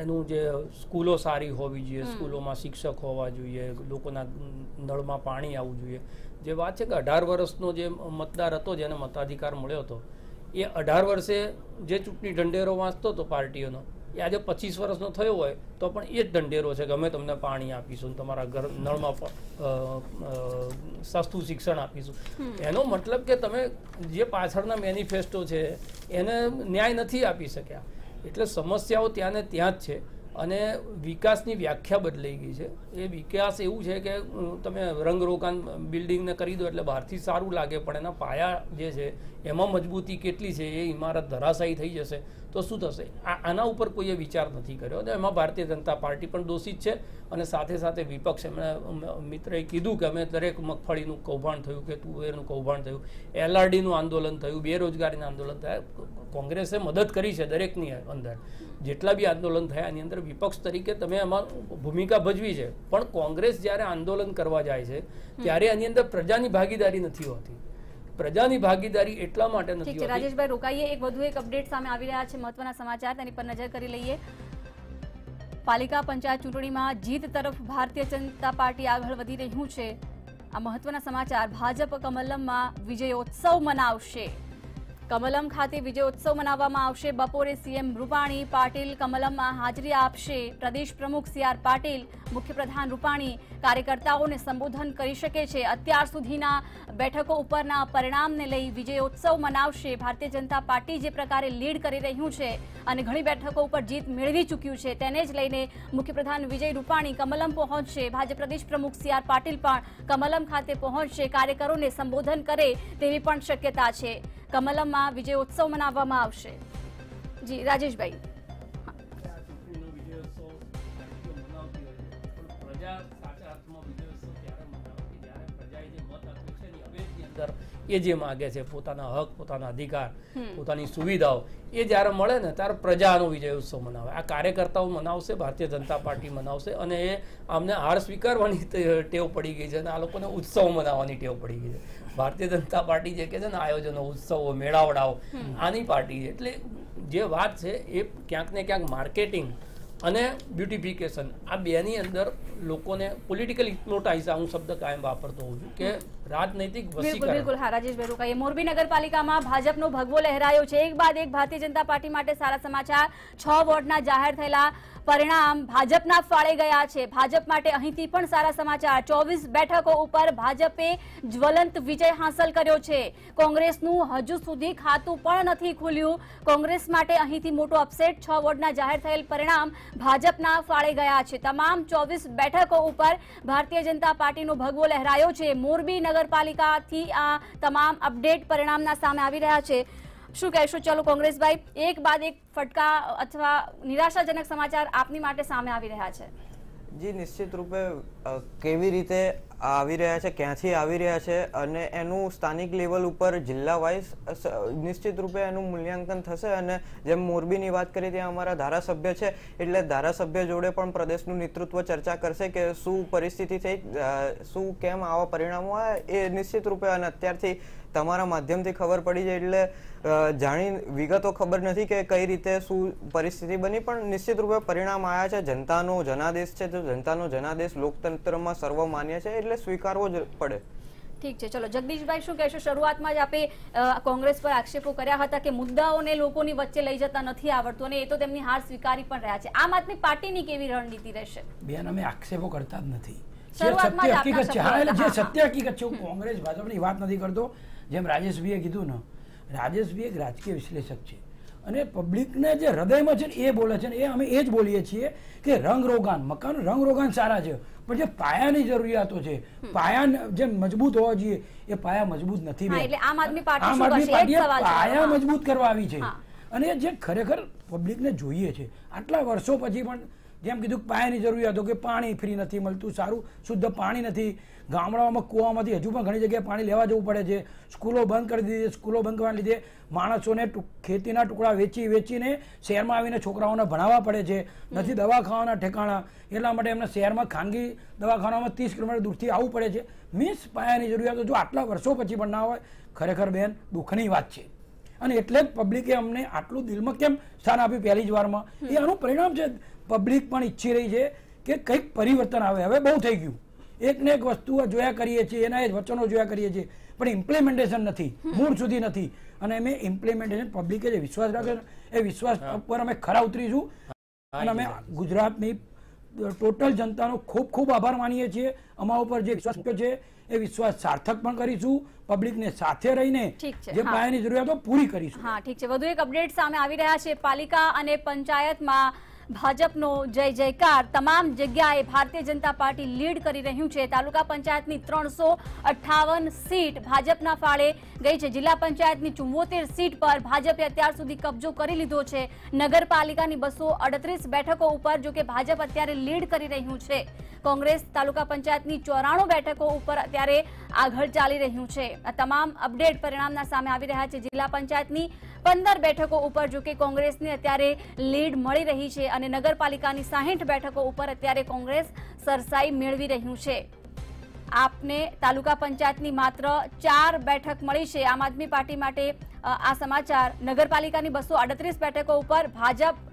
એનું જે સ્કૂલો સારી હોવી જોઈએ, સ્કૂલોમાં શિક્ષક હોવા જોઈએ, લોકોના નળમાં પાણી આવવું જોઈએ. જે વાત છે કે 18 વર્ષનો જે મતદાર હતો, જેને મતાધિકાર મળ્યો હતો, એ 18 વર્ષે જે ચૂંટણી ઢંઢેરો વાંચતો હતો પાર્ટીઓનો, એ આજે 25 વર્ષનો થયો હોય તો પણ એ જ ઢંઢેરો છે કે અમે તમને પાણી આપીશું, તમારા ઘર નળમાં સસ્તું શિક્ષણ આપીશું. એનો મતલબ કે તમે જે પાછળના મેનિફેસ્ટો છે એને ન્યાય નથી આપી શક્યા. એટલે સમસ્યાઓ ત્યાં ને ત્યાં જ છે અને વિકાસની વ્યાખ્યા બદલાઈ ગઈ છે. એ વિકાસ એવું છે કે તમે રંગરોગાન બિલ્ડિંગને કરી દો એટલે બહારથી સારું લાગે, પણ એના પાયા જે છે એમાં મજબૂતી કેટલી છે, એ ઇમારત ધરાશાયી થઈ જશે તો શું થશે, આના ઉપર કોઈએ વિચાર નથી કર્યો. અને એમાં ભારતીય જનતા પાર્ટી પણ દોષિત છે અને સાથે સાથે વિપક્ષ. એમણે મિત્રએ કીધું કે અમે દરેક મગફળીનું કૌભાંડ થયું, કે તુવેરનું કૌભાંડ થયું, LRDનું આંદોલન થયું, બેરોજગારીનું આંદોલન થયા. કોંગ્રેસે મદદ કરી છે દરેકની અંદર. જેટલા બી આંદોલન થયા એની અંદર વિપક્ષ તરીકે તમે એમાં ભૂમિકા ભજવી છે, પણ કોંગ્રેસ જ્યારે આંદોલન કરવા જાય છે ત્યારે એની અંદર પ્રજાની ભાગીદારી નથી હોતી. પ્રજાની ભાગીદારી એટલા માટે નથી હોતી. રાજેશભાઈ રોકાઈએ. એક વધુ એક અપડેટ સામે આવી રહ્યા છે, મહત્વના સમાચાર, તેની પર નજર કરી લઈએ. પાલિકા પંચાયત ચૂંટણીમાં જીત તરફ ભારતીય જનતા પાર્ટી આગળ વધી રહ્યું છે. આ મહત્વના સમાચાર. ભાજપ કમલમમાં વિજયોત્સવ મનાવશે. કમલમ ખાતે વિજયોત્સવ મનાવવામાં આવશે. બપોરે સીએમ રૂપાણી પાટીલ કમલમમાં હાજરી આપશે. પ્રદેશ પ્રમુખ CR પાટીલ, મુખ્યપ્રધાન રૂપાણી કાર્યકર્તાઓને સંબોધન કરી શકે છે. અત્યાર સુધીના બેઠકો ઉપરના પરિણામને લઈ વિજયોત્સવ મનાવશે. ભારતીય જનતા પાર્ટી જે પ્રકારે લીડ કરી રહ્યું છે અને ઘણી બેઠકો ઉપર જીત મેળવી ચૂક્યું છે, તેને જ લઈને મુખ્યપ્રધાન વિજય રૂપાણી કમલમ પહોંચશે. ભાજપ પ્રદેશ પ્રમુખ CR પાટીલ પણ કમલમ ખાતે પહોંચશે. કાર્યકરોને સંબોધન કરે તેવી પણ શક્યતા છે. કમલમમાં વિજયોત્સવ મનાવવામાં આવશે. જી રાજેશભાઈ. એ જે માગે છે પોતાના હક, પોતાના અધિકાર, પોતાની સુવિધાઓ, એ જ્યારે મળે ને ત્યારે પ્રજાનો વિજય ઉત્સવ મનાવે. આ કાર્યકર્તાઓ મનાવશે, ભારતીય જનતા પાર્ટી મનાવશે અને એ આમને હાર સ્વીકારવાની ટેવ પડી ગઈ છે અને આ લોકોને ઉત્સવ મનાવવાની ટેવ પડી ગઈ છે. ભારતીય જનતા પાર્ટી જે કહે છે ને આયોજનો, ઉત્સવો, મેળાવડાઓ, આની પાર્ટી છે. એટલે જે વાત છે એ ક્યાંક ને ક્યાંક માર્કેટિંગ અને બ્યુટિફિકેશન, આ બેની અંદર લોકોને પોલિટિકલ હિપ્નોટાઇઝ, હું શબ્દ કાયમ વાપરતો હોઉં છું કે રાજનૈતિક બિલકુલ વશીકરણ. બિલકુલ હા રાજેશભાઈ રોકાઈએ. મોરબી નગરપાલિકામાં ભાજપનો ભગવો લહેરાયો છે. એક બાદ એક ભારતીય જનતા પાર્ટી માટે સારા સમાચાર. 6 વોર્ડના જાહેર થયેલા પરિણામ ભાજપના ફાળે ગયા છે. ભાજપ માટે અહીંથી પણ સારા સમાચાર. 24 બેઠકો ઉપર ભાજપે જ્વલંત વિજય હાંસલ કર્યો છે. કોંગ્રેસનું હજુ સુધી ખાતું પણ નથી ખુલ્યું. કોંગ્રેસ માટે અહીંથી મોટો અપસેટ. 6 વોર્ડના જાહેર થયેલ પરિણામ ભાજપના ફાળે ગયા છે. તમામ 24 બેઠકો ઉપર ભારતીય જનતા પાર્ટીનો ભગવો લહેરાયો છે. મોરબી નગરપાલિકાથી આ તમામ અપડેટ પરિણામના સામે આવી રહ્યા છે. શું કહેશો? ચલો કોંગ્રેસભાઈ, એક બાદ એક ફટકા અથવા નિરાશાજનક સમાચાર આપની માટે સામે આવી રહ્યા છે. જી નિશ્ચિત રૂપે કેવી રીતે આવી રહ્યા છે, ક્યાંથી આવી રહ્યા છે અને એનું સ્થાનિક લેવલ ઉપર જિલ્લા વાઇઝ નિશ્ચિત રૂપે એનું મૂલ્યાંકન થશે. અને જેમ મોરબીની વાત કરી ત્યાં અમારા ધારાસભ્ય છે એટલે ધારાસભ્ય જોડે પણ પ્રદેશનું નેતૃત્વ ચર્ચા કરશે કે શું પરિસ્થિતિ થઈ, શું કેમ આવા પરિણામો આવ્યા. એ નિશ્ચિત રૂપે અને અત્યારથી તમારા માધ્યમથી ખબર પડી જાય એટલે જાણી વિગતો ખબર નથી કે કઈ રીતે શું પરિસ્થિતિ બની, પણ નિશ્ચિત રૂપે પરિણામ આવ્યા છે. જનતાનો જનાદેશ છે, તો જનતાનો જનાદેશ લોકતંત્રમાં સર્વમાન્ય છે એટલે સ્વીકારવો જ પડે. ઠીક છે. ચલો જગદીશભાઈ, શું કહેશો? શરૂઆતમાં જ આપે કોંગ્રેસ પર આક્ષેપો કર્યા હતા કે મુદ્દાઓને લોકોની વચ્ચે લઈ જતા નથી આવડતું અને એ તો તેમની હાર સ્વીકારી પણ રહ્યા છે. આમ આદમી પાર્ટીની કેવી રણનીતિ રહેશે? બેન, અમે આક્ષેપો કરતા જ નથી. શરૂઆતમાં જ આપના હકીકત છે. હા, એટલે જે સત્ય હકીકત છે, હું કોંગ્રેસ ભાજપની વાત નથી કરતો. જેમ રાજેશભાઈએ કીધું ને, રાજેશભાઈ એક રાજકીય વિશ્લેષક છે અને પબ્લિકને જે હૃદયમાં છે ને એ બોલે છે ને એ અમે એ જ બોલીએ છીએ કે રંગરોગાન મકાન રંગરોગાન સારા છે, પણ જે પાયાની જરૂરિયાતો છે, પાયા જે મજબૂત હોવા જોઈએ એ પાયા મજબૂત નથી. એટલે આમ આદમી પાર્ટી પાયા મજબૂત કરવા આવી છે અને જે ખરેખર પબ્લિકને જોઈએ છે આટલા વર્ષો પછી પણ જેમ કીધું પાયાની જરૂરિયાતો કે પાણી ફ્રી નથી મળતું, સારું શુદ્ધ પાણી નથી, ગામડાઓમાં કૂવામાંથી હજુ પણ ઘણી જગ્યાએ પાણી લેવા જવું પડે છે, સ્કૂલો બંધ કરી દીધી. સ્કૂલો બંધ કરવાને લીધે માણસોને ખેતીના ટુકડા વેચીને શહેરમાં આવીને છોકરાઓને ભણાવવા પડે છે, નથી દવાખાનાના ઠેકાણા, એટલા માટે એમને શહેરમાં ખાનગી દવાખાનામાં 30 કિલોમીટર દૂરથી આવવું પડે છે. મીન્સ પાયાની જરૂરિયાતો જો આટલા વર્ષો પછી પણ ના હોય, ખરેખર બેન દુઃખની વાત છે. અને એટલે જ પબ્લિકે અમને આટલું દિલમાં કેમ સ્થાન આપ્યું પહેલી જ વારમાં, એ આનું પરિણામ છે. પબ્લિક પણ ઈચ્છી રહી છે કે કંઈક પરિવર્તન આવે. હવે બહુ થઈ ગયું, એકને એક વસ્તુઓ જોયા કરીએ છીએ, એના જ વચનો જોયા કરીએ છીએ, પણ ઇમ્પ્લિમેન્ટેશન નથી, મૂળ સુધી નથી. અને અમે ઇમ્પ્લિમેન્ટેશન પબ્લિકે જે વિશ્વાસ રાખ્યો એ વિશ્વાસ ઉપર અમે ખરા ઉતરીશું અને અમે ગુજરાતની ટોટલ જનતાનો ખૂબ ખૂબ આભાર માનીએ છીએ. અમારા ઉપર જે વિશ્વાસ મૂક્યો છે એ વિશ્વાસ સાર્થક પણ કરીશું. પબ્લિકને સાથે રહીને જે પાયાની જરૂરિયાતો પૂરી કરીશું. હા ઠીક છે. વધુ એક અપડેટ સામે આવી રહ્યા છે. પાલિકા અને પંચાયતમાં ભાજપનો જય જયકાર. તમામ જગ્યાએ ભારતીય જનતા પાર્ટી લીડ કરી રહ્યું છે. તાલુકા પંચાયતની 358 સીટ ભાજપના ફાળે ગઈ છે. જિલ્લા પંચાયતની 74 સીટ પર ભાજપે અત્યાર સુધી કબજો કરી લીધો છે. નગરપાલિકાની 238 બેઠકો ઉપર જો કે ભાજપ અત્યારે લીડ કરી રહ્યું છે. કોંગ્રેસ તાલુકા પંચાયતની 94 બેઠકો ઉપર અત્યારે આગળ ચાલી રહ્યું છે. આ તમામ અપડેટ પરિણામના સામે આવી રહ્યા છે. જિલ્લા પંચાયતની 15 બેઠકો ઉપર જો કે કોંગ્રેસને અત્યારે લીડ મળી રહી છે અને નગરપાલિકાની 60 બેઠકો ઉપર અત્યારે કોંગ્રેસ સરસાઈ મેળવી રહ્યું છે. આપને તાલુકા પંચાયતની માત્ર 4 બેઠક મળી છે. આમ આદમી પાર્ટી માટે આ સમાચાર. નગરપાલિકાની 238 બેઠકો ઉપર ભાજપ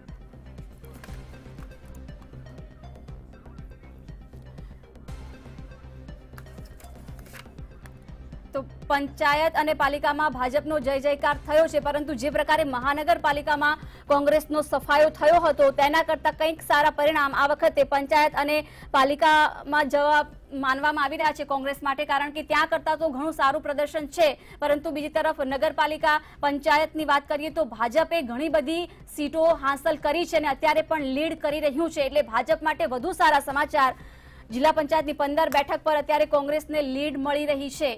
તો પંચાયત અને પાલિકામાં ભાજપનો જય જયકાર થયો છે, પરંતુ જે પ્રકારે મહાનગરપાલિકામાં કોંગ્રેસનો સફાયો થયો હતો તેના કરતા કંઈક સારા પરિણામ આ વખતે પંચાયત અને પાલિકામાં જવા માનવામાં આવી રહ્યા છે કોંગ્રેસ માટે, કારણ કે ત્યાં કરતા તો ઘણું સારું પ્રદર્શન છે. પરંતુ બીજી તરફ નગરપાલિકા પંચાયતની વાત કરીએ તો ભાજપે ઘણી બધી સીટો હાંસલ કરી છે અને અત્યારે પણ લીડ કરી રહ્યું છે. એટલે ભાજપ માટે વધુ સારા સમાચાર. જિલ્લા પંચાયતની 15 બેઠક પર અત્યારે કોંગ્રેસને લીડ મળી રહી છે.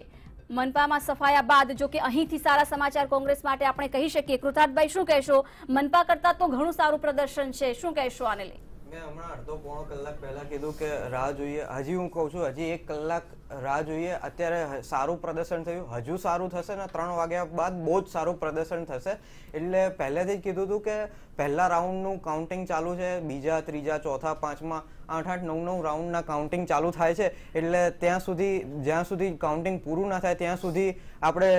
મનપામાં સફાયા બાદ જો કે અહીંથી સારા સમાચાર કોંગ્રેસ માટે આપણે કહી શકીએ. કૃતાર્થભાઈ, શું કહેશો? મનપા કરતા તો ઘણું સારું પ્રદર્શન છે, શું કહેશો આને લઈ? મેં હમણાં અડધો પોણો કલાક પહેલા કીધું કે રાહ જોઈએ. હજી હું કહું છું હજી 1 કલાક રાહ જોઈએ. અત્યારે સારું પ્રદર્શન થયું, હજુ સારું થશે ને 3 વાગ્યા બાદ બહુ જ સારું પ્રદર્શન થશે. એટલે પહેલેથી જ કીધું હતું કે પહેલા રાઉન્ડનું કાઉન્ટિંગ ચાલુ છે, બીજા ત્રીજા ચોથા પાંચમા 8-8, 9-9 રાઉન્ડના કાઉન્ટિંગ ચાલુ થાય છે. એટલે જ્યાં સુધી કાઉન્ટિંગ પૂરું ના થાય ત્યાં સુધી આપણે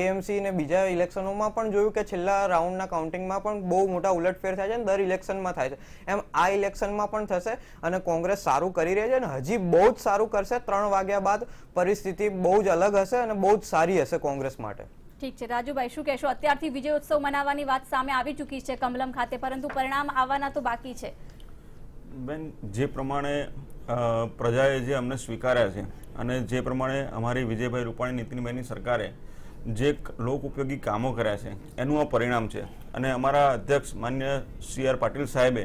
એએમસી ને બીજા ઇલેક્શનોમાં પણ જોયું કે છેલ્લા રાઉન્ડના કાઉન્ટિંગમાં પણ બહુ મોટા ઉલટફેર થાય છે અને દર ઇલેક્શનમાં થાય છે. એમ આ ઇલેક્શનમાં પણ થશે અને કોંગ્રેસ સારું કરી રહી છે અને હજી બહુ જ સારું કરશે. 3 વાગ્યા બાદ પરિસ્થિતિ બહુ જ અલગ હશે અને બહુ જ સારી હશે કોંગ્રેસ માટે. ઠીક છે રાજુભાઈ, શું કહેશો? અત્યારથી વિજય ઉત્સવ મનાવવાની વાત સામે આવી ચૂકી છે કમલમ ખાતે, પરંતુ પરિણામ આવવાના તો બાકી છે. બેન, જે પ્રમાણે પ્રજાએ જે અમને સ્વીકાર્યા છે અને જે પ્રમાણે અમારી વિજયભાઈ રૂપાણી નીતિનભાઈની સરકારે જે લોક ઉપયોગી કામો કર્યા છે એનું આ પરિણામ છે. અને અમારા અધ્યક્ષ માન્ય CR પાટીલ સાહેબે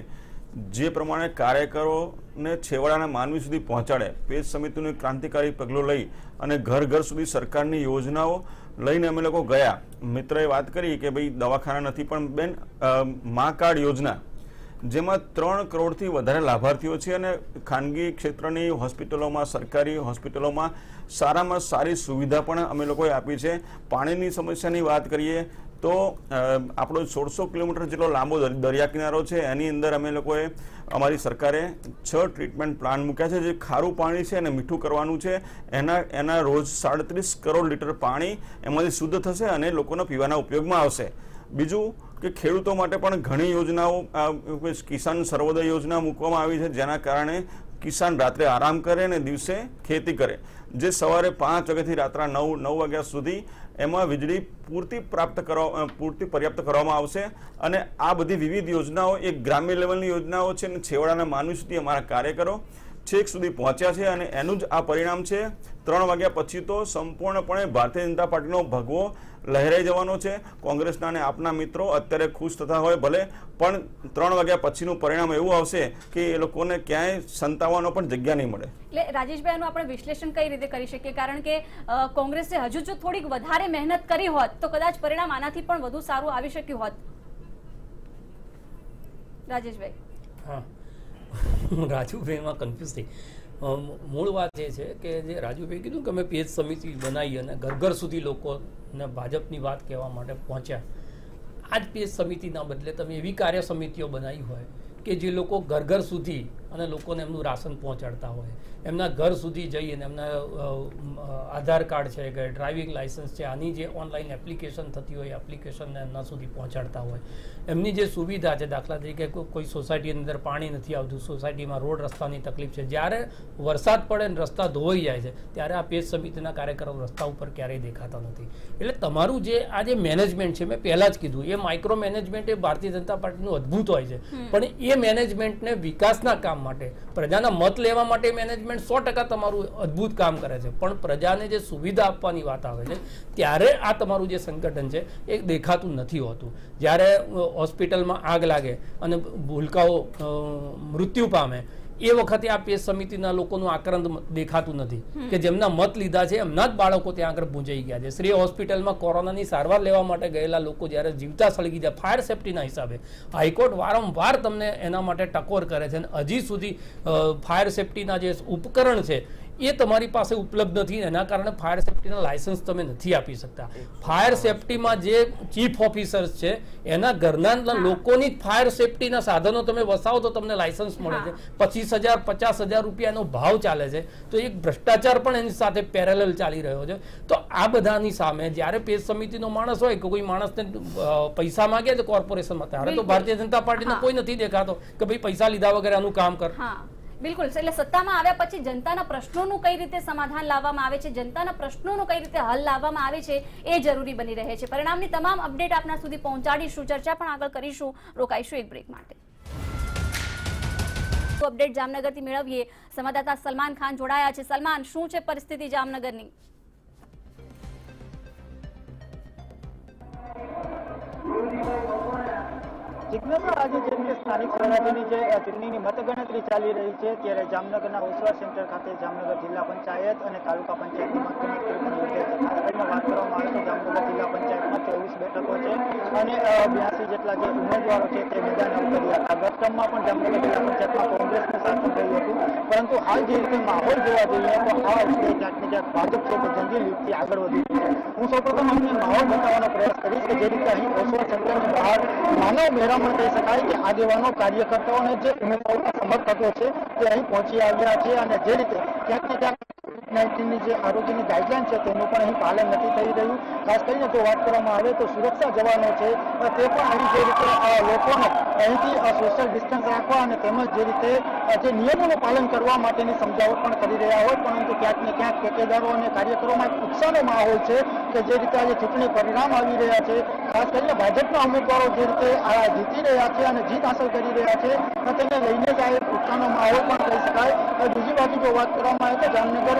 જે પ્રમાણે કાર્યકરોને છેવાડાના માનવી સુધી પહોંચાડે, પેજ સમિતિનું ક્રાંતિકારી પગલું લઈ અને ઘર ઘર સુધી સરકારની યોજનાઓ લઈને અમે લોકો ગયા. મિત્રએ વાત કરી કે ભાઈ દવાખાના નથી, પણ બેન મા કાર્ડ યોજના જેમાં 3 કરોડથી વધારે લાભાર્થીઓ છે અને ખાનગી ક્ષેત્રની હોસ્પિટલોમાં, સરકારી હોસ્પિટલોમાં સારામાં સારી સુવિધા પણ અમે લોકોએ આપી છે. પાણીની સમસ્યાની વાત કરીએ તો આપણો 1600 કિલોમીટર જેટલો લાંબો દરિયા કિનારો છે, એની અંદર અમે લોકોએ અમારી સરકારે 6 ટ્રીટમેન્ટ પ્લાન્ટ મૂક્યા છે. જે ખારું પાણી છે અને મીઠું કરવાનું છે, એના રોજ 37 કરોડ લીટર પાણી એમાંથી શુદ્ધ થશે અને લોકોના પીવાના ઉપયોગમાં આવશે. બીજું કે ખેડૂતો માટે પણ ઘણી યોજનાઓ, કિસાન સર્વોદય યોજના મૂકવામાં આવી છે, જેના કારણે કિસાન રાત્રે આરામ કરે અને દિવસે ખેતી કરે. જે સવારે 5 વાગ્યાથી રાત્રે 9 વાગ્યા સુધી એમાં વીજળી પૂરતી પર્યાપ્ત કરવામાં આવશે. અને આ બધી વિવિધ યોજનાઓ એક ગ્રામ્ય લેવલની યોજનાઓ છે અને છેવાડાના માનવી સુધી અમારા કાર્યકરો છેક સુધી પહોંચ્યા છે અને એનું જ આ પરિણામ છે. 3 વાગ્યા પછી તો સંપૂર્ણપણે ભારતીય જનતા પાર્ટીનો ભગવો લહેરાઈ જવાનો છે. કોંગ્રેસના અને આપના મિત્રો અત્યારે ખુશ થતા હોય ભલે, પણ 3 વાગ્યા પછીનું પરિણામ એવું આવશે કે એ લોકોને ક્યાંય સંતાવવાનો પણ જગ્યા નહીં મળે. એટલે રાજેશભાઈ, આનું આપણે વિશ્લેષણ કઈ રીતે કરી શકીએ? કારણ કે કોંગ્રેસે હજુ જો થોડીક વધારે મહેનત કરી હોત તો કદાચ પરિણામ આનાથી પણ વધુ સારું આવી શક્યું હોત. રાજેશભાઈ. હા, રાજુભાઈમાં કન્ફ્યુઝ થઈ. મૂળ વાત એ છે કે જે રાજુભાઈ કીધું કે અમે પેજ સમિતિ બનાવી અને ઘર ઘર સુધી લોકોને ભાજપની વાત કહેવા માટે પહોંચ્યા. આ જ પેજ સમિતિના બદલે તમે એવી કાર્ય સમિતિઓ બનાવી હોય કે જે લોકો ઘર ઘર સુધી અને લોકોને એમનું રાશન પહોંચાડતા હોય, એમના ઘર સુધી જઈ અને એમના આધાર કાર્ડ છે કે ડ્રાઇવિંગ લાઇસન્સ છે, આની જે ઓનલાઈન એપ્લિકેશન થતી હોય એપ્લિકેશનને એમના સુધી પહોંચાડતા હોય. એમની જે સુવિધા છે, દાખલા તરીકે કોઈ સોસાયટીની અંદર પાણી નથી આવતું, સોસાયટીમાં રોડ રસ્તાની તકલીફ છે, જ્યારે વરસાદ પડે ને રસ્તા ધોવાઈ જાય છે ત્યારે આ પેજ સમિતિના કાર્યકરો રસ્તા ઉપર ક્યારેય દેખાતા નથી. એટલે તમારું જે આ જે મેનેજમેન્ટ છે, મેં પહેલાં જ કીધું, એ માઇક્રો મેનેજમેન્ટ એ ભારતીય જનતા પાર્ટીનું અદ્ભુત હોય છે, પણ એ મેનેજમેન્ટને વિકાસના કામ માટે, પ્રજાના મત લેવા માટે મેનેજમેન્ટ 100% તમારું અદ્ભુત કામ કરે છે, પણ પ્રજાને જે સુવિધા આપવાની વાત આવે છે ત્યારે આ તમારું જે સંગઠન છે એ દેખાતું નથી હોતું. જ્યારે હોસ્પિટલમાં આગ લાગે અને ભૂલકાઓ મૃત્યુ પામે એ વખતે આ પેજ સમિતિના લોકોનું આક્રંદ દેખાતું નથી કે જેમના મત લીધા છે એમના જ બાળકો ત્યાં આગળ પૂંજાઈ ગયા છે. શ્રી હોસ્પિટલમાં કોરોનાની સારવાર લેવા માટે ગયેલા લોકો જ્યારે જીવતા સળગી જાય ફાયર સેફ્ટીના હિસાબે, હાઈકોર્ટ વારંવાર તમને એના માટે ટકોર કરે છે અને હજી સુધી ફાયર સેફ્ટીના જે ઉપકરણ છે એ તમારી પાસે ઉપલબ્ધ નથી. એના કારણે ફાયર સેફ્ટીના લાયસન્સ તમે નથી આપી શકતા. ફાયર સેફ્ટીમાં જે ચીફ ઓફિસર્સ છે એના ઘરના લોકોની ફાયર સેફ્ટીના સાધનો તમે વસાવો તો તમને લાયસન્સ મળે છે. 25,000 50,000 રૂપિયાનો ભાવ ચાલે છે. તો એક ભ્રષ્ટાચાર પણ એની સાથે પેરેલલ ચાલી રહ્યો છે. તો આ બધાની સામે જ્યારે પેજ સમિતિનો માણસ હોય કે કોઈ માણસને પૈસા માંગે છે કોર્પોરેશનમાં, ત્યારે તો ભારતીય જનતા પાર્ટીનો કોઈ નથી દેખાતો કે ભાઈ પૈસા લીધા વગર આનું કામ કર. બિલકુલ. એટલે સત્તામાં આવ્યા પછી જનતાના પ્રશ્નોનું કઈ રીતે સમાધાન લાવવામાં આવે છે, જનતાના પ્રશ્નોનું કઈ રીતે હલ લાવવામાં આવે છે એ જરૂરી બની રહે છે. પરિણામની તમામ અપડેટ આપના સુધી પહોંચાડીશું, ચર્ચા પણ આગળ કરીશું. રોકાઈશું એક બ્રેક માટે. અપડેટ જામનગરથી મેળવીએ. સંવાદદાતા સલમાન ખાન જોડાયા છે. સલમાન, શું છે પરિસ્થિતિ જામનગરની? જિજ્ઞાસા, આજે જેમ કે સ્થાનિક સ્વરાજ્યની જે ચૂંટણીની મતગણતરી ચાલી રહી છે ત્યારે જામનગરના ઓસવા સેન્ટર ખાતે જામનગર જિલ્લા પંચાયત અને તાલુકા પંચાયતની મતગણતરી પણ યોજાય છે. ખાસ કરીને વાત કરવામાં આવે તો જામનગર જિલ્લા પંચાયતમાં 24 બેઠકો છે અને 82 જેટલા જે ઉમેદવારો છે તે મેદાને ઉતર્યા હતા. ગત ક્રમમાં પણ જામનગર જિલ્લા પંચાયતમાં કોંગ્રેસનું શાસન રહ્યું હતું, પરંતુ હાલ જે રીતે માહોલ જોવા જઈએ તો આ વખતે ક્યાંક ને ક્યાંક ભાજપ છે તે જંગી લીડથી આગળ વધી રહ્યું છે. હું સૌપ્રથમ અમને માહોલ બતાવવાનો પ્રયાસ કરીશ કે જે રીતે અહીં ઓસવા સેન્ટરની બહાર માનવ મહેરામણ કહી શકાય કે આગેવાનો, કાર્યકર્તાઓ અને જે ઉમેદવારોના સમર્થકો છે તે અહીં પહોંચી આવ્યા છે અને જે રીતે ક્યાંક ને ક્યાંક COVID-19ની જે આરોગ્યની ગાઈડલાઈન છે તેનું પણ અહીં પાલન નથી થઈ રહ્યું. ખાસ કરીને જો વાત કરવામાં આવે તો સુરક્ષા જવાનો છે તે પણ અહીં જે રીતે લોકોને અહીંથી સોશિયલ ડિસ્ટન્સ રાખવા અને તેમજ જે રીતે જે નિયમોનું પાલન કરવા માટેની સમજાવટ પણ કરી રહ્યા હોય, પરંતુ ક્યાંક ને ક્યાંક ટેકેદારો અને કાર્યકરોમાં એક ઉત્સાહનો માહોલ છે કે જે રીતે આજે ચૂંટણી પરિણામ આવી રહ્યા છે. ખાસ કરીને ભાજપના ઉમેદવારો જે રીતે જીતી રહ્યા છે અને જીત હાંસલ કરી રહ્યા છે તેને લઈને જ આ એક ઉત્સાહનો માહોલ પણ કહી શકાય. બીજી બાજુ જો વાત કરવામાં આવે તો જામનગર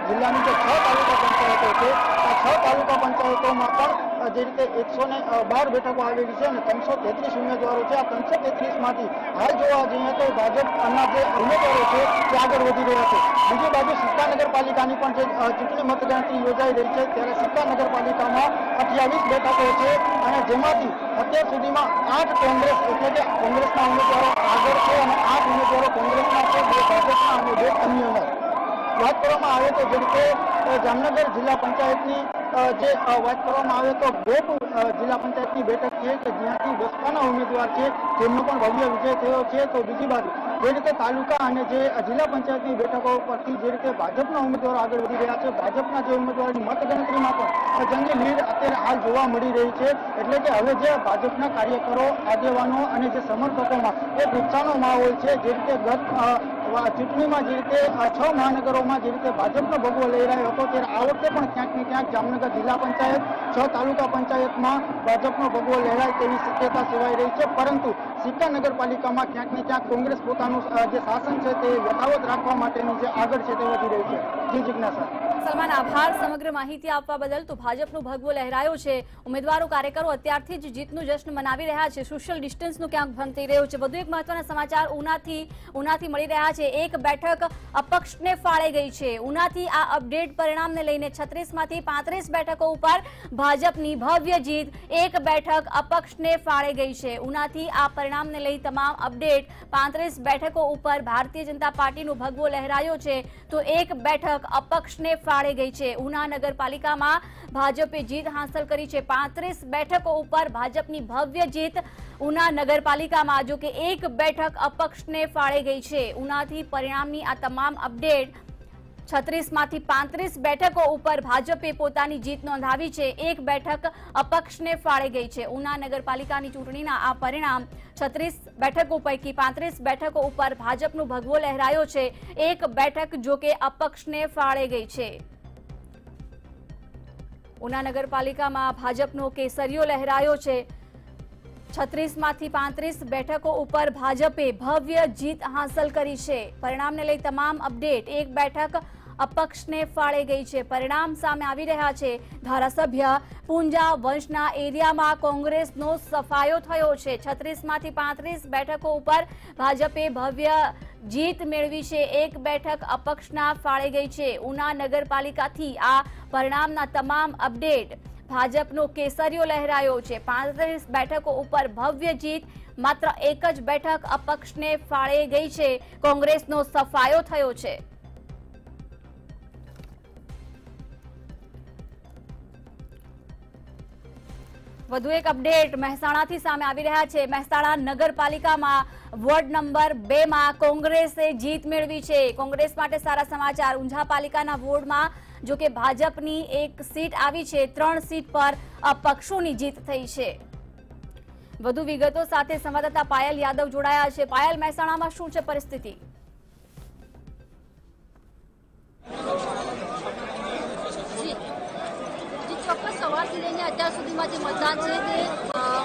જિલ્લાની જે 6 તાલુકા પંચાયતો છે આ 6 તાલુકા પંચાયતોમાં પણ જે રીતે 112 બેઠકો આવેલી છે અને 333 ઉમેદવારો છે. આ 333માંથી હાલ જોવા જઈએ તો ભાજપના જે ઉમેદવારો છે તે આગળ વધી રહ્યા છે. બીજી બાજુ સિક્કા નગરપાલિકાની પણ જે ચૂંટણી મતગણતરી યોજાઈ રહી છે ત્યારે સિક્કા નગરપાલિકામાં 28 બેઠકો છે અને જેમાંથી અત્યાર સુધીમાં 8 કોંગ્રેસ એટલે કે કોંગ્રેસના ઉમેદવારો આગળ છે અને 8 ઉમેદવારો કોંગ્રેસના છે, 2 ભાજપના અને 2 અન્યના. વાત કરવામાં આવે તો જે રીતે જામનગર જિલ્લા પંચાયતની જે વાત કરવામાં આવે તો ગોપુર જિલ્લા પંચાયતની બેઠક છે કે જ્યાંથી બસપાના ઉમેદવાર છે તેમનો પણ ભવ્ય વિજય થયો છે. તો બીજી બાજુ જે રીતે તાલુકા અને જે જિલ્લા પંચાયતની બેઠકો પરથી જે રીતે ભાજપના ઉમેદવારો આગળ વધી રહ્યા છે, ભાજપના જે ઉમેદવારોની મતગણતરીમાં પણ જંગી લીડ અત્યારે હાલ જોવા મળી રહી છે. એટલે કે હવે જે ભાજપના કાર્યકરો, આગેવાનો અને જે સમર્થકોમાં એક ઉત્સાહનો માહોલ છે. જે રીતે ગત ચૂંટણીમાં જે રીતે 6 મહાનગરોમાં જે રીતે ભાજપનો ભગવો લહેરાયો હતો ત્યારે આ વખતે પણ ક્યાંક ને ક્યાંક જામનગર જિલ્લા પંચાયત, 6 તાલુકા પંચાયતમાં ભાજપનો ભગવો લહેરાય તેવી શક્યતા સેવાઈ રહી છે. પરંતુ સિક્કા નગરપાલિકામાં ક્યાંક ને ક્યાંક કોંગ્રેસ પોતાનું જે શાસન છે તે યથાવત રાખવા માટેની જે આગળ છે તે વધી રહી છે. જી જિજ્ઞાસા. સલમાન, આભાર સમગ્ર માહિતી આપવા બદલ. તો ભાજપનો ભગવો લહેરાયો છે, ઉમેદવારો, કાર્યકરો અત્યારથી જ જીતનું જશ્ન મનાવી રહ્યા છે, સોશિયલ ડિસ્ટન્સનું ક્યાંક ભંગ થઈ રહ્યું છે. વધુ એક મહત્વના સમાચાર ઉનાથી મળી રહ્યા છે. એક બેઠક અપક્ષને ફાળે ગઈ છે. ઉનાથી આ અપડેટ પરિણામને લઈને 36માંથી 35 બેઠકો ઉપર ભાજપની ભવ્ય જીત, એક બેઠક અપક્ષને ફાળે ગઈ છે. ઉનાથી આ પરિણામને લઈ તમામ અપડેટ, 35 બેઠકો ઉપર ભારતીય જનતા પાર્ટીનો ભગવો લહેરાયો છે તો એક બેઠક અપક્ષને ફાળે ગઈ છે. ઉના નગરપાલિકામાં ભાજપે જીત હાંસલ કરી છે. 35 બેઠકો ઉપર ભાજપની ભવ્ય જીત ઉના નગરપાલિકામાં, જો કે એક બેઠક અપક્ષને ફાળે ગઈ છે. ઉનાથી પરિણામની આ તમામ અપડેટ, 36માંથી 35 બેઠકો ઉપર ભાજપે પોતાની જીત નોંધાવી છે, એક બેઠક અપક્ષને ફાળે ગઈ છે. ઉના નગરપાલિકાની ચૂંટણીના આ પરિણામ, 36 બેઠકો પૈકી 35 બેઠકો ઉપર ભાજપનો ભગવો લહેરાયો છે, એક બેઠક જો કે અપક્ષને ફાળે ગઈ છે. ઉના નગરપાલિકામાં ભાજપનો કેસરીયો લહેરાયો છે. 36માંથી 35 બેઠકો ઉપર ભાજપે ભવ્ય જીત હાંસલ કરી છે. પરિણામને લઈ તમામ અપડેટ, એક બેઠક અપક્ષને ફાળે ગઈ છે. પરિણામ સામે આવી રહ્યા છે. ધારાસભ્ય પૂંજા વંશના એરિયામાં કોંગ્રેસનો સફાયો થયો છે. 36માંથી 35 બેઠકો ઉપર ભાજપે ભવ્ય જીત મેળવી છે, એક બેઠક અપક્ષના ફાળે ગઈ છે. ઉના નગરપાલિકાથી આ પરિણામના તમામ અપડેટ, ભાજપનો કેસરીયો લહેરાયો છે. 35 બેઠકો ઉપર ભવ્ય જીત, માત્ર એક જ બેઠક અપક્ષને ફાળે ગઈ છે. કોંગ્રેસનો સફાયો થયો છે. વધુ એક અપડેટ મહેસાણાથી સામે આવી રહ્યા છે. મહેસાણા નગરપાલિકામાં વોર્ડ નંબર 2માં કોંગ્રેસે જીત મેળવી છે. કોંગ્રેસ માટે સારા સમાચાર. ઊંઝા પાલિકાના વોર્ડમાં જો કે ભાજપની એક સીટ આવી છે, 3 સીટ પર અપક્ષોની જીત થઈ છે. વધુ વિગતો સાથે સંવાદદાતા પાયલ યાદવ જોડાયા છે. પાયલ, મહેસાણામાં શું છે પરિસ્થિતિ? ચોક્કસ સવારથી લઈને અત્યાર સુધીમાં જે મતદાન છે તે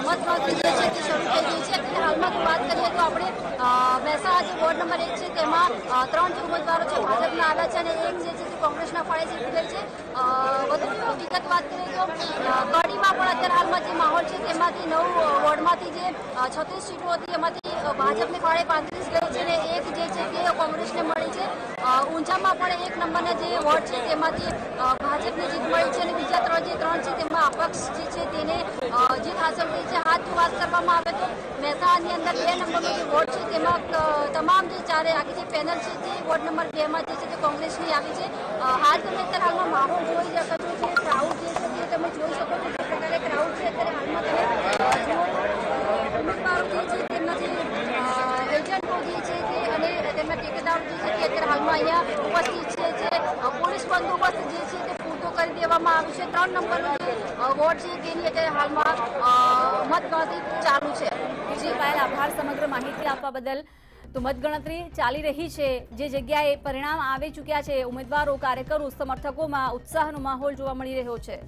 મતગણતરી જે છે તે શરૂ થઈ ગઈ છે. અત્યારે હાલમાં જો વાત કરીએ તો આપણે મહેસાણા જે વોર્ડ નંબર 1 છે તેમાં 3 જે ઉમેદવારો છે ભાજપના આવ્યા છે અને એક જે છે તે કોંગ્રેસના ફાળે જીતી ગઈ છે. વધુ વિગત વાત કરીએ તો કડીમાં પણ અત્યારે હાલમાં જે માહોલ છે તેમાંથી 9 વોર્ડમાંથી જે 36 સીટો હતી એમાંથી ભાજપને ફાળે 35 ગઈ છે અને એક જે છે તે કોંગ્રેસને મળી છે. ઊંઝામાં પણ 1 નંબરના જે વોર્ડ છે તેમાંથી ભાજપને જીત મળી છે અને બીજા 3 છે તેમાં અપક્ષ જે છે તેને જીત હાંસલ થઈ છે. હાથ વાત કરવામાં આવે તો મહેસાણાની અંદર 2 નંબરનો જે વોર્ડ છે તેમાં તમામ જે ચારે આખી જે પેનલ છે તે વોર્ડ નંબર 2 માં જે છે તે કોંગ્રેસની આવી છે. હાલ તમે અત્યારે હાલમાં માહોલ જોઈ શકો છો, જે ક્રાઉડ જે છે તે તમે જોઈ શકો છો, જે પ્રકારે ક્રાઉડ છે અત્યારે હાલમાં તમે ઉમેદવારો જે છે તેમના જે એજન્ટો જે છે તે અને તેમના ટેકેદારો જે છે તે અત્યારે હાલમાં અહીંયા ઉપસ્થિત છે. જે પોલીસ બંદોબસ્ત જે છે તે પૂરતો કરી દેવામાં આવ્યો છે. 3 નંબરનો જે વોર્ડ છે તેની અત્યારે હાલમાં મતગણતરી ચાલુ છે. જી પાયલ, આભાર સમગ્ર માહિતી આપવા બદલ. તો મતગણતરી ચાલી રહી છે, જે જગ્યાએ પરિણામ આવી ચૂક્યા છે, ઉમેદવારો, કાર્યકરો, સમર્થકોમાં ઉત્સાહનો માહોલ જોવા મળી રહ્યો છે.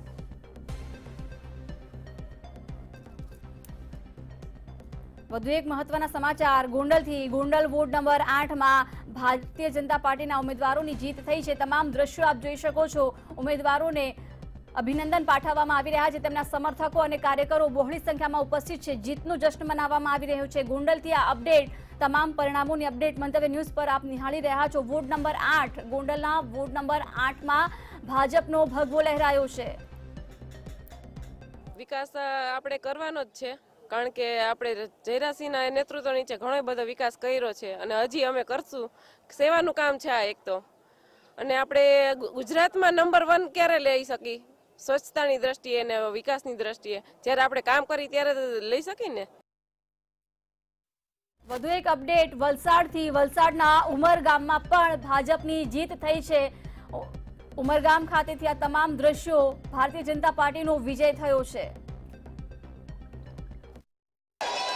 વધુ એક મહત્વના સમાચાર ગોંડલથી. ગોંડલ વોર્ડ નંબર 8માં ભારતીય જનતા પાર્ટીના ઉમેદવારોની જીત થઈ છે. તમામ દ્રશ્યો આપ જોઈ શકો છો. ઉમેદવારોને અભિનંદન પાઠવવામાં આવી રહ્યા છે. તેમના સમર્થકો અને કાર્યકરો બહોળી સંખ્યામાં ઉપસ્થિત છે. જીતનો જશ્ન મનાવવામાં આવી રહ્યો છે. ગોંડલથી આ અપડેટ, તમામ પરિણામોની અપડેટ મંતવ્ય ન્યૂઝ પર આપ નિહાળી રહ્યા છો. વોર્ડ નંબર 8, ગોંડલના વોર્ડ નંબર 8માં ભાજપનો ભગવો લહેરાયો છે. વિકાસ આપણે કરવાનો જ છે, કારણ કે આપણે જયરાસિંહના નેતૃત્વ નીચે ઘણો બધો વિકાસ કર્યો છે અને હજી અમે કરશું. સેવાનું કામ છે આ એક તો. અને આપણે ગુજરાતમાં નંબર 1 ક્યારે લઈ શકી? સ્વચ્છતાની દ્રષ્ટિએ અને વિકાસની દ્રષ્ટિએ જ્યારે આપણે કામ કરી ત્યારે લઈ શકીએ ને. વધુ એક અપડેટ વલસાડથી. વલસાડના ઉમરગામમાં પણ ભાજપની જીત થઈ છે. ઉમરગામ ખાતેથી આ તમામ દ્રશ્યો, ભારતીય જનતા પાર્ટીનો વિજય થયો છે.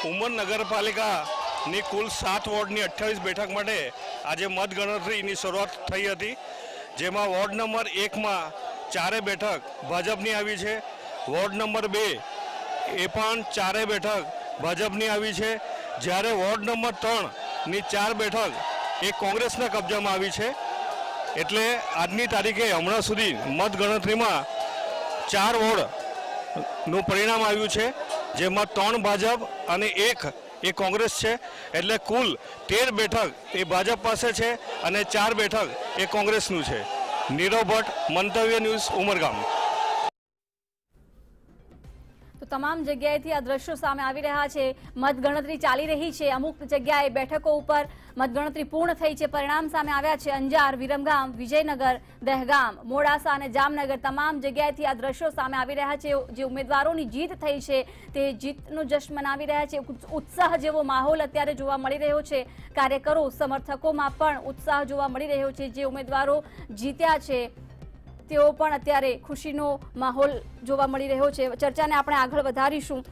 ઉમર નગરપાલિકાની કુલ 7 વોર્ડની 28 બેઠક માટે આજે મતગણતરીની શરૂઆત થઈ હતી, જેમાં વોર્ડ નંબર 1માં 4 બેઠક ભાજપની આવી છે. વોર્ડ નંબર 2 એ પણ 4 બેઠક ભાજપની આવી છે, જ્યારે વોર્ડ નંબર 3ની 4 બેઠક એ કોંગ્રેસના કબજામાં આવી છે. એટલે આજની તારીખે હમણાં સુધી મતગણતરીમાં 4 વોર્ડનું પરિણામ આવ્યું છે, જેમાં 3 ભાજપ અને 1 એ કોંગ્રેસ છે. એટલે કુલ 13 બેઠક એ ભાજપ પાસે છે અને 4 બેઠક એ કોંગ્રેસનું છે. નીરવ ભટ્ટ, મંતવ્ય ન્યૂઝ, ઉમરગામ. તો તમામ જગ્યાએથી આ દ્રશ્યો સામે આવી રહ્યા છે. મતગણતરી ચાલી રહી છે. અમુક જગ્યાએ બેઠકો ઉપર મતગણતરી પૂર્ણ થઈ છે. પરિણામ સામે આવ્યા છે. અંજાર, વિરમગામ, વિજયનગર, દહેગામ, મોડાસા અને જામનગર, તમામ જગ્યાએથી આ દ્રશ્યો સામે આવી રહ્યા છે. જે ઉમેદવારોની જીત થઈ છે તે જીતનો જશ્ન મનાવી રહ્યા છે. ઉત્સાહ જેવો માહોલ અત્યારે જોવા મળી રહ્યો છે. કાર્યકરો, સમર્થકોમાં પણ ઉત્સાહ જોવા મળી રહ્યો છે. જે ઉમેદવારો જીત્યા છે તેઓ પણ અત્યારે ખુશીનો માહોલ જોવા મળી રહ્યો છે. ચર્ચાને આપણે આગળ વધારીશું.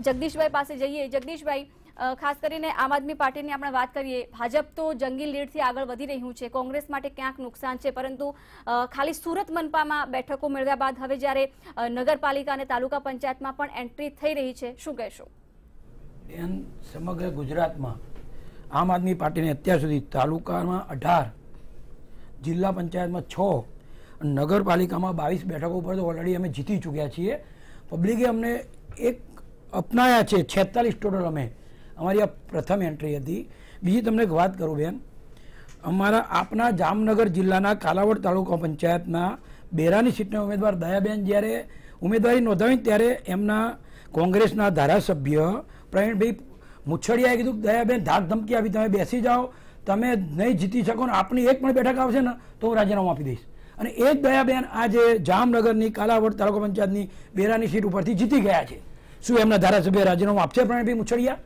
જગદીશભાઈ પાસે જઈએ. જગદીશભાઈ, ખાસ કરીને આમ આદમી પાર્ટીની આપણે વાત કરીએ. ભાજપ તો જંગી લીડથી આગળ વધી રહ્યું છે. કોંગ્રેસ માટે ક્યાંક નુકસાન છે, પરંતુ ખાલી સુરત મનપામાં બેઠકો મેળવ્યા બાદ હવે જ્યારે નગરપાલિકા અને તાલુકા પંચાયતમાં પણ એન્ટ્રી થઈ રહી છે, શું કહેશો? સમગ્ર ગુજરાતમાં આમ આદમી પાર્ટીને અત્યાર સુધી તાલુકામાં 18, જિલ્લા પંચાયતમાં 6, નગરપાલિકામાં 22 બેઠકો ઉપર તો ઓલરેડી અમે જીતી ચૂક્યા છીએ. પબ્લિકે અમને એક અપનાયા છે. 46 ટોટલ અમે, અમારી આ પ્રથમ એન્ટ્રી હતી. બીજી તમને એક વાત કરું બેન, અમારા આપના જામનગર જિલ્લાના કાલાવડ તાલુકા પંચાયતના બેરાની સીટના ઉમેદવાર દયાબેન જ્યારે ઉમેદવારી નોંધાવી ત્યારે એમના કોંગ્રેસના ધારાસભ્ય પ્રવીણભાઈ મુછડિયાએ કીધું દયાબેન ધાક ધમકી આપી, તમે બેસી જાઓ, તમે નહીં જીતી શકો ને આપની એક પણ બેઠક આવશે ને તો હું રાજીનામું આપી દઈશ. અને એ જ દયાબેન આજે જામનગરની કાલાવડ તાલુકા પંચાયતની બેરાની સીટ ઉપરથી જીતી ગયા છે. શું એમના ધારાસભ્ય રાજીનામું આપશે પ્રવીણભાઈ મુછડિયા?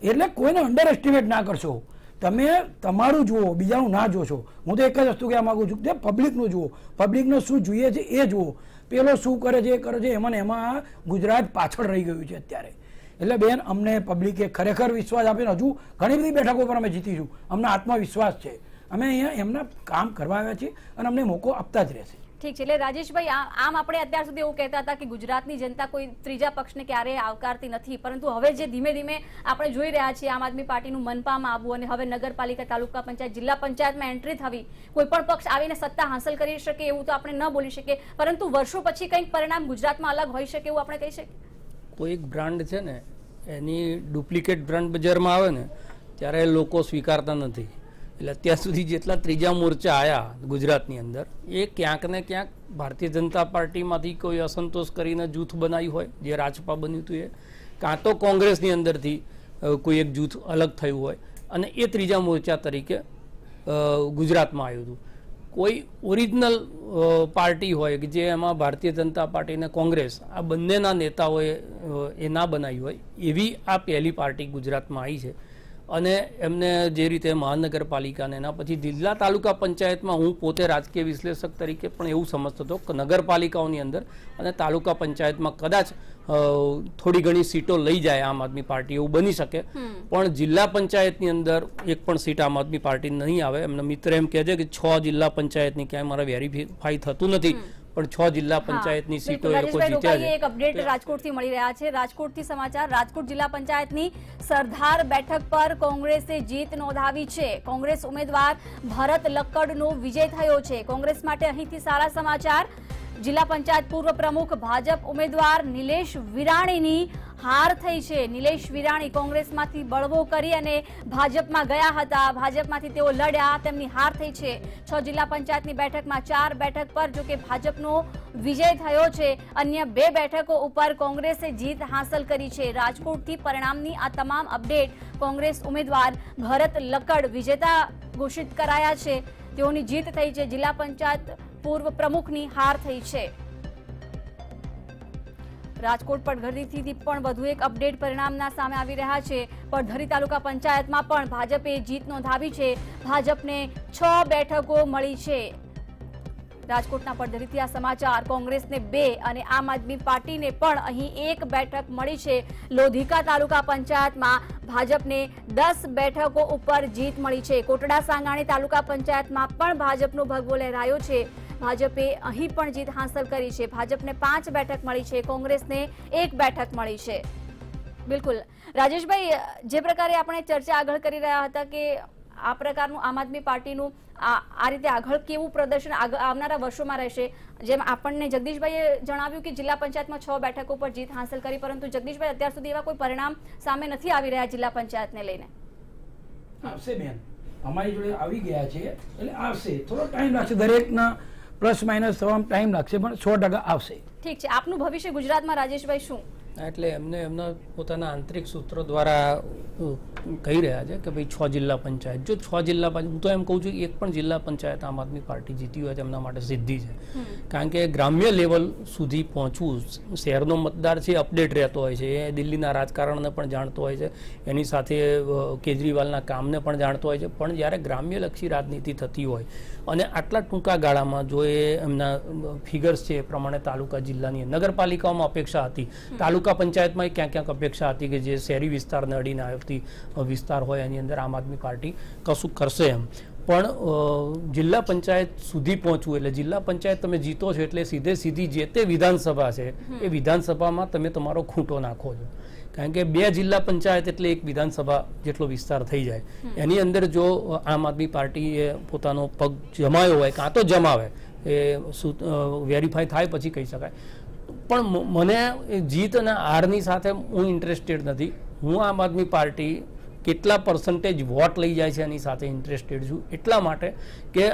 એટલે કોઈને અંડર એસ્ટિમેટ ના કરશો. તમે તમારું જુઓ, બીજાનું ના જોશો. હું તો એક જ વસ્તુ કહેવા માંગુ છું કે પબ્લિકનું જુઓ, પબ્લિકને શું જોઈએ છે એ જુઓ. પેલો શું કરે છે એ કરે છે, એમાં ગુજરાત પાછળ રહી ગયું છે અત્યારે. એટલે બેન, અમને પબ્લિકે ખરેખર વિશ્વાસ આપ્યો. હજુ ઘણી બધી બેઠકો પર અમે જીતીશું, અમને આત્મવિશ્વાસ છે. અમે અહીંયા એમના કામ કરવા આવ્યા છીએ અને અમને મોકો આપતા જ રહેશે. ઠીક છે. એટલે રાજેશભાઈ, આમ આપણે અત્યાર સુધી એવું કહેતા હતા કે ગુજરાતની જનતા કોઈ ત્રીજા પક્ષને ક્યારેય આવકારતી નથી, પરંતુ હવે જે ધીમે ધીમે આપણે જોઈ રહ્યા છીએ આમ આદમી પાર્ટીનું મનપામાં આવવું અને હવે નગરપાલિકા, તાલુકા પંચાયત, જિલ્લા પંચાયતમાં એન્ટ્રી થવી, કોઈ પણ પક્ષ આવીને સત્તા હાંસલ કરી શકે એવું તો આપણે ન બોલી શકીએ, પરંતુ વર્ષો પછી કંઈક પરિણામ ગુજરાતમાં અલગ હોઈ શકે એવું આપણે કહી શકીએ. કોઈ બ્રાન્ડ છે ને એની ડુપ્લિકેટ બ્રાન્ડ બજારમાં આવે ને ત્યારે લોકો સ્વીકારતા નથી. એટલે અત્યાર સુધી જેટલા ત્રીજા મોરચા આવ્યા ગુજરાતની અંદર એ ક્યાંક ને ક્યાંક ભારતીય જનતા પાર્ટીમાંથી કોઈ અસંતોષ કરીને જૂથ બનાવ્યું હોય, જે રાજપા બન્યું હતું એ, કાં તો કોંગ્રેસની અંદરથી કોઈ એક જૂથ અલગ થયું હોય અને એ ત્રીજા મોરચા તરીકે ગુજરાતમાં આવ્યું હતું. કોઈ ઓરિજિનલ પાર્ટી હોય કે જે એમાં ભારતીય જનતા પાર્ટી અને કોંગ્રેસ આ બંનેના નેતાઓએ એ ના બનાવી હોય એવી આ પહેલી પાર્ટી ગુજરાતમાં આવી છે. અને એમને જે રીતે મહાનગરપાલિકાને એના પછી જિલ્લા તાલુકા પંચાયતમાં હું પોતે રાજકીય વિશ્લેષક તરીકે પણ એવું સમજતો હતો કે નગરપાલિકાઓની અંદર અને તાલુકા પંચાયતમાં કદાચ થોડી ઘણી સીટો લઈ જાય આમ આદમી પાર્ટી, એવું બની શકે. પણ જિલ્લા પંચાયતની અંદર એક પણ સીટ આમ આદમી પાર્ટી નહીં આવે. એમના મિત્ર એમ કહે છે કે 6 જિલ્લા પંચાયતની ક્યાંય મારે વેરીફાઈ થતું નથી, પણ 6 જિલ્લા પંચાયતની સીટો એ લોકો જીત્યા છે. એક અપડેટ રાજકોટથી મળી રહ્યા છે. રાજકોટથી સમાચાર. રાજકોટ જિલ્લા પંચાયતની સરદાર બેઠક પર કોંગ્રેસે જીત નોંધાવી છે. કોંગ્રેસ ઉમેદવાર ભરત લક્કડનો વિજય થયો છે. કોંગ્રેસ માટે અહીંથી સારા સમાચાર. જિલ્લા પંચાયત પૂર્વ પ્રમુખ ભાજપ ઉમેદવાર નિલેશ વિરાણીની હાર થઈ છે. નિલેશ વિરાણી કોંગ્રેસમાંથી બળવો કરી અને ભાજપમાં ગયા હતા. ભાજપમાંથી તેઓ લડ્યા, તેમની હાર થઈ છે. 6 જિલ્લા પંચાયતની બેઠકમાં 4 બેઠક પર જો કે ભાજપનો વિજય થયો છે. અન્ય 2 બેઠકો ઉપર કોંગ્રેસે જીત હાંસલ કરી છે. રાજકોટથી પરિણામની આ તમામ અપડેટ. કોંગ્રેસ ઉમેદવાર ભરત લક્કડ વિજેતા ઘોષિત કરાયા છે. તેઓની જીત થઈ છે. જિલ્લા પંચાયત પૂર્વ પ્રમુખની હાર થઈ છે. રાજકોટ પડધરીથી પણ વધુ એક અપડેટ પરિણામના સામે આવી રહ્યા છે. પડધરી તાલુકા પંચાયતમાં પણ ભાજપે જીત નોંધાવી છે. ભાજપને 6 બેઠકો મળી છે. રાજકોટના પડધરીથી આ સમાચાર. કોંગ્રેસને 2 અને આમ આદમી પાર્ટીને પણ અહીં 1 બેઠક મળી છે. લોધિકા તાલુકા પંચાયતમાં ભાજપને 10 બેઠકો ઉપર જીત મળી છે. કોટડા સાંગાણી તાલુકા પંચાયતમાં પણ ભાજપનો ભગવો લહેરાયો છે. ભાજપે અહીં પણ જીત હાંસલ કરી છે. ભાજપને 5 બેઠક મળી છે. કોંગ્રેસને 1 બેઠક મળી છે. બિલકુલ રાજેશભાઈ, જે પ્રકારે આપણે ચર્ચા આગળ કરી રહ્યા હતા કે આ પ્રકારનું આમ આદમી પાર્ટીનું આ રીતે આગળ કેવું પ્રદર્શન આવનારા વર્ષોમાં રહેશે, જેમ આપણને જગદીશભાઈએ જણાવ્યું કે જિલ્લા પંચાયતમાં 6 બેઠકો પર જીત હાંસલ કરી, પરંતુ જગદીશભાઈ અત્યાર સુધી એવા કોઈ પરિણામ સામે નથી આવી રહ્યા જિલ્લા પંચાયતને લઈને. આવશે બેન, અમારી જોડે આવી ગયા છે એટલે આવશે. થોડો ટાઈમ લાગશે, દરેકના પ્લસ માઇનસ થવામાં ટાઈમ લાગશે, પણ 100% આવશે. ઠીક છે. આપનું ભવિષ્ય ગુજરાતમાં રાજેશભાઈ શું? એટલે એમના પોતાના આંતરિક સૂત્રો દ્વારા કહી રહ્યા છે કે ભાઈ 6 જિલ્લા પંચાયત, જો 6 જિલ્લા પંચાયત, હું તો એમ કહું છું એક પણ જિલ્લા પંચાયત આમ આદમી પાર્ટી જીતી હોય તો એમના માટે સિદ્ધિ છે. કારણ કે ગ્રામ્ય લેવલ સુધી પહોંચવું, શહેરનો મતદાર છે અપડેટ રહેતો હોય છે, એ દિલ્હીના રાજકારણને પણ જાણતો હોય છે, એની સાથે કેજરીવાલના કામને પણ જાણતો હોય છે, પણ જ્યારે ગ્રામ્યલક્ષી રાજનીતિ થતી હોય અને આટલા ટૂંકા ગાળામાં જો એ એમના ફિગર્સ છે એ પ્રમાણે તાલુકા જિલ્લાની નગરપાલિકાઓમાં અપેક્ષા હતી, તાલુકા પંચાયતમાં ક્યાંક ક્યાંક અપેક્ષા હતી કે જે શહેરી વિસ્તારને અડીને આવતી વિસ્તાર હોય એની અંદર આમ આદમી પાર્ટી કશું કરશે એમ, પણ જિલ્લા પંચાયત સુધી પહોંચવું એટલે જિલ્લા પંચાયત તમે જીતો છો એટલે સીધી જે તે વિધાનસભા છે એ વિધાનસભામાં તમે તમારો ખૂંટો નાખો છો. કારણ કે 2 જિલ્લા પંચાયત એટલે એક વિધાનસભા જેટલો વિસ્તાર થઈ જાય. એની અંદર જો આમ આદમી પાર્ટીએ પોતાનો પગ જમાયો હોય, કાં તો જમાવે, એ વેરીફાઈ થાય પછી કહી શકાય. પણ મને જીત અને હારની સાથે હું ઇન્ટરેસ્ટેડ નથી. હું આમ આદમી પાર્ટી કેટલા પર્સન્ટેજ વોટ લઈ જાય છે એની સાથે ઇન્ટરેસ્ટેડ છું. એટલા માટે કે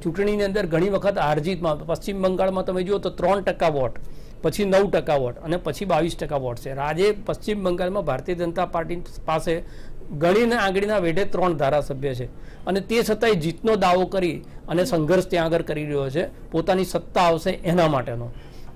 ચૂંટણીની અંદર ઘણી વખત હારજીતમાં પશ્ચિમ બંગાળમાં તમે જુઓ તો 3% વોટ, પછી 9% વોટ અને પછી 22% વોટ છે. આજે પશ્ચિમ બંગાળમાં ભારતીય જનતા પાર્ટી પાસે ગણીને આંગળીના વેઢે 3 ધારાસભ્ય છે અને તે છતાંય જીતનો દાવો કરી અને સંઘર્ષ ત્યાં આગળ કરી રહ્યો છે પોતાની સત્તા આવશે એના માટેનો.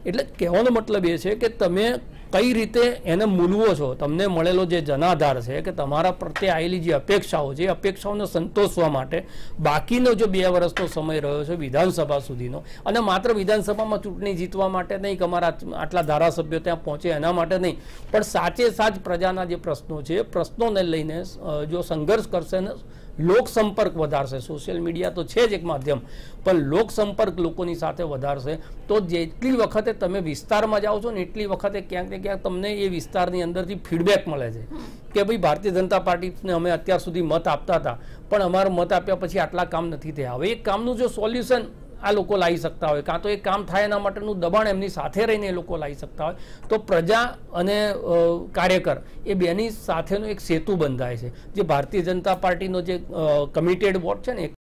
એટલે કહેવાનો મતલબ એ છે કે તમે કઈ રીતે એને મૂલવો છો, તમને મળેલો જે જનાધાર છે કે તમારા પ્રત્યે આવેલી જે અપેક્ષાઓ છે એ અપેક્ષાઓને સંતોષવા માટે બાકીનો જો 2 વર્ષનો સમય રહ્યો છે વિધાનસભા સુધીનો, અને માત્ર વિધાનસભામાં ચૂંટણી જીતવા માટે નહીં કે અમારા આટલા ધારાસભ્યો ત્યાં પહોંચે એના માટે નહીં, પણ સાચે સાચ પ્રજાના જે પ્રશ્નો છે એ પ્રશ્નોને લઈને જો સંઘર્ષ કરશે ને લોક સંપર્ક વધારશે, સોશિયલ મીડિયા તો છે જ એક માધ્યમ, પણ લોક સંપર્ક લોકોની સાથે વધારશે તો જેટલી વખતે તમે વિસ્તારમાં જાઓ છો ને એટલી વખતે ક્યાંક ને ક્યાંક તમને એ વિસ્તારની અંદરથી ફીડબેક મળે છે કે ભાઈ ભારતીય જનતા પાર્ટીને અમે અત્યાર સુધી મત આપતા હતા પણ અમારો મત આપ્યા પછી આટલા કામ નથી થયા. હવે એક કામનું જો સોલ્યુશન આ લોકો લાવી શકતા હોય, કાં તો એ કામ થાય એના માટેનું દબાણ એમની સાથે રહીને એ લોકો લાવી શકતા હોય, તો પ્રજા અને કાર્યકર એ બેની સાથેનો એક સેતુ બંધાય છે. જે ભારતીય જનતા પાર્ટીનો જે કમિટેડ વોટ છે ને